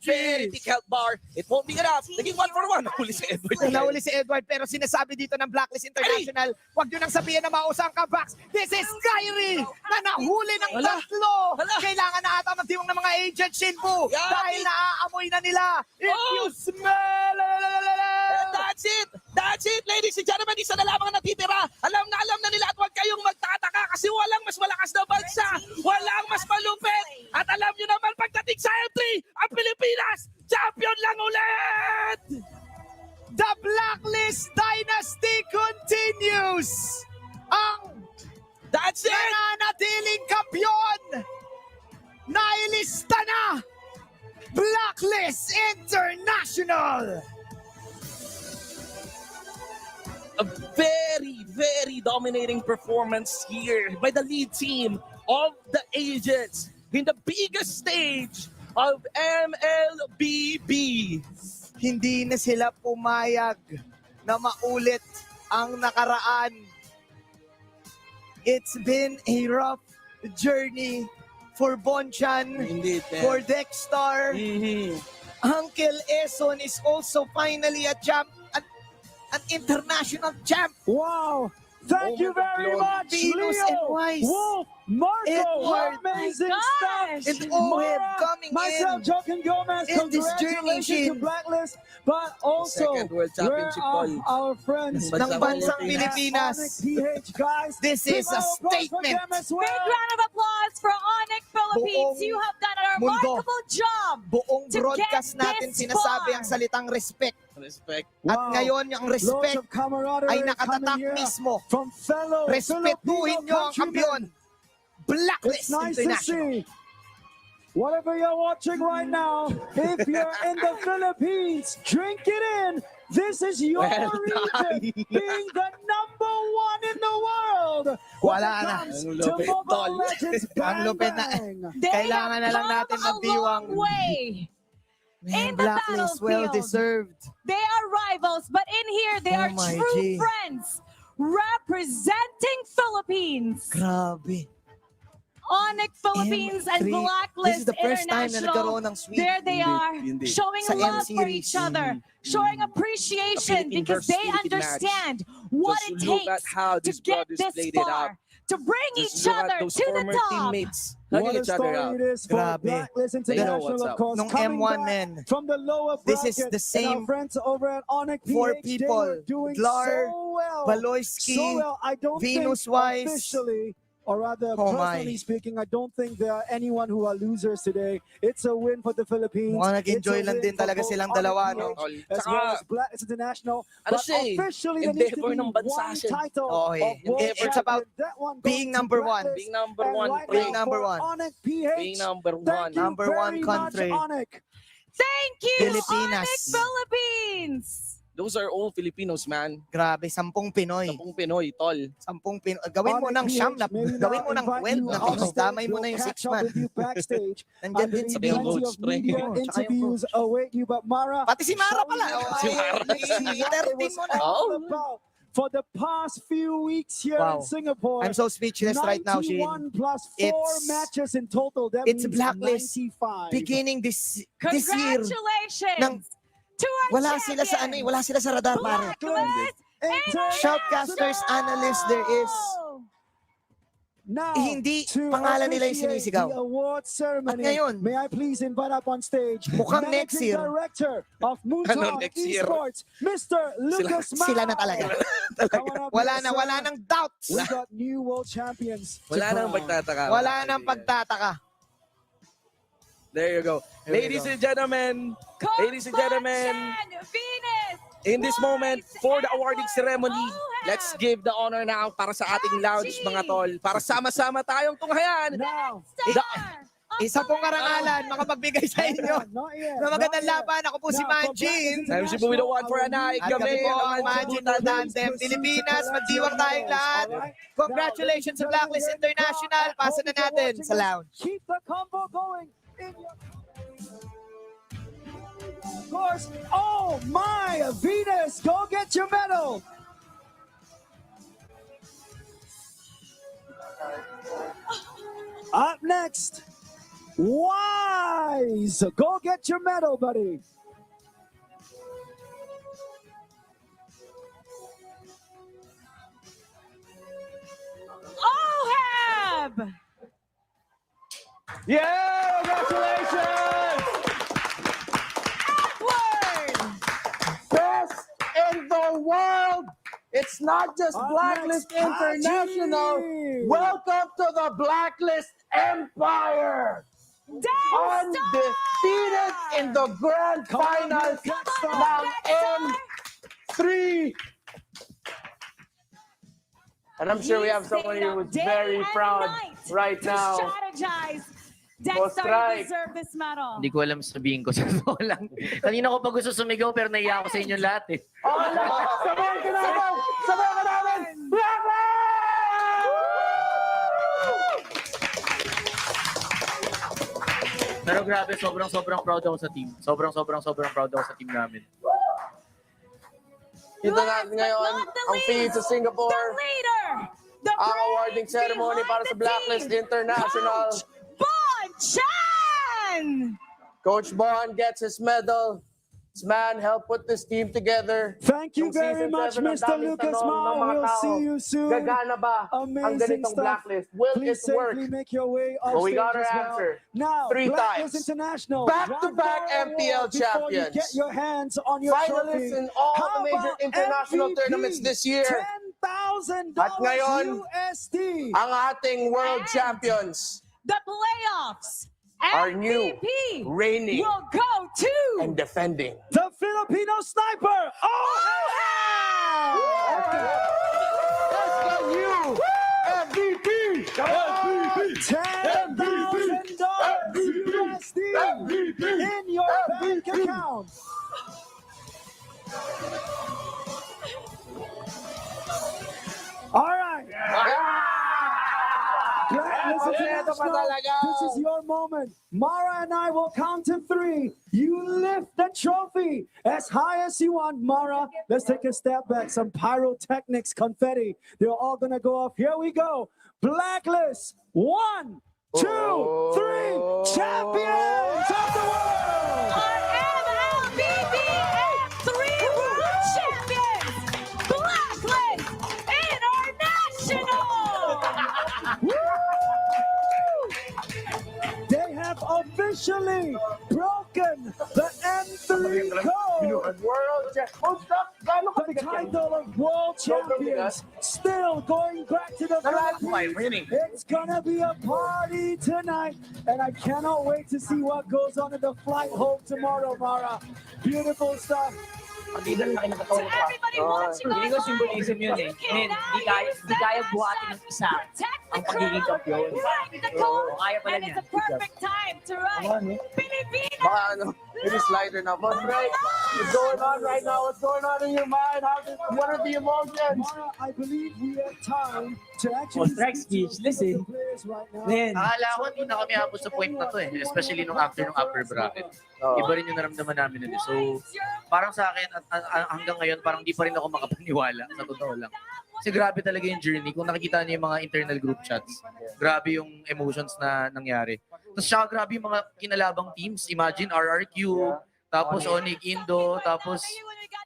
very thick health bar. It won't be enough. Naging 1-for-1. Nahuli si Edward. Nahuli si Edward, pero sinasabi dito ng Blacklist International, huwag nyo nang sabihin na mausang comebacks. This is Kyrie na nahuli ng tatlo. Kailangan na ata magtiwang ng mga agent Shinbu dahil naaamoy na nila. If you smell it. That's it, ladies and gentlemen. Isa na lamang ang natitira. Alam na nila at huwag kayong magtataka kasi walang mas malakas na bansa. Walang mas malupit. At alam nyo naman, pagdating sa M3, ang Pilipinas, champion lang ulit! The Blacklist Dynasty continues! That's it! Nananatiling kampiyon! Nailista na! Blacklist International! A very, very dominating performance here by the lead team of the agents in the biggest stage of MLBB. Hindi na sila pumayag na maulit ang nakaraan. It's been a rough journey for Bonchan, for Dexter. Uncle Eson is also finally a champ, an international champ. Wow! Thank you very much, Venus and Leo, Wise. Wolf, Marco, Edward, amazing stuff. and Oheb coming myself, in. Joaquin Gomez, in this journey, congratulations to Blacklist, but also Second World Championship we're our friends ng bansang Pilipinas. PH, guys. This is a statement. Big round of applause for ONIC Philippines. You have done a remarkable job. Buong to broadcast get natin this sinasabi far. ang salitang respect. Respect. At ngayon, ang respect ay nakatatak mismo. From fellow Respetuhin nyo ang kampiyon. Blacklist It's nice to International. see. Whatever you're watching right now, if you're in the Philippines, drink it in This is your region being the number one in the world. Wala na. To Mobile Legends Ang lupit na. Kailangan na lang natin magdiwang. Way. Man, In the Blacklist, well battlefield. deserved. They are rivals, but in here they Oh are my true G. friends representing Philippines. Grabe. ONIC Philippines and M3. Blacklist This is the first time na nagkaroon ng sweep. There they are, Hindi. showing Sa love for M-series. each other, showing appreciation Philippine because versus they Philippine understand what Just it look at takes how to these get brothers this played it far, to bring Just each look at other those to the former top. teammates What hugging a each other story out. it is for Grabe. Blacklist They know International, what's of up. course. Nung Coming M1 back men. from the lower This bracket. is the And same our friends over at ONIC four PH, people. they were doing Glar, so well. Baloyski, So well, I don't Venus think Wise. officially, or rather Oh personally my. speaking, I don't think there are anyone who are losers today. It's a win for the Philippines. Mukhang It's nag-enjoy a lang win din for talaga both silang ONIC dalawa, PH no? As well as Blacklist International. Ano But siya eh, officially, there needs to endeavor be ng bansa one siya. title Oo of eh. world It's about champion. That one goes being to number one. Blacklist. Being number And one, right being now number for one. ONIC PH, Being number thank one. you Number one very country. much, ONIC. Thank you, Pilipinas. ONIC Philippines. Those are all Filipinos, man. Grabe, 10 Pinoy. 10 Pinoy, tol. 10 Pinoy. Gawin mo ng siyam na, gawin mo ng 12 na damay mo na yung 6 man. Nandyan din si Plenty Bill. of media interviews await you, but Mara, Pati si Mara shall we pala. let Oh, you si see what it 13 was mo na. all about for the past few weeks here in Wow. Singapore? I'm so speechless right now, Shin. 91 plus 4 It's- matches in total. That It's means Blacklist 95. beginning this year. Congratulations Nang- to our Wala champion. sila sa ano eh, wala sila sa radar, pare. Blacklist Shoutcasters, analysts, there is. Now, Hindi to pangalan nila yung officiate sinisigaw. the award ceremony, At ngayon, may I please invite up on stage mukhang Managing next year. Director of Moontalk next year? Esports, Mr. Lucas Mao. Sila na talaga. Wala nang doubts. We got new world champions. to Wala nang crown. pagtataka. Wala nang pagtataka. There you go. Ladies and gentlemen, ladies and gentlemen, Venus, in this moment, for the awarding ceremony, let's give the honor now para sa ating lounge, mga tol. Para sama-sama tayong tunghayan. Now, Isa pong karangalan, makapagbigay sa inyo na magandang laban. Ako po si Manjin. I'm si Buwi the One for a night. At kami po ang Manjin Tandem Pilipinas. Magdiwang tayong lahat. Congratulations sa Blacklist International. Pasa na natin sa lounge. Keep the combo going. Of course, oh my, Venus, go get your medal. Up next, Wise, go get your medal, buddy. Oheb. Yeah, congratulations! Best in the world. It's not just Up Blacklist next, International. Haji. Welcome to the Blacklist Empire. Undefeated in the grand finals ng M3. And I'm sure we have someone here who's very proud right now. Strategize. Post Dexter, you strike. deserve this medal. Hindi ko alam sabihin ko sa totoo lang. Kanina ko pa gusto sumigaw pero naiya ako sa inyong lahat eh. Sabayan ka namin! Sabayan ka namin! Pero grabe, sobrang proud ako sa team. Sobrang proud ako sa team namin. Kita natin ngayon ang feed sa Singapore. Ang awarding ceremony para sa Blacklist International. Bon Chan! Coach Bon gets his medal. This man helped put this team together. Thank you Yung very season much, 7 ang Mr. daming Lucas tanong ng Mao. mga We'll tao. see you soon. Gagana ba ang Amazing ganitong stuff. Blacklist? Will Please it work? safely make your way off Well, we stage got our as well. answer. Now, 3 Blacklist times. International. Back-to-back one more MPL award before champions. You get your hands on your Finalists trophy. in all How the major about international MVP? tournaments this year. $10,000 At ngayon, USD. ang ating world champions, The playoffs. our new, MVP reigning, will go to and defending. The Filipino sniper. Let's go you, MVP. $10,000 USD in your bank account. All right. Blacklist International, this is your moment. Mara and I will count to 3. You lift the trophy as high as you want, Mara. Let's take a step back. Some pyrotechnics, confetti. They're all gonna go off. Here we go. Blacklist. 1, 2, 3. Champions of the world. MLBBF 3 World Champions, Blacklist International! They have officially broken the M3 code. The title of world champions still going back to the Philippines. It's gonna be a party tonight, and I cannot wait to see what goes on in the flight home tomorrow, Mara. Beautiful stuff. Everybody watching Hindi ko symbolism yun eh. Hindi kaya buhatin ng isa ang pagiging kampiyon. Kaya pala and niya. it's a perfect time to ride Pilipinas! Baka maybe slider na. But Ray, what's going on right now? What's going on in your mind? What are the emotions? Mara, I believe we have time to actually strike speechless eh. Man. Akala ko hindi na kami abot sa point na to eh. Especially nung after nung upper bracket. Iba rin yung naramdaman namin nun eh. So, parang sa akin, hanggang ngayon, parang di pa rin ako makapaniwala. Sa totoo lang. Kasi grabe talaga yung journey. Kung nakikita niyo yung mga internal group chats, grabe yung emotions na nangyari. Tapos siya, grabe yung mga kinalabang teams. Imagine, RRQ, tapos ONIC, Indo, tapos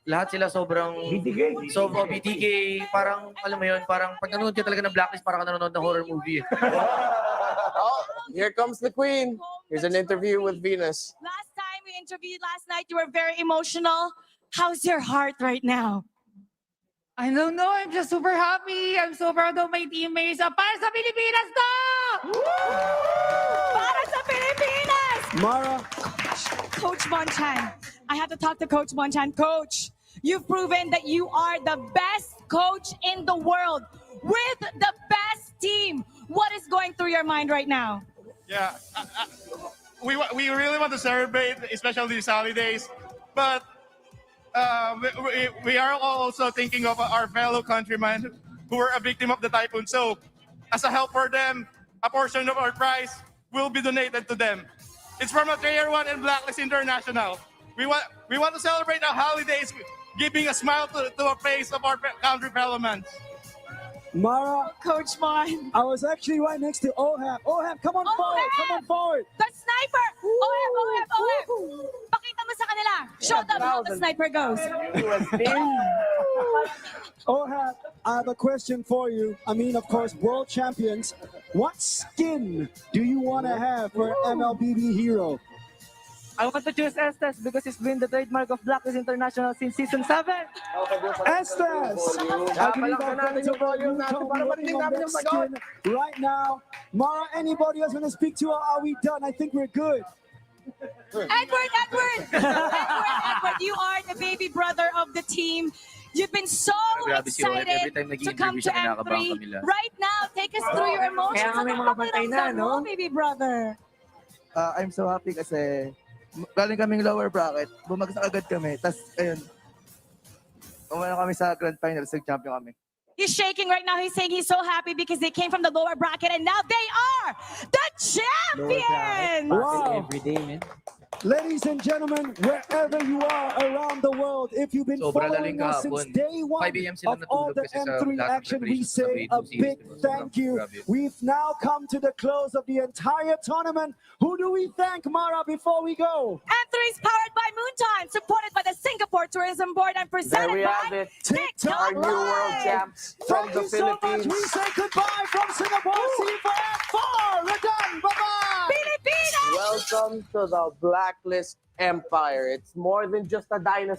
lahat sila sobrang... BTK. So, BTK, parang, alam mo yun, parang pag nanonood ka talaga ng Blacklist, parang ka nanonood ng horror movie. Oh, here comes the queen. Here's an interview with Venus. Last time we interviewed last night, you were very emotional. How's your heart right now? I don't know. I'm just super happy. I'm so proud of my teammates. Para sa Pilipinas to! Para sa Pilipinas! Mara. Coach Bonchan. I have to talk to Coach Bonchan. Coach, you've proven that you are the best coach in the world with the best team. What is going through your mind right now? Yeah, we really want to celebrate, especially these holidays, but we are also thinking of our fellow countrymen who were a victim of the typhoon. So, as a help for them, a portion of our prize will be donated to them. It's from a Tier 1 and Blacklist International. We want to celebrate our holidays, giving a smile to the face of our country fellow men. Mara, Coach Mon. I was actually right next to Ohab. Ohab, come on forward. Come on forward. The sniper! Ohab! Pakita mo sa kanila. Show them how the sniper goes. Ohab, I have a question for you. I mean, of course, world champions. What skin do you want to have for MLBB hero? I want to choose Estes because it's been the trademark of Blacklist International since season 7. Estes! I believe our friends over at Utah will be working on that skin right now. Mara, anybody else want to speak to? Are we done? I think we're good. Edward, you are the baby brother of the team. You've been so excited to come to M3. Right now, take us through your emotions. Kaya kami mga bantay na, no? Baby brother. I'm so happy kasi galing kaming lower bracket, bumagsak agad kami. Tapos, ayun, umano kami sa grand finals, nag-champion kami. He's shaking right now. He's saying he's so happy because they came from the lower bracket and now they are the champions! Wow. Every day, man. Ladies and gentlemen, wherever you are around the world, if you've been Sobra following laling us since kahapon. day one 5 AM sila of all natulog the kasi sa M3 lahat ng action, we preparations sa say grade a 2 big series. thank you. Grabe. We've now come to the close of the entire tournament. Who do we thank, Mara, before we go? M3 is powered by Moontime, supported by the Singapore Tourism Board and presented There we have by it. Our new world champs from Thank the you so much. Philippines. We say goodbye from Singapore. See you for Act 4. We're done. Bye-bye. Pilipinas! Welcome to the Blacklist Empire. It's more than just a dynasty.